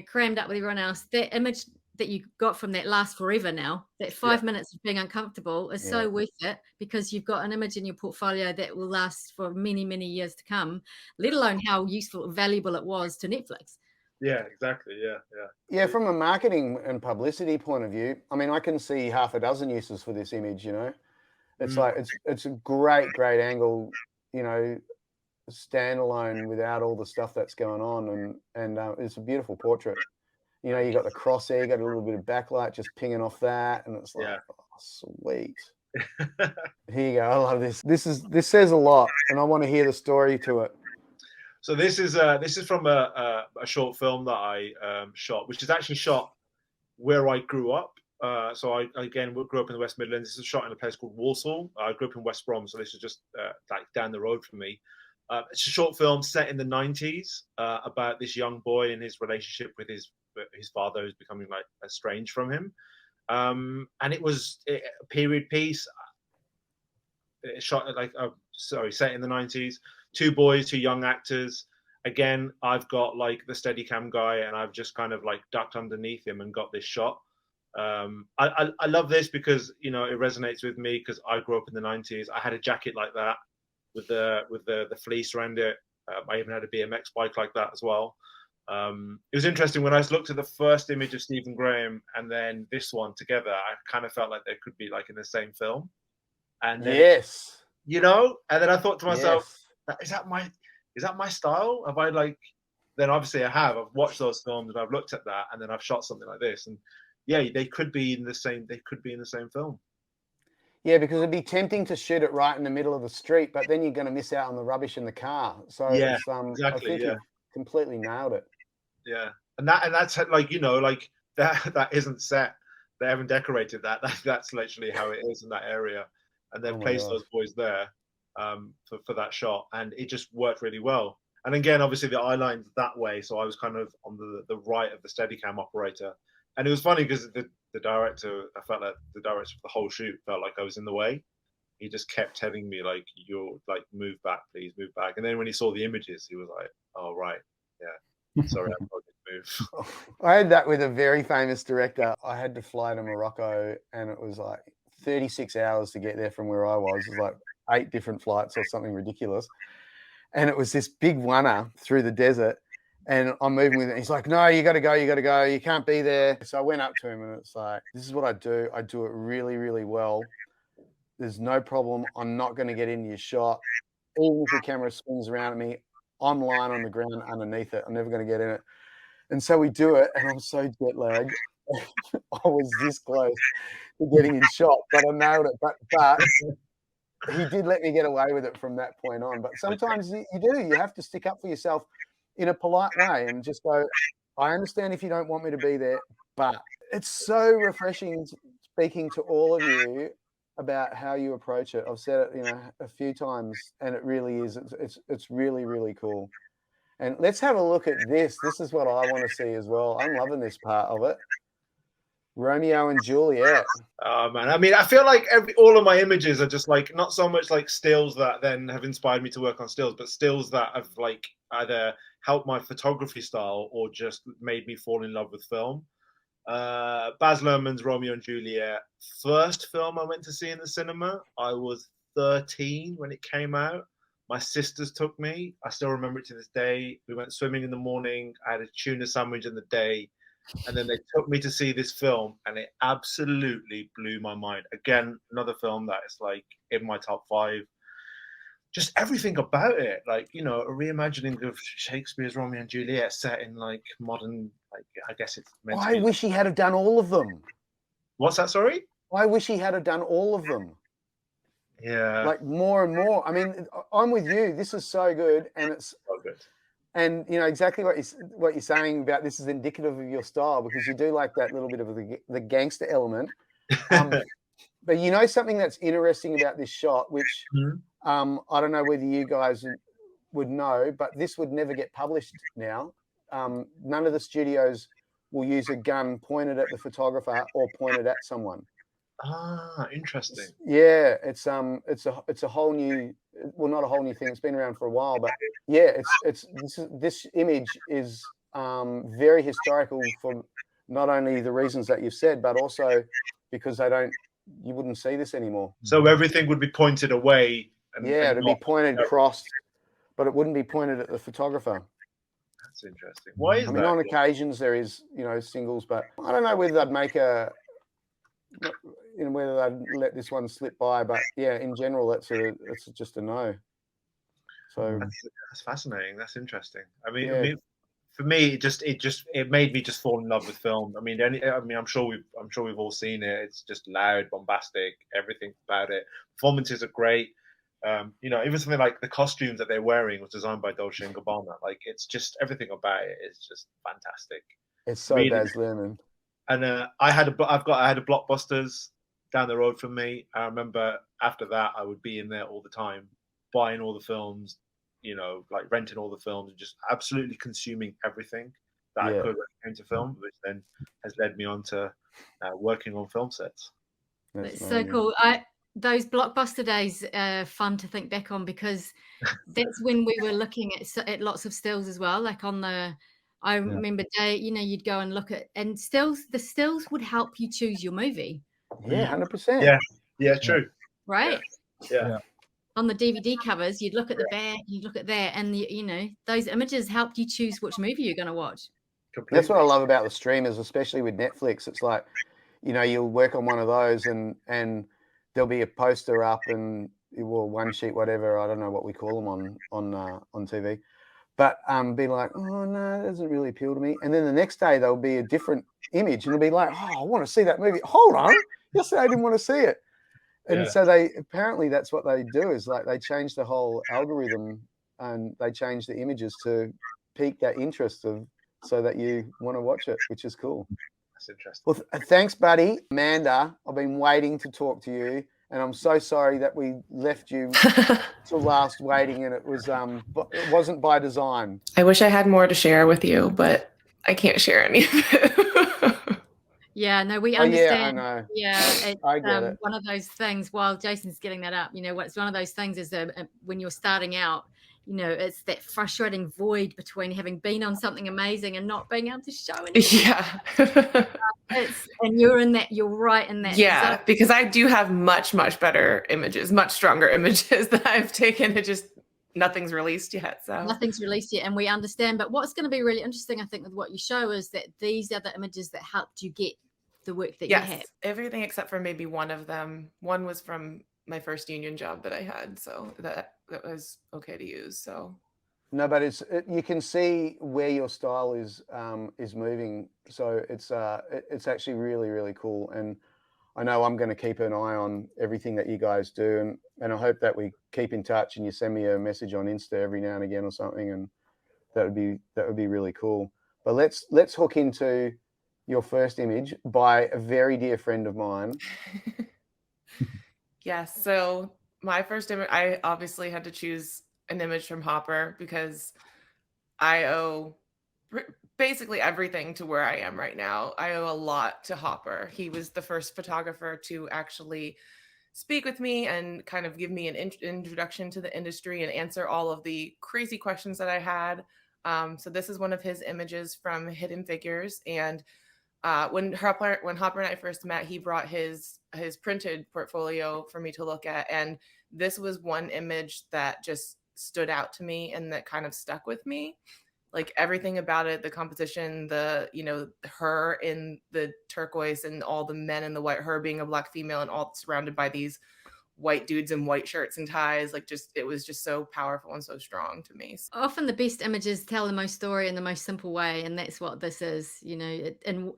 crammed up with everyone else, that image that you got from that lasts forever now. That 5 minutes of being uncomfortable is so worth it, because you've got an image in your portfolio that will last for many, many years to come, let alone how useful, valuable it was to Netflix. Yeah, exactly. Yeah. From a marketing and publicity point of view, I mean, I can see half a dozen uses for this image. It's like it's a great angle, standalone without all the stuff that's going on, and it's a beautiful portrait. You got the crosshair, you got a little bit of backlight just pinging off that, and it's like, oh, sweet. Here you go. I love this. This says a lot, and I want to hear the story to it. So this is from a short film that I shot, which is actually shot where I grew up. So I grew up in the West Midlands. This is shot in a place called Walsall. I grew up in West Brom, so this is just like down the road from me. It's a short film set in the 90s about this young boy and his relationship with his father, who's becoming like estranged from him. And it was a period piece. It shot set in the 90s. 2 boys, 2 young actors. Again, I've got like the Steadicam guy, and I've just kind of like ducked underneath him and got this shot. I love this because it resonates with me, because I grew up in the 90s. I had a jacket like that with the fleece around it. I even had a BMX bike like that as well. It was interesting when I looked at the first image of Stephen Graham and then this one together. I kind of felt like they could be like in the same film. And then, and then I thought to myself, is that my style? Have I then obviously I have. I've watched those films and I've looked at that, and then I've shot something like this, and they could be in the same. They could be in the same film. Yeah, because it'd be tempting to shoot it right in the middle of the street, but then you're going to miss out on the rubbish in the car. So exactly, I think you've completely nailed it. Yeah, and that's like that isn't set. They haven't decorated that. That's literally how it is in that area, and they've placed those boys there for that shot, and it just worked really well. And again, obviously the eye line's that way, so I was kind of on the right of the Steadicam operator, and it was funny because the director, I felt like the director for the whole shoot felt like I was in the way. He just kept telling me like, "You're like, move back, please, move back." And then when he saw the images, he was like, "Oh right, yeah." Sorry, I thought this move. I had that with a very famous director. I had to fly to Morocco, and it was like 36 hours to get there from where I was. It was like 8 different flights or something ridiculous. And it was this big runner through the desert. And I'm moving with it. He's like, no, you got to go. You got to go. You can't be there. So I went up to him and it's like, this is what I do. I do it really, really well. There's no problem. I'm not going to get into your shot. Even if the camera swings around at me, I'm lying on the ground underneath it. I'm never going to get in it. And so we do it. And I'm so jet lagged. I was this close to getting in shot, but I nailed it. But he did let me get away with it from that point on. But sometimes you do. You have to stick up for yourself in a polite way and just go, I understand if you don't want me to be there, but it's so refreshing speaking to all of you about how you approach it. I've said it, a few times, and it really is. It's really, really cool. And let's have a look at this. This is what I want to see as well. I'm loving this part of it. Romeo and Juliet. Oh man, I mean, I feel like all of my images are just like not so much like stills that then have inspired me to work on stills, but stills that have like either helped my photography style or just made me fall in love with film. Baz Luhrmann's Romeo and Juliet, first film I went to see in the cinema. I was 13 when it came out. My sisters took me. I still remember it to this day. We went swimming in the morning. I had a tuna sandwich in the day. And then they took me to see this film, and it absolutely blew my mind. Again, another film that is like in my top 5. Just everything about it, like, a reimagining of Shakespeare's Romeo and Juliet set in like modern, like, I guess it's meant to be. I wish he had have done all of them. What's that, sorry? I wish he had have done all of them. Yeah. Like more and more. I mean, I'm with you. This is so good, and it's So good. And exactly what you're saying about this is indicative of your style, because you do like that little bit of the gangster element. But something that's interesting about this shot, which I don't know whether you guys would know, but this would never get published now. None of the studios will use a gun pointed at the photographer or pointed at someone. Ah, interesting. Yeah, it's a whole new, well, not a whole new thing. It's been around for a while, but yeah, this image is very historical for not only the reasons that you've said, but also because you wouldn't see this anymore. So everything would be pointed away. It'd be pointed crossed, but it wouldn't be pointed at the photographer. That's interesting. Why is that? I mean, on occasions there is, singles, but I don't know whether they'd make whether they'd let this one slip by, but yeah, in general, it's just a no. So that's fascinating. That's interesting. I mean, for me, it made me just fall in love with film. I mean, I'm sure we've all seen it. It's just loud, bombastic, everything about it. Performances are great. Even something like the costumes that they're wearing was designed by Dolce & Gabbana. Like, it's just everything about it is just fantastic. It's so Baz Luhrmann. And I had a Blockbusters down the road from me. I remember after that, I would be in there all the time, buying all the films, like renting all the films, and just absolutely consuming everything that I could when it came to film, which then has led me on to working on film sets. It's so cool. Those Blockbuster days are fun to think back on, because that's when we were looking at lots of stills as well, like on the. I remember, you'd go and look at, and the stills would help you choose your movie. Yeah, 100%. Yeah, true. Right? Yeah. On the DVD covers, you'd look at the back, you'd look at that, and those images helped you choose which movie you're going to watch. Completely. That's what I love about the streamers, especially with Netflix. It's like, you'll work on one of those, and there'll be a poster up, and one sheet, whatever. I don't know what we call them on TV. But be like, oh, no, that doesn't really appeal to me. And then the next day, there'll be a different image. And it'll be like, oh, I want to see that movie. Hold on. Yesterday, I didn't want to see it. And so apparently that's what they do, is like they change the whole algorithm, and they change the images to pique that interest so that you want to watch it, which is cool. That's interesting. Well, thanks, buddy. Amanda, I've been waiting to talk to you. And I'm so sorry that we left you till last waiting, and it wasn't by design. I wish I had more to share with you, but I can't share any of it. Yeah, no, we understand. Yeah, I know. Yeah, it's I get it. One of those things. While Jason's getting that up, it's one of those things is when you're starting out, you know, it's that frustrating void between having been on something amazing and not being able to show anything. Yeah. And you're in that, you're right in that Yeah, zone. because I do have much better images, much stronger images that I've taken. It just nothing's released yet. So Nothing's released yet, and we understand. But what's going to be really interesting, I think, with what you show is that these are the images that helped you get the work that you have. Everything except for maybe one of them. One was from my first union job that I had, so that was okay to use. So no, but you can see where your style is moving. So it's actually really cool, and I know I'm going to keep an eye on everything that you guys do, and I hope that we keep in touch and you send me a message on Insta every now and again or something, and that would be really cool. But let's hook into your first image by a very dear friend of mine. Yes. So my first image, I obviously had to choose an image from Hopper because I owe basically everything to where I am right now. I owe a lot to Hopper. He was the first photographer to actually speak with me and kind of give me an introduction to the industry and answer all of the crazy questions that I had. So this is one of his images from Hidden Figures. And when Hopper and I first met, he brought his printed portfolio for me to look at. And this was one image that just stood out to me and that kind of stuck with me. Like everything about it, the composition, her in the turquoise and all the men in the white, her being a Black female and all surrounded by these white dudes in white shirts and ties. Like it was just so powerful and so strong to me. Often the best images tell the most story in the most simple way. And that's what this is, you know, and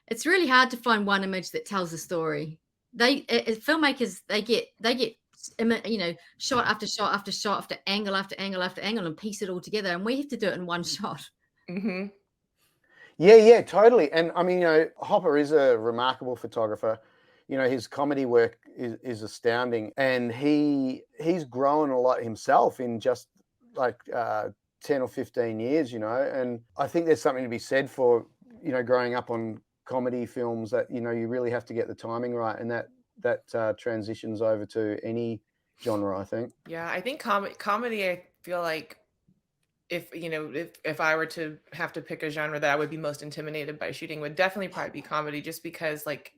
it's really hard to find one image that tells a story. Filmmakers, they get, you know, shot after shot after shot after angle after angle after angle and piece it all together, and we have to do it in one shot. Mm-hmm. Yeah, totally. And I mean, you know, Hopper is a remarkable photographer. You know, his comedy work is astounding, and he's grown a lot himself in just like 10 or 15 years, you know. And I think there's something to be said for, you know, growing up on comedy films that, you know, you really have to get the timing right, and that transitions over to any genre, I think. Yeah, I think comedy, I feel like if I were to have to pick a genre that I would be most intimidated by shooting, would definitely probably be comedy, just because like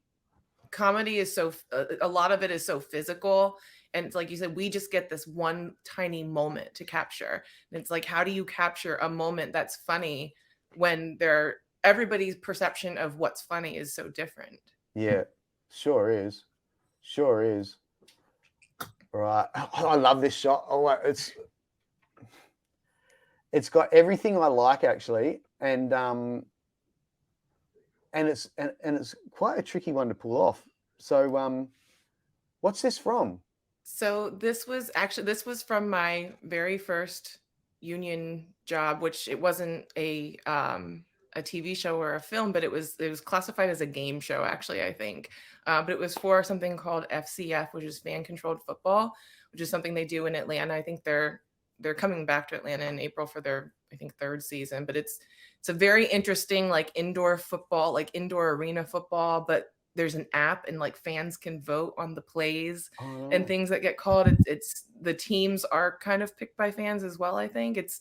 comedy is so a lot of it is so physical, and like you said, we just get this one tiny moment to capture, and it's like, how do you capture a moment that's funny when everybody's perception of what's funny is so different? Yeah, sure is. Right. I love this shot. Oh, it's got everything I like, actually, and it's quite a tricky one to pull off. So what's this from? So this was from my very first union job, which it wasn't a TV show or a film, but it was classified as a game show, actually, I think. But it was for something called FCF, which is fan controlled football, which is something they do in Atlanta. I think they're coming back to Atlanta in April for their, I think, third season. But it's a very interesting, like, indoor football, like indoor arena football, but there's an app and like fans can vote on the plays and things that get called. It's the teams are kind of picked by fans as well. I think it's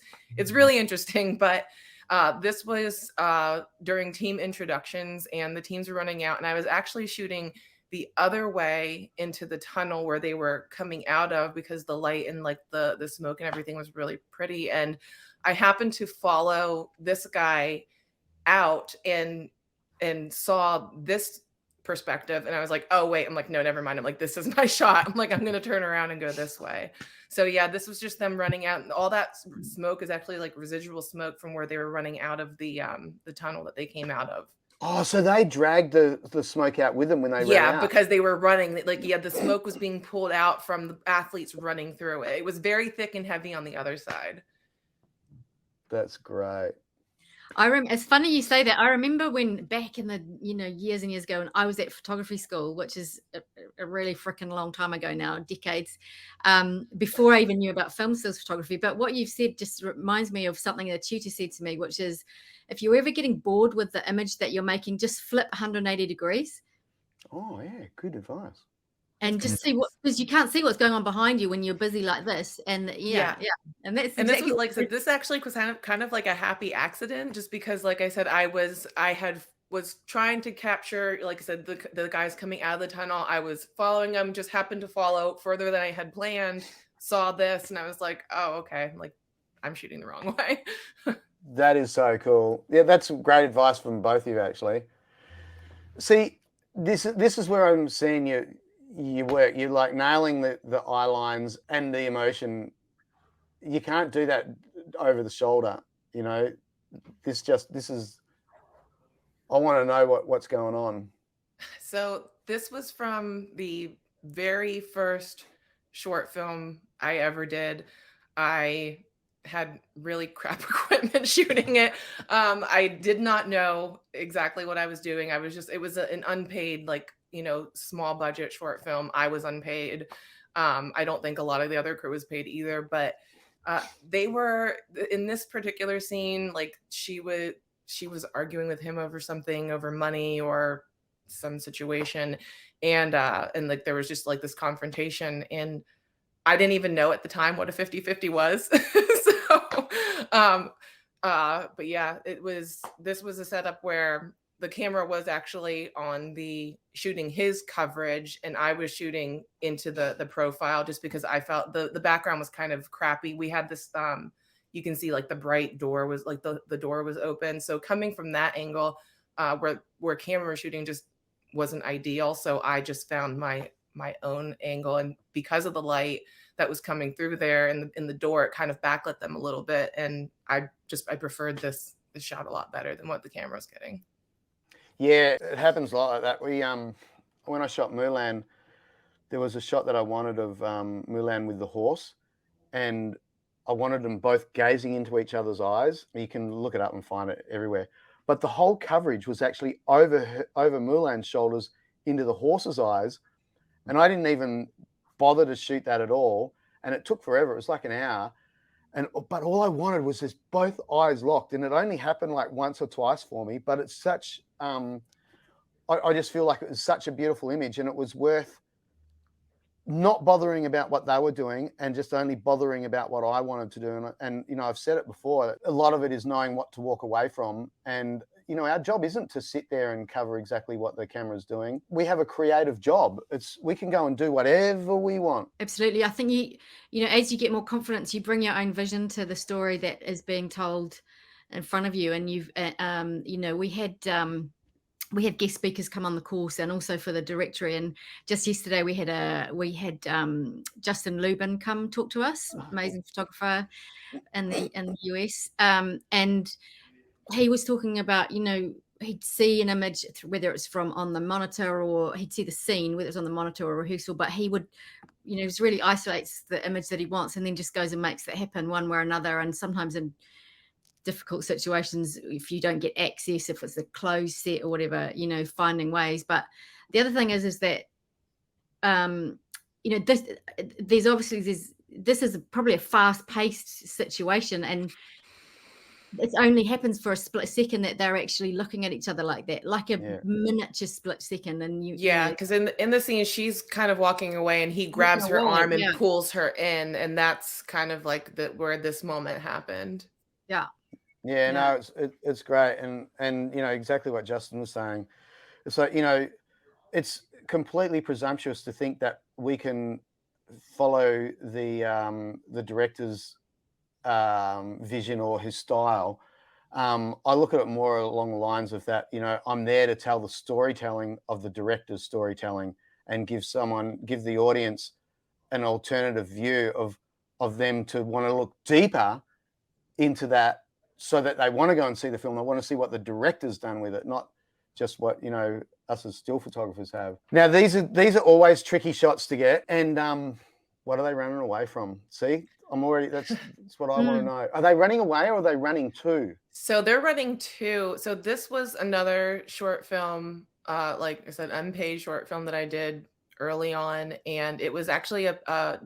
really interesting, but this was during team introductions and the teams were running out, and I was actually shooting the other way into the tunnel where they were coming out of, because the light and like the smoke and everything was really pretty. And I happened to follow this guy out and saw this perspective, and I was like, oh wait, I'm like, no, never mind, I'm like, this is my shot, I'm like, I'm gonna turn around and go this way. So yeah, this was just them running out, and all that smoke is actually like residual smoke from where they were running out of the tunnel that they came out of. Oh, so they dragged the smoke out with them when they ran out. Yeah, because they were running, like, yeah, the smoke was being pulled out from the athletes running through it. It was very thick and heavy on the other side. That's great. It's funny you say that. I remember when back in the, you know, years and years ago, when I was at photography school, which is a really freaking long time ago now, decades, before I even knew about film stills photography. But what you've said just reminds me of something that a tutor said to me, which is, if you're ever getting bored with the image that you're making, just flip 180 degrees. Oh yeah, good advice. and just see what, because you can't see what's going on behind you when you're busy like this. And yeah. And that's And exactly this was, like I said, this actually was kind of like a happy accident, just because, like I said, I was trying to capture, like I said, the guys coming out of the tunnel. I was following them, just happened to follow further than I had planned, saw this, and I was like, oh, okay, like I'm shooting the wrong way. That is so cool. Yeah, that's some great advice from both of you, actually. See, this is where I'm seeing you work. You're like nailing the eye lines and the emotion. You can't do that over the shoulder, you know. This is. I want to know what's going on. So this was from the very first short film I ever did. I had really crap equipment shooting it. I did not know exactly what I was doing. It was an unpaid, like, small budget short film. I was unpaid. I don't think a lot of the other crew was paid either, but they were in this particular scene. Like, she was arguing with him over money or some situation, and like there was just like this confrontation, and I didn't even know at the time what a 50-50 was. So but yeah, this was a setup where the camera was actually on the shooting his coverage, and I was shooting into the profile, just because I felt the background was kind of crappy. We had this you can see like the bright door was like the door was open. So coming from that angle, where camera shooting just wasn't ideal. So I just found my own angle, and because of the light that was coming through there in the door, it kind of backlit them a little bit. And I preferred this shot a lot better than what the camera was getting. Yeah, it happens a lot like that. We when I shot Mulan, there was a shot that I wanted of Mulan with the horse, and I wanted them both gazing into each other's eyes. You can look it up and find it everywhere. But the whole coverage was actually over Mulan's shoulders into the horse's eyes, and I didn't even bother to shoot that at all. And it took forever. It was like an hour. But all I wanted was just both eyes locked, and it only happened like once or twice for me. But it's such, I just feel like it was such a beautiful image, and it was worth not bothering about what they were doing and just only bothering about what I wanted to do. And I've said it before, a lot of it is knowing what to walk away from. And, our job isn't to sit there and cover exactly what the camera's doing. We have a creative job. We can go and do whatever we want. Absolutely. I think as you get more confidence, you bring your own vision to the story that is being told in front of you. And we had guest speakers come on the course, and also for the directory. And just yesterday we had Jasin Lubin come talk to us, amazing photographer in the US. And he was talking about, he'd see an image, whether it's from on the monitor, or he'd see the scene, whether it's on the monitor or rehearsal, but he would, just really isolates the image that he wants, and then just goes and makes it happen one way or another. And sometimes in difficult situations, if you don't get access, if it's a closed set or whatever, finding ways. But the other thing is that this is probably a fast-paced situation, and it only happens for a split second that they're actually looking at each other like that, like a miniature split second. And because in the scene, she's kind of walking away, and he grabs her arm and pulls her in, and that's kind of like where this moment happened. Yeah, no, it's great, and exactly what Justin was saying. It's like, it's completely presumptuous to think that we can follow the director's vision or his style. I look at it more along the lines of that. I'm there to tell the storytelling of the director's storytelling, and give the audience an alternative view of them to want to look deeper into that, so that they want to go and see the film. They want to see what the director's done with it, not just what us as still photographers have. Now, these are always tricky shots to get. And what are they running away from? See, that's what I want to know. Are they running away, or are they running to? So they're running to. So this was another short film, like I said, unpaid short film that I did early on, and it was actually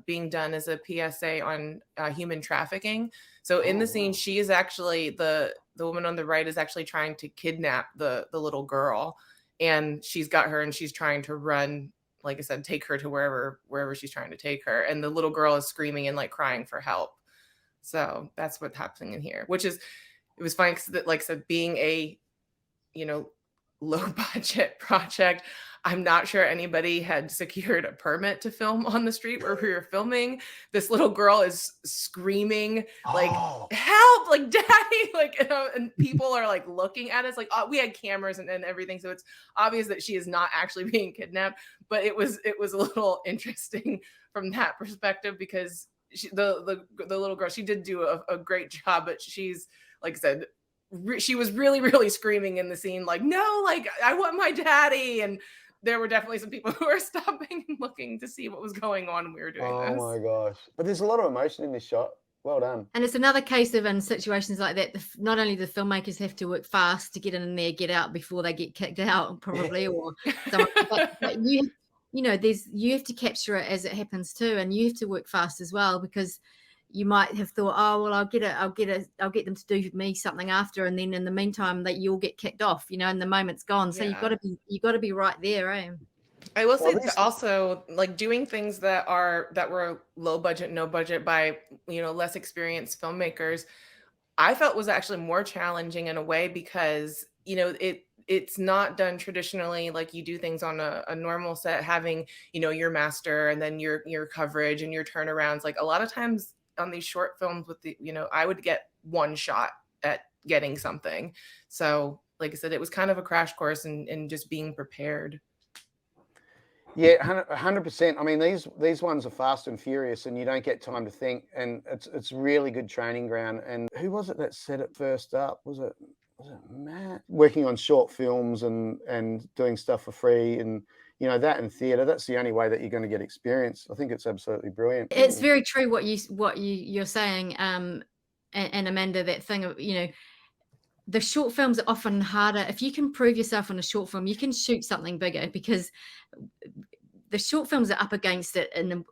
being done as a PSA on human trafficking. So in the scene, she is actually the woman on the right is actually trying to kidnap the little girl, and she's got her, and she's trying to run like I said, take her to wherever she's trying to take her. And the little girl is screaming and like crying for help. So that's what's happening in here, which is, it was fine because, like I said, being a, low budget project, I'm not sure anybody had secured a permit to film on the street where we were filming. This little girl is screaming like, help, like daddy, like, and people are like looking at us like, oh, we had cameras and everything. So it's obvious that she is not actually being kidnapped, but it was a little interesting from that perspective because the little girl, she did do a great job, but she's, like I said, she was really, really screaming in the scene, like, no, like, I want my daddy. And there were definitely some people who were stopping and looking to see what was going on when we were doing this. Oh my gosh. But there's a lot of emotion in this shot. Well done. And it's another case of, in situations like that, not only the filmmakers have to work fast to get in there, get out before they get kicked out, probably, or someone, but you have to capture it as it happens too, and you have to work fast as well, because you might have thought, oh well, I'll get them to do me something after, and then in the meantime that you'll get kicked off, and the moment's gone. So you've got to be right there, eh? I will say also, like, doing things that were low budget, no budget by less experienced filmmakers, I felt was actually more challenging in a way because it's not done traditionally like you do things on a normal set, having your master and then your coverage and your turnarounds. Like a lot of times on these short films with I would get one shot at getting something. So like I said, it was kind of a crash course in just being prepared. Yeah, 100%. I mean, these ones are fast and furious, and you don't get time to think, and it's really good training ground. And who was it that set it first up? Was it Matt? Working on short films and doing stuff for free, and that in theatre, that's the only way that you're going to get experience. I think it's absolutely brilliant. It's very true what you're saying, and Amanda, that thing of the short films are often harder. If you can prove yourself on a short film, you can shoot something bigger, because the short films are up against it in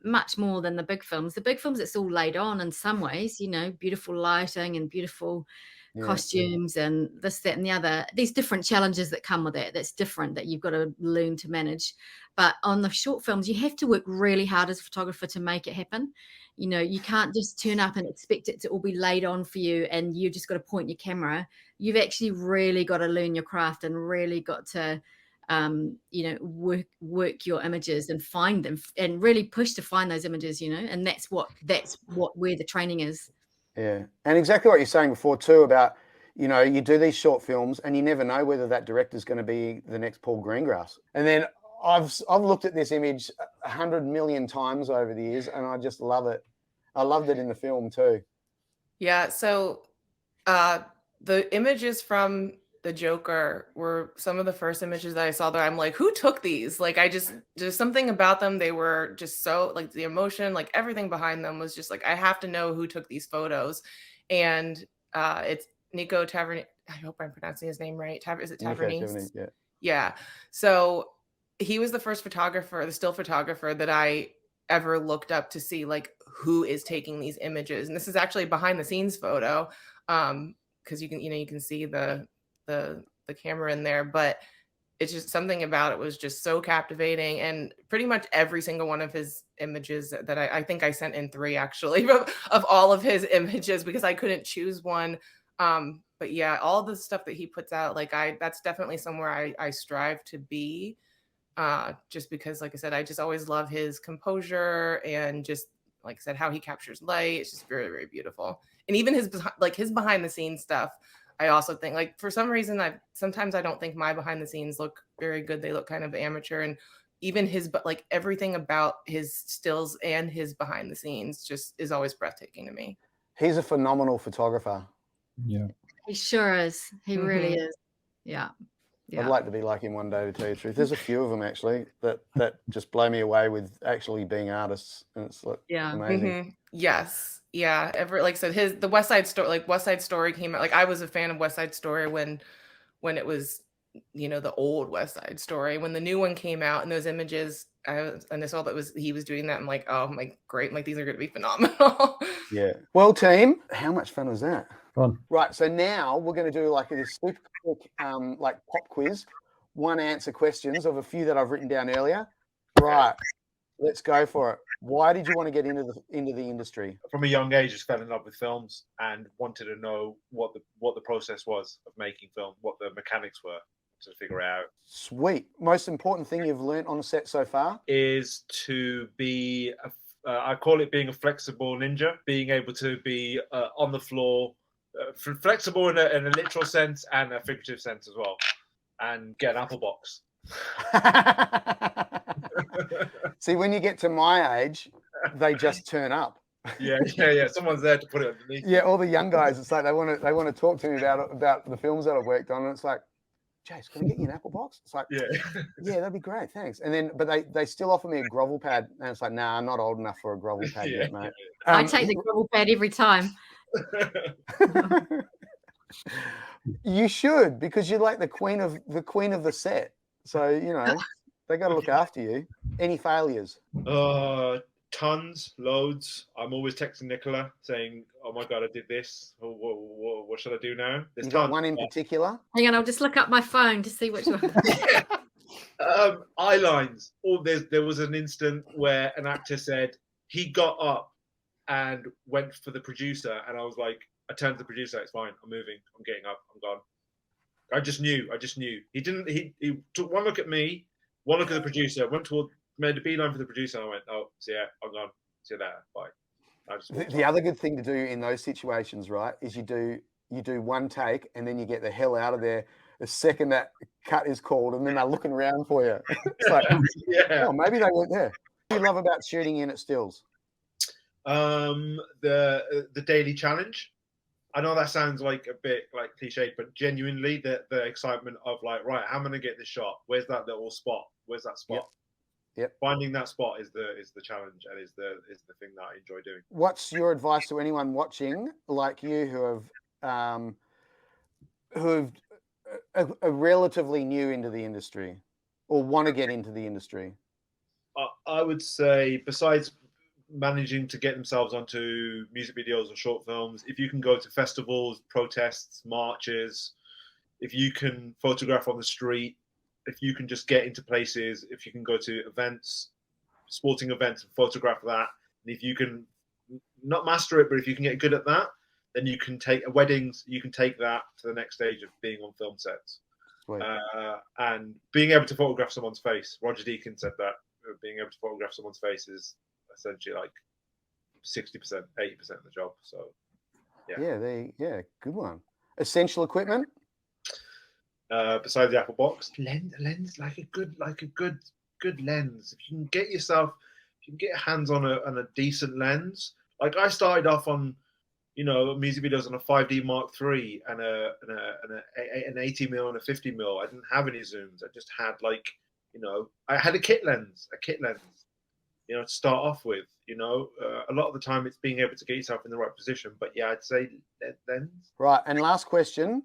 much more than the big films. The big films, it's all laid on in some ways, beautiful lighting and beautiful costumes and this, that, and the other. There's different challenges that come with that. That's different, that you've got to learn to manage. But on the short films, you have to work really hard as a photographer to make it happen. You can't just turn up and expect it to all be laid on for you and you just got to point your camera. You've actually really got to learn your craft and really got to work your images and find them and really push to find those images, and that's where the training is. Yeah. And exactly what you're saying before too about, you do these short films and you never know whether that director's going to be the next Paul Greengrass. And then I've looked at this image 100 million times over the years, and I just love it. I loved it in the film too. Yeah. So the images from the Joker were some of the first images that I saw that I'm like, who took these? Like, there's something about them. They were just so, like, the emotion, like everything behind them was just like, I have to know who took these photos. And it's Nico Tavernese. I hope I'm pronouncing his name right. Is it Tavernese? Yeah. Yeah. So he was the first photographer, the still photographer that I ever looked up to see, like, who is taking these images. And this is actually behind the scenes photo, because you can see the camera in there, but it's just something about it was just so captivating. And pretty much every single one of his images that I think I sent in 3 actually of all of his images, because I couldn't choose one. But yeah, all the stuff that he puts out, like that's definitely somewhere I strive to be, just because, like I said, I just always love his composure and just, like I said, how he captures light. It's just very, very beautiful. And even his behind the scenes stuff, I also think, like, for some reason, sometimes I don't think my behind the scenes look very good. They look kind of amateur, and even everything about his stills and his behind the scenes just is always breathtaking to me. He's a phenomenal photographer. Yeah, he sure is. He really is. Yeah. I'd like to be like him one day, to tell you the truth. There's a few of them actually that just blow me away with actually being artists, and it's like amazing. Mm-hmm. Yes, yeah. Like I said, the West Side Story came out. Like, I was a fan of West Side Story when it was the old West Side Story. When the new one came out and those images, and I saw that he was doing that. I'm like, oh my, great! I'm like, these are going to be phenomenal. Yeah. Well, team, how much fun was that? Fun. Right. So now we're going to do like this super quick, like pop quiz, 1 answer questions of a few that I've written down earlier. Right. Let's go for it. Why did you want to get into the industry? From a young age, just fell in love with films and wanted to know what the process was of making film, what the mechanics were, to figure it out. Sweet. Most important thing you've learnt on set so far is to be I call it being a flexible ninja, being able to be on the floor, flexible in a literal sense and a figurative sense as well, and get an apple box. See, when you get to my age, they just turn up. Yeah. Someone's there to put it underneath. Yeah, all the young guys, it's like they want to talk to me about the films that I've worked on, and it's like, Jace, can I get you an apple box? It's like, yeah, that'd be great, thanks. And then, but they still offer me a grovel pad, and it's like, nah, I'm not old enough for a grovel pad yet, mate. I take the grovel pad every time. You should, because you're like the queen of the set. So they got to look after you. Any failures? Tons, loads. I'm always texting Nicola saying, "Oh my god, I did this. What should I do now?" You got one in particular? Hang on, I'll just look up my phone to see which one. Eye lines. There was an instant where an actor said he got up and went for the producer, and I was like, I turned to the producer. It's fine. I'm moving. I'm getting up. I'm gone. I just knew. He didn't. He took one look at me, one look at the producer, made a beeline for the producer, and I went, "Oh, so yeah, I'm gone. See you later. Bye." The other good thing to do in those situations, right, is you do one take, and then you get the hell out of there the second that cut is called, and then they're looking around for you. It's like, oh, maybe they weren't there. What do you love about shooting in at stills? The daily challenge. I know that sounds like a bit like cliched, but genuinely the excitement of like, right, how am I gonna get this shot? Where's that little spot? Where's that spot? Yep. Finding that spot is the challenge, and is the thing that I enjoy doing. What's your advice to anyone watching like you who are relatively new into the industry or want to get into the industry? I would say, besides managing to get themselves onto music videos or short films, if you can go to festivals, protests, marches, if you can photograph on the street, if you can just get into places, if you can go to events, sporting events, and photograph that, and if you can not master it, but if you can get good at that, then you can take weddings, you can take that to the next stage of being on film sets. And being able to photograph someone's face. Roger Deakins said that being able to photograph someone's face is essentially like 60%, 80% of the job. So yeah, good one. Essential equipment. Besides the Apple box, lens like a good lens. If you can get your hands on a decent lens. Like I started off on, music videos on a 5D Mark III and an 80mm and a 50mm. I didn't have any zooms. I just had I had a kit lens, to start off with. A lot of the time it's being able to get yourself in the right position. But yeah, I'd say lens. Right, and last question.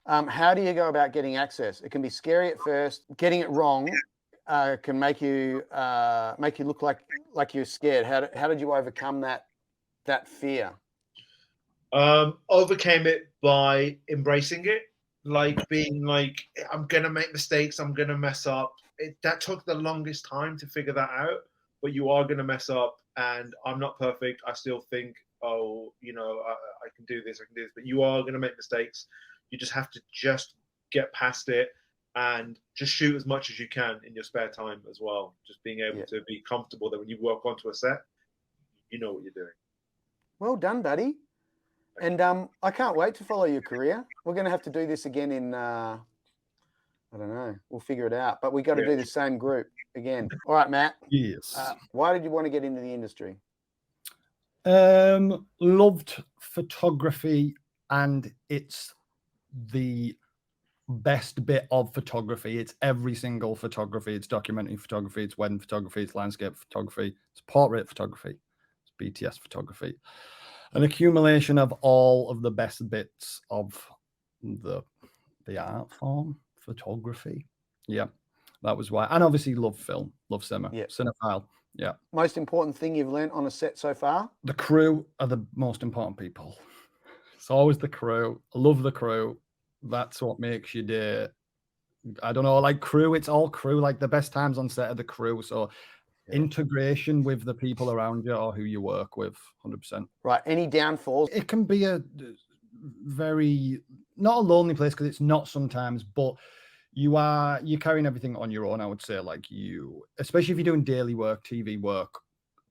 How do you go about getting access? It can be scary at first. Getting it wrong can make you look like you're scared. How did you overcome that fear? Overcame it by embracing it, like being like, I'm gonna make mistakes, I'm gonna mess up. That took the longest time to figure that out, but you are gonna mess up, and I'm not perfect. I still think, I can do this, but you are gonna make mistakes. You just have to get past it and just shoot as much as you can in your spare time as well. Just being able to be comfortable that when you walk onto a set, you know what you're doing. Well done, buddy. And I can't wait to follow your career. We're going to have to do this again in, I don't know, we'll figure it out. But we got to do the same group again. All right, Matt. Yes. Why did you want to get into the industry? Loved photography, and it's the best bit of photography. It's every single photography. It's documentary photography. It's wedding photography. It's landscape photography. It's portrait photography. It's BTS photography. An accumulation of all of the best bits of the art form, photography. Yeah, that was why. And obviously love film, love cinema, cinephile. Yeah. Most important thing you've learned on a set so far? The crew are the most important people. It's always the crew. I love the crew. That's what makes your day I don't know, like crew. It's all crew. Like the best times on set are the crew. So integration with the people around you or who you work with, 100%. Right. Any downfalls? It can be a very, not a lonely place, because it's not sometimes, but you're carrying everything on your own, I would say. Like especially if you're doing daily work, TV work,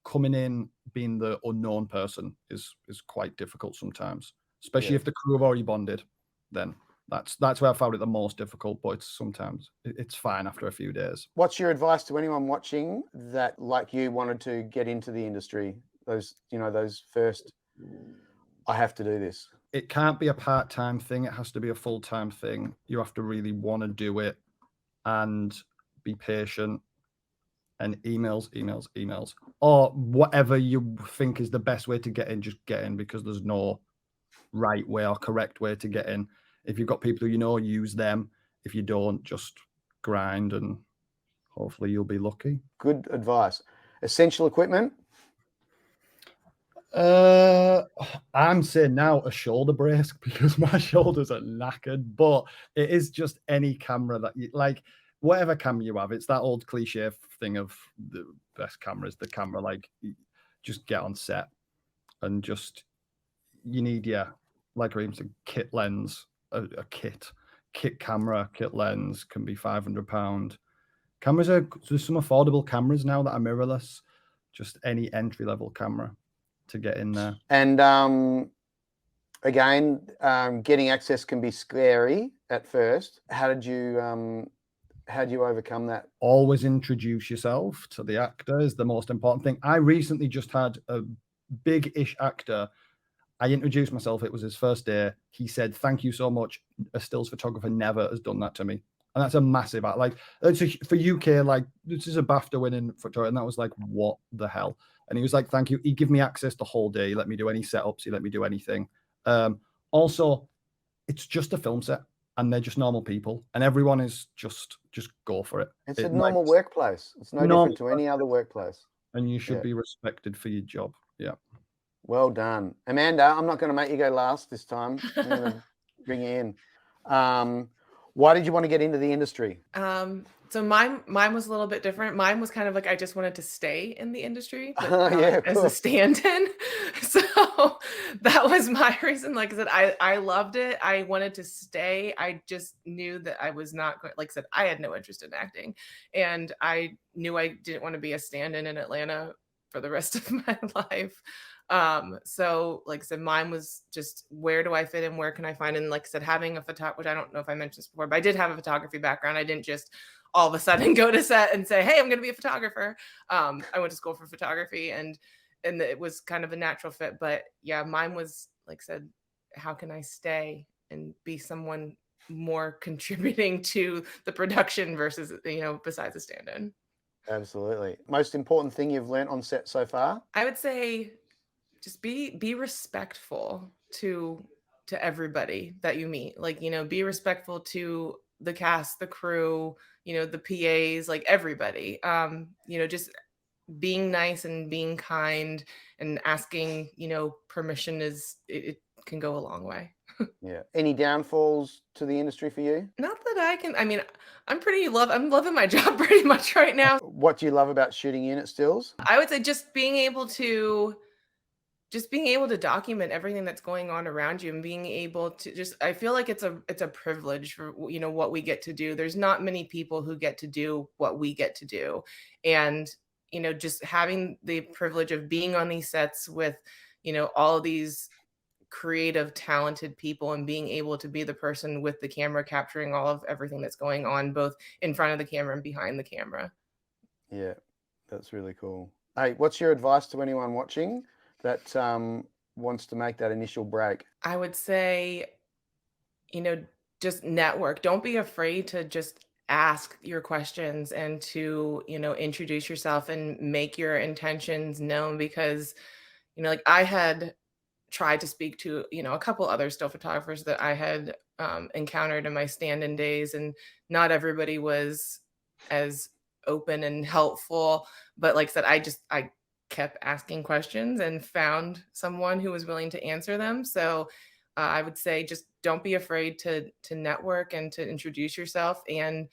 coming in being the unknown person is quite difficult sometimes, especially if the crew have already bonded. Then that's where I found it the most difficult, but sometimes it's fine after a few days. What's your advice to anyone watching that, like you, wanted to get into the industry? Those first, I have to do this. It can't be a part-time thing. It has to be a full-time thing. You have to really want to do it and be patient, and emails, or whatever you think is the best way to get in, just get in, because there's no right way or correct way to get in. If you've got people who use them. If you don't, just grind and hopefully you'll be lucky. Good advice. Essential equipment? I'm saying now a shoulder brace, because my shoulders are knackered, but it is just any camera that you like, whatever camera you have. It's that old cliche thing of the best camera is the camera. Like, just get on set and you need, like Khuram said, kit lens, a kit camera, kit lens can be £500. There's some affordable cameras now that are mirrorless, just any entry-level camera to get in there. And again, getting access can be scary at first. How did you overcome that? Always introduce yourself to the actor is the most important thing. I recently just had a big-ish actor. I introduced myself. It was his first day. He said, "Thank you so much. A stills photographer never has done that to me." And that's a massive, for UK, like, this is a BAFTA winning photographer. And that was like, what the hell? And he was like, "Thank you." He gave me access the whole day. He let me do any setups. He let me do anything. Also, it's just a film set and they're just normal people, and everyone is just go for it. It's a normal workplace. It's no different to any other workplace. And you should be respected for your job. Yeah. Well done. Amanda, I'm not going to make you go last this time. I'm going to bring you in. Why did you want to get into the industry? So mine was a little bit different. Mine was kind of like, I just wanted to stay in the industry, but as a stand-in. So that was my reason. Like I said, I loved it. I wanted to stay. I just knew that I was not going, like I said, I had no interest in acting, and I knew I didn't want to be a stand-in in Atlanta for the rest of my life. So like I said, mine was just, where do I fit in? Where can I find? And like I said, having a which I don't know if I mentioned this before, but I did have a photography background. I didn't just all of a sudden go to set and say, "Hey, I'm going to be a photographer." I went to school for photography, and it was kind of a natural fit. But yeah, mine was, like I said, how can I stay and be someone more contributing to the production versus, besides a stand-in. Absolutely. Most important thing you've learned on set so far? I would say just be respectful to everybody that you meet. Like, be respectful to the cast, the crew, the PAs, like everybody. Just being nice and being kind and asking, permission it can go a long way. Yeah. Any downfalls to the industry for you? Not that I can. I mean, I'm loving my job pretty much right now. What do you love about shooting unit stills? I would say just being able to document everything that's going on around you, and being able to I feel like it's a privilege for, what we get to do. There's not many people who get to do what we get to do. And, just having the privilege of being on these sets with, all of these creative, talented people, and being able to be the person with the camera capturing all of everything that's going on, both in front of the camera and behind the camera. Yeah, that's really cool. Hey, what's your advice to anyone watching that wants to make that initial break? I would say, just network. Don't be afraid to just ask your questions and to, introduce yourself and make your intentions known, because, like I had tried to speak to, a couple other still photographers that I had encountered in my stand-in days, and not everybody was as open and helpful. But like I said, I kept asking questions and found someone who was willing to answer them. So I would say just don't be afraid to network and to introduce yourself, and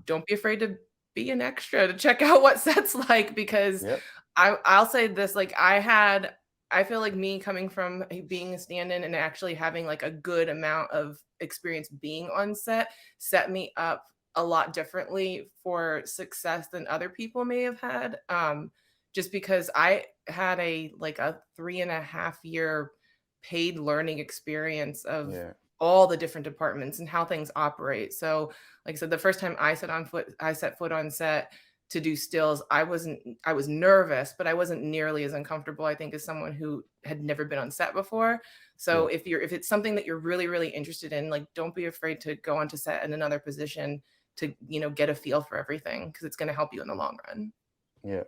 don't be afraid to be an extra, to check out what set's like, because Yep. I'll say this, like I feel like me coming from being a stand-in and actually having like a good amount of experience being on set me up a lot differently for success than other people may have had. Just because I had a 3.5 year paid learning experience of Yeah. all the different departments and how things operate. So like I said, the first time I set foot on set to do stills, I was nervous, but I wasn't nearly as uncomfortable, I think, as someone who had never been on set before. So if it's something that you're really, really interested in, like, don't be afraid to go onto set in another position to, get a feel for everything, because it's going to help you in the long run. Yeah.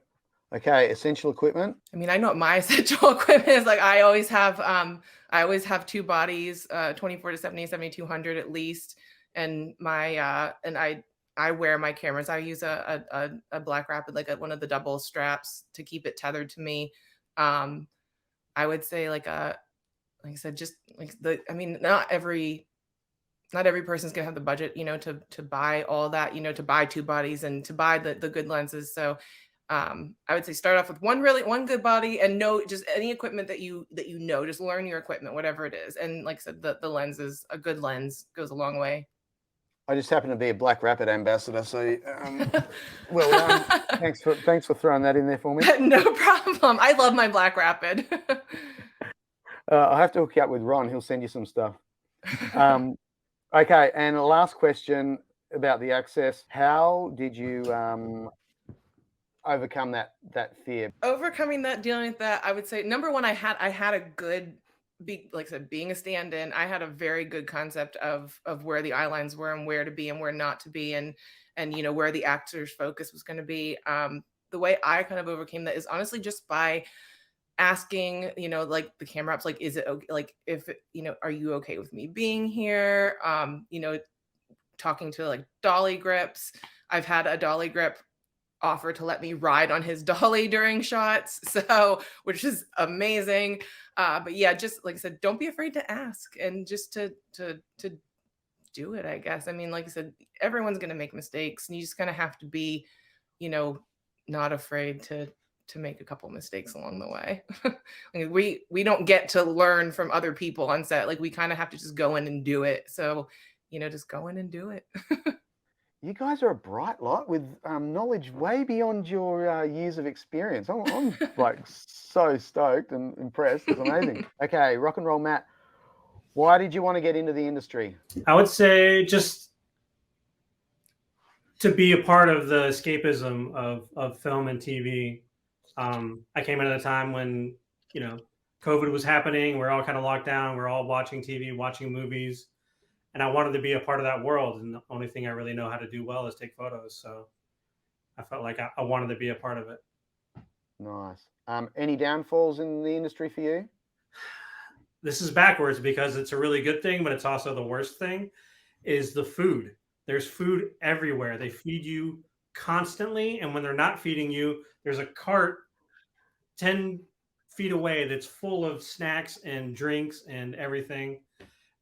Okay. Essential equipment. I mean, I know what my essential equipment is. Like, I always have two bodies, 24 to 70, 7200 at least. And I wear my cameras. I use a Black Rapid, like one of the double straps to keep it tethered to me. I would say like I said, just like not every person's gonna have the budget, to buy all that, to buy two bodies and to buy the good lenses. So I would say start off with one good body, and know just any equipment that you just learn your equipment, whatever it is. And like I said, the lenses, a good lens goes a long way. I just happen to be a Black Rapid ambassador, so well done. Thanks for throwing that in there for me. No problem. I love my Black Rapid. I'll have to hook you up with Ron. He'll send you some stuff. Okay, and the last question about the access. How did you overcome that fear? Overcoming that, dealing with that, I would say, number one, I had a good, like I said, being a stand-in, I had a very good concept of where the eye lines were and where to be and where not to be, and where the actor's focus was going to be. The way I kind of overcame that is honestly just by asking, like the camera ops, like, is it okay? Like, if, are you okay with me being here? Talking to like dolly grips. I've had a dolly grip offer to let me ride on his dolly during shots, so, which is amazing. But yeah, just like I said, don't be afraid to ask, and just to do it, I guess. I mean, like I said, everyone's going to make mistakes, and you just kind of have to be, not afraid to make a couple mistakes along the way. Like, we don't get to learn from other people on set. Like, we kind of have to just go in and do it. So, just go in and do it. You guys are a bright lot with knowledge way beyond your years of experience. I'm like so stoked and impressed. It's amazing. Okay, rock and roll, Matt. Why did you want to get into the industry? I would say just to be a part of the escapism of film and TV. I came in at a time when, COVID was happening. We're all kind of locked down. We're all watching TV, watching movies. And I wanted to be a part of that world. And the only thing I really know how to do well is take photos. So I felt like I wanted to be a part of it. Nice. Any downfalls in the industry for you? This is backwards because it's a really good thing, but it's also the worst thing, is the food. There's food everywhere. They feed you constantly. And when they're not feeding you, there's a cart 10 feet away that's full of snacks and drinks and everything.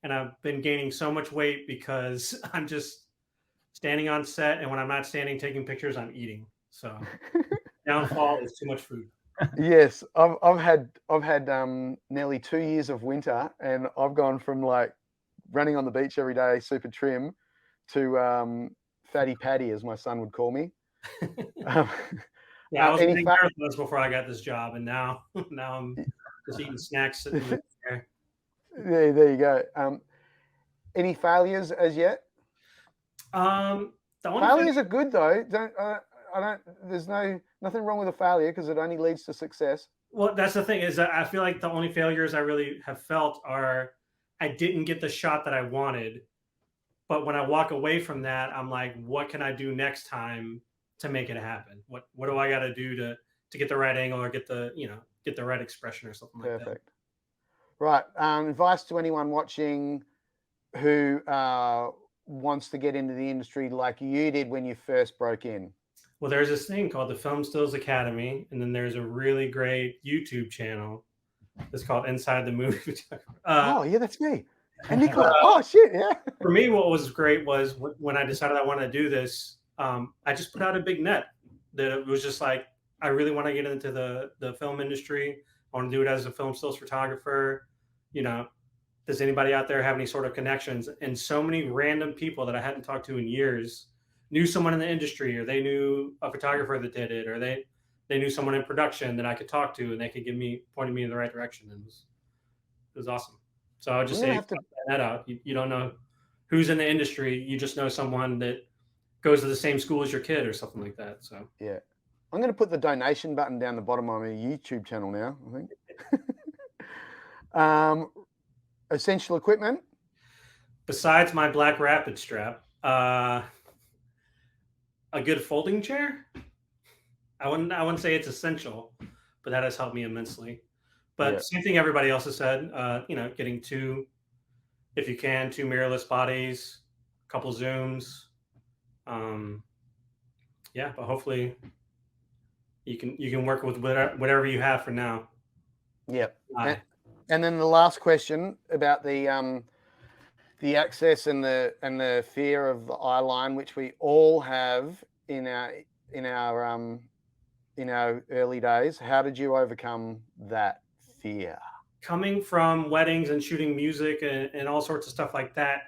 And I've been gaining so much weight because I'm just standing on set. And when I'm not standing taking pictures, I'm eating. So downfall is too much food. Yes, I've had nearly 2 years of winter, and I've gone from like running on the beach every day, super trim, to fatty patty, as my son would call me. Yeah, I was eating marathons before I got this job, and now I'm just eating snacks sitting in the chair. Yeah, there you go. Any failures as yet? Failures are good though. There's nothing wrong with a failure because it only leads to success. Well, that's the thing, is that I feel like the only failures I really have felt are I didn't get the shot that I wanted. But when I walk away from that, I'm like, what can I do next time to make it happen? What do I got to do to get the right angle or get the right expression or something like that? Perfect. Right. Advice to anyone watching who wants to get into the industry like you did when you first broke in. Well, there's this thing called the Film Stills Academy, and then there's a really great YouTube channel It's called Inside the Movie. Oh, yeah, that's me. And Nicola. Oh, shit, yeah. For me, what was great was when I decided I wanted to do this, I just put out a big net. That it was just like, I really want to get into the film industry. I want to do it as a film stills photographer. You know, does anybody out there have any sort of connections? And so many random people that I hadn't talked to in years knew someone in the industry, or they knew a photographer that did it, or they knew someone in production that I could talk to, and they could pointed me in the right direction. And it was awesome. So I would just say, have to... that out. You don't know who's in the industry. You just know someone that goes to the same school as your kid or something like that. So yeah, I'm going to put the donation button down the bottom of my YouTube channel now, I think. Essential equipment. Besides my black rapid strap, a good folding chair. I wouldn't say it's essential, but that has helped me immensely. But same thing everybody else has said, getting if you can, 2 mirrorless bodies, a couple zooms. But hopefully you can work with whatever you have for now. Yep. And then the last question about the access and the fear of the eye line, which we all have in our early days. How did you overcome that fear? Coming from weddings and shooting music and all sorts of stuff like that,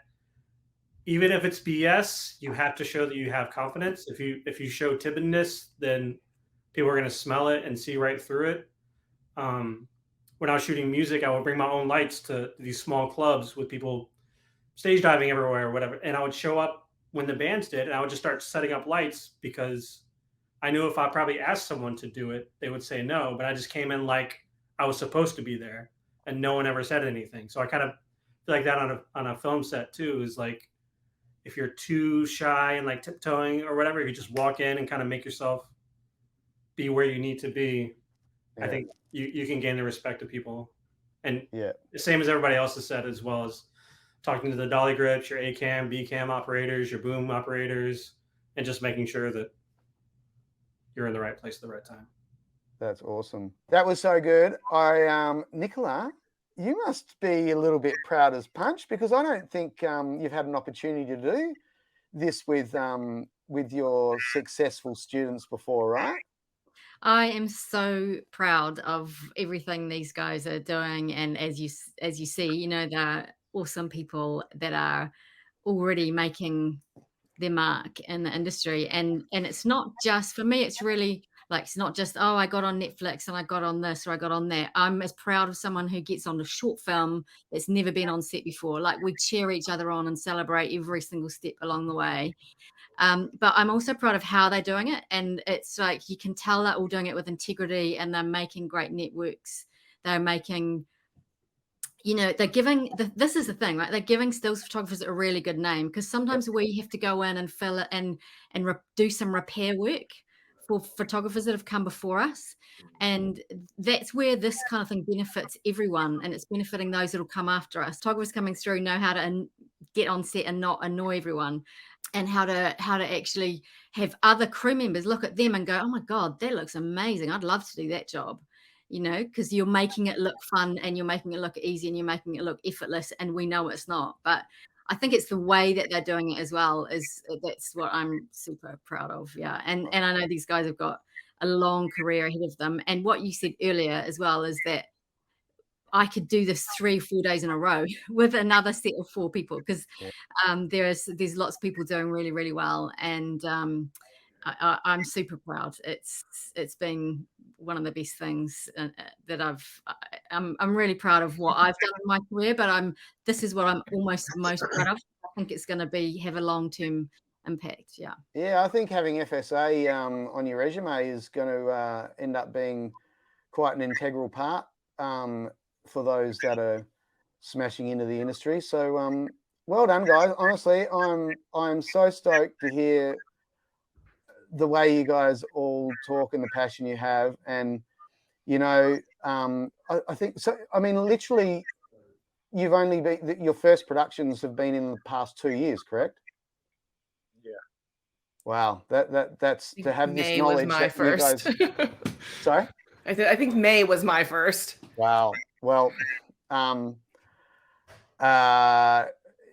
even if it's BS, you have to show that you have confidence. If you show timidness, then people are going to smell it and see right through it. When I was shooting music, I would bring my own lights to these small clubs with people stage diving everywhere or whatever. And I would show up when the bands did, and I would just start setting up lights because I knew if I probably asked someone to do it, they would say no. But I just came in like I was supposed to be there, and no one ever said anything. So I kind of feel like that on a film set too, is like, if you're too shy and like tiptoeing or whatever, if you just walk in and kind of make yourself be where you need to be, I think you can gain the respect of people. And the same as everybody else has said, as well as talking to the dolly grips, your A cam, B cam operators, your boom operators, and just making sure that you're in the right place at the right time. That's awesome. That was so good. Nicola, you must be a little bit proud as punch, because I don't think you've had an opportunity to do this with your successful students before, right? I am so proud of everything these guys are doing, and as you see, they're awesome people that are already making their mark in the industry. And it's not just for me, it's really like, it's not just, oh, I got on Netflix and I got on this or I got on that. I'm as proud of someone who gets on a short film that's never been on set before. Like, we cheer each other on and celebrate every single step along the way. But I'm also proud of how they're doing it. And it's like, you can tell they're all doing it with integrity, and they're making great networks. They're making, they're giving, this is the thing, right? They're giving stills photographers a really good name, because sometimes we have to go in and fill it and do some repair work for photographers that have come before us. And that's where this kind of thing benefits everyone, and it's benefiting those that will come after us. Photographers coming through know how to get on set and not annoy everyone, and how to actually have other crew members look at them and go, oh my God, that looks amazing. I'd love to do that job. Because you're making it look fun, and you're making it look easy, and you're making it look effortless, and we know it's not. But I think it's the way that they're doing it as well, that's what I'm super proud of. Yeah. And I know these guys have got a long career ahead of them. And what you said earlier as well is that I could do this 3-4 days in a row with another set of 4 people, because there's lots of people doing really, really well. And I'm super proud. It's been one of the best things that I'm really proud of what I've done in my career, but this is what I'm almost most proud of. I think it's going to have a long-term impact. I think having FSA on your resume is going to end up being quite an integral part for those that are smashing into the industry. So well done, guys. Honestly, I'm so stoked to hear the way you guys all talk and the passion you have. And I think so. I mean, literally, you've only been, your first productions have been in the past 2 years, correct? Yeah. Wow, that's to have May this knowledge. was my first. Sorry, I think May was my first. Wow, Well,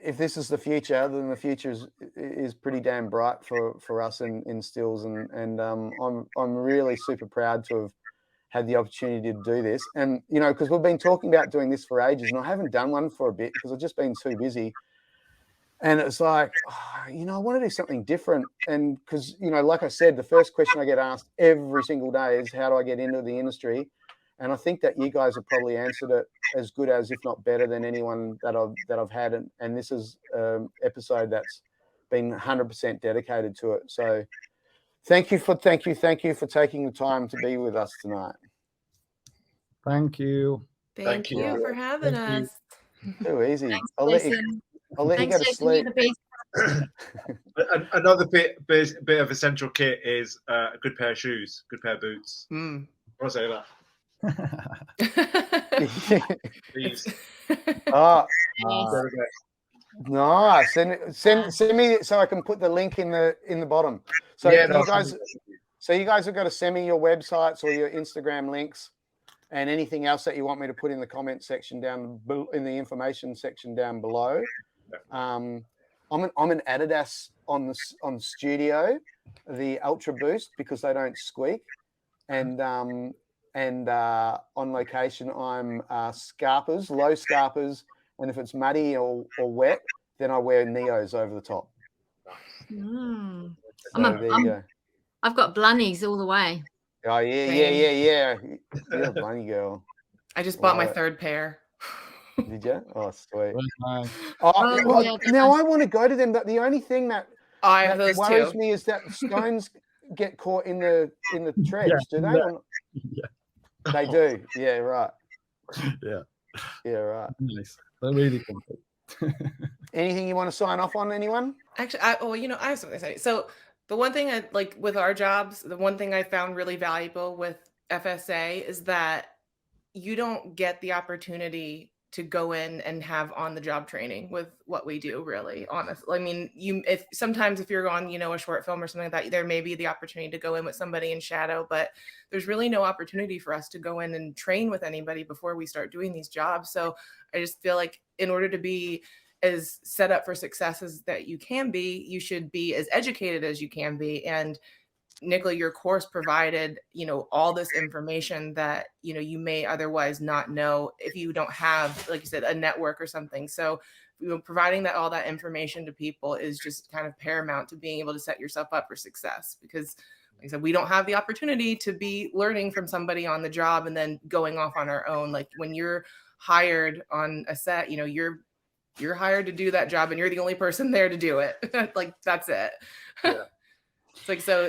if this is the future, then the future is pretty damn bright for us in stills, and I'm really super proud to have had the opportunity to do this. And because we've been talking about doing this for ages, and I haven't done one for a bit because I've just been too busy. And it's like, I want to do something different. And because, like I said, the first question I get asked every single day is, how do I get into the industry? And I think that you guys have probably answered it as good as, if not better than anyone that I've had. And this is an episode that's been 100% dedicated to it. So thank you for taking the time to be with us tonight. Thank you. Thank you for having us. Too easy. Thanks, I'll let you go to sleep. Another bit of essential kit is a good pair of shoes, good pair of boots. I'll say that. Please. Nice. Send me so I can put the link in the bottom. So Yeah, you guys have got to send me your websites or your Instagram links and anything else that you want me to put in the comment section in the information section down below. I'm an Adidas on Studio, the Ultra Boost, because they don't squeak, and on location I'm Scarpers, low Scarpers, and if it's muddy or wet, then I wear Neos over the top. Mm. So there you go. I've got Blunnies all the way. Oh yeah. You're a bunny girl. I just bought my third pair. Did you? Oh, sweet. Yeah, now I want to go to them, but the only thing that worries me is that stones get caught in the treads. Do they? Yeah. They do. Yeah, right. Yeah, right. Nice. They're really comfy. Anything you want to sign off on, anyone? Actually, I have something to say. So the one thing I like with our jobs, the one thing I found really valuable with FSA is that you don't get the opportunity to go in and have on-the-job training with what we do, really, honestly. I mean, if you're on, a short film or something like that, there may be the opportunity to go in with somebody in shadow, but there's really no opportunity for us to go in and train with anybody before we start doing these jobs. So I just feel like in order to be as set up for success as that you can be, you should be as educated as you can be. And Nicola, your course provided, all this information that, you may otherwise not know if you don't have, like you said, a network or something. So, providing all that information to people is just kind of paramount to being able to set yourself up for success. Because, like I said, we don't have the opportunity to be learning from somebody on the job and then going off on our own. Like when you're hired on a set, you're hired to do that job and you're the only person there to do it. Like that's it. Yeah. It's like, so,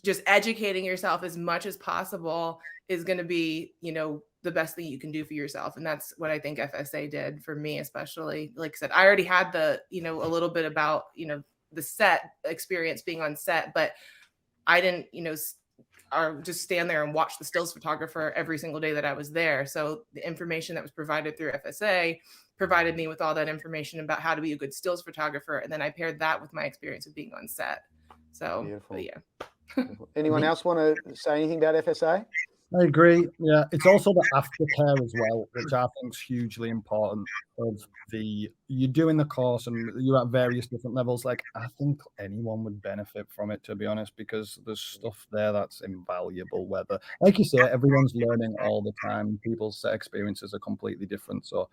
just educating yourself as much as possible is going to be, the best thing you can do for yourself. And that's what I think FSA did for me, especially. Like I said, I already had a little bit about, the set experience being on set, but I didn't, just stand there and watch the stills photographer every single day that I was there. So the information that was provided through FSA provided me with all that information about how to be a good stills photographer. And then I paired that with my experience of being on set. So, beautiful. Yeah. Anyone else want to say anything about FSA? I agree. Yeah, it's also the aftercare as well, which I think is hugely important. You're doing the course and you're at various different levels. Like, I think anyone would benefit from it, to be honest, because there's stuff there that's invaluable. Whether, like you say, everyone's learning all the time. People's set experiences are completely different. So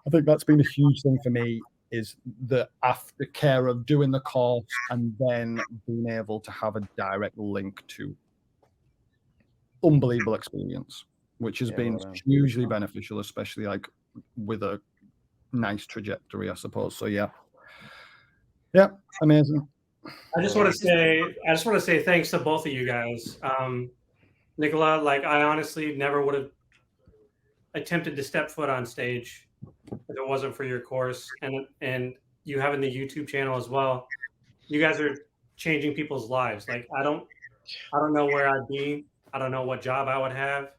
I think that's been a huge thing for me, is the aftercare of doing the course and then being able to have a direct link to unbelievable experience, which has been hugely beneficial, especially like with a nice trajectory, I suppose. So yeah, amazing. I just want to say thanks to both of you guys. Nicola, like I honestly never would have attempted to step foot on stage if it wasn't for your course and you having the YouTube channel as well. You guys are changing people's lives. Like I don't know where I'd be. I don't know what job I would have.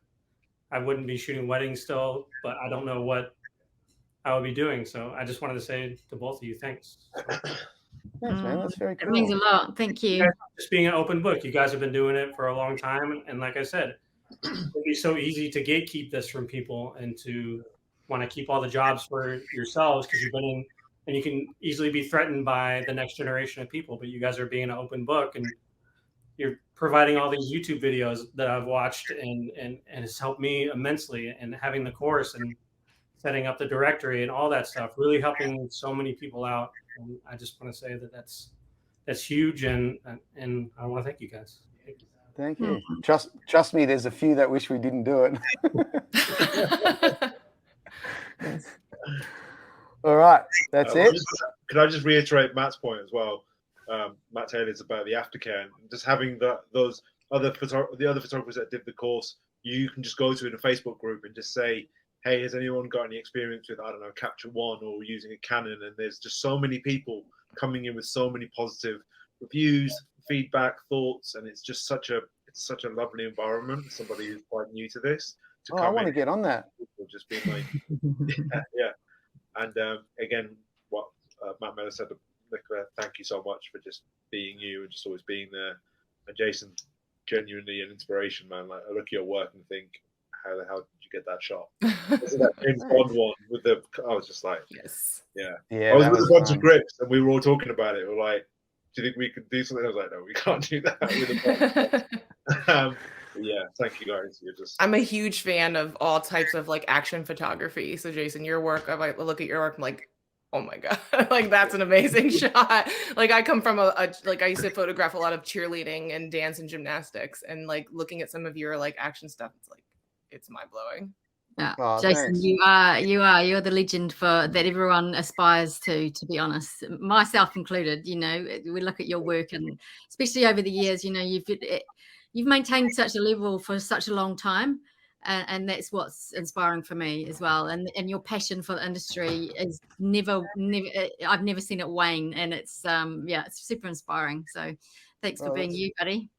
I wouldn't be shooting weddings still, but I don't know what I would be doing. So I just wanted to say to both of you, thanks. Thanks, man. That's very cool. It means a lot. Thank you. Just being an open book. You guys have been doing it for a long time. And like I said, it'd be so easy to gatekeep this from people and to want to keep all the jobs for yourselves because you've been in, and you can easily be threatened by the next generation of people. But you guys are being an open book, and you're providing all these YouTube videos that I've watched, and it's helped me immensely. And having the course and setting up the directory and all that stuff, really helping so many people out. And I just want to say that that's huge, and I want to thank you guys. Thank you. Trust me, there's a few that wish we didn't do it. All right, that's it. Could I just reiterate Matt's point as well? Matt Taylor's about the aftercare and just having the other photographers that did the course. You can just go to in a Facebook group and just say, hey, has anyone got any experience with, I don't know, Capture One or using a Canon? And there's just so many people coming in with so many positive reviews, feedback, thoughts, and it's just such a lovely environment. Somebody who's quite new to this to come I want to get on that. Just being like, yeah. And again, what Matt Miller said, Nicola, thank you so much for just being you and just always being there. And Jason, genuinely an inspiration, man. Like, I look at your work and think, how the hell did you get that shot? Wasn't that James Bond one with the? I was just like, Yes. Yeah. Yeah. I was with a bunch of grips and we were all talking about it. We were like, do you think we could do something? I was like, no, we can't do that with a bunch. Yeah, thank you guys. You're just. I'm a huge fan of all types of like action photography. So Jason, your work, I might look at your work, I'm like, oh my God, like that's an amazing shot. Like I come from like I used to photograph a lot of cheerleading and dance and gymnastics, and like looking at some of your like action stuff, it's like, it's mind blowing. Yeah, Oh, Jason, thanks. you're the legend for that everyone aspires to be honest, myself included. You know, we look at your work, and especially over the years, you know, you've maintained such a level for such a long time, and that's what's inspiring for me as well. And your passion for the industry is never I've never seen it wane, and it's it's super inspiring. So thanks for being you, buddy.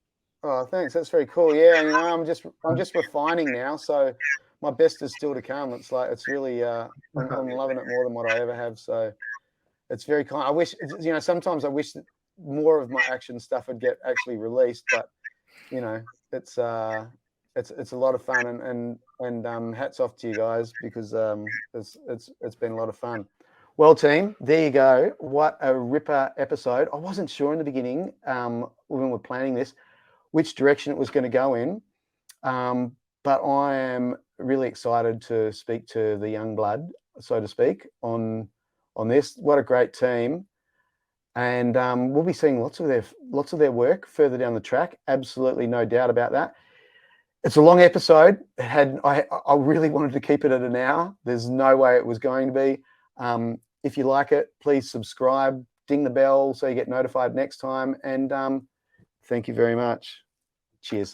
Oh, thanks. That's very cool. Yeah, you know, I'm just refining now, so my best is still to come. It's like, it's really I'm loving it more than what I ever have. So it's very kind. I wish, you know, sometimes I wish that more of my action stuff would get actually released, but you know, it's a lot of fun, and hats off to you guys, because it's been a lot of fun. Well, team, there you go. What a ripper episode. I wasn't sure in the beginning when we were planning this which direction it was going to go in, but I am really excited to speak to the young blood, so to speak, on this. What a great team. And we'll be seeing lots of their work further down the track. Absolutely no doubt about that. It's a long episode. I really wanted to keep it at an hour. There's no way it was going to be. If you like it, please subscribe, ding the bell so you get notified next time. And thank you very much. Cheers.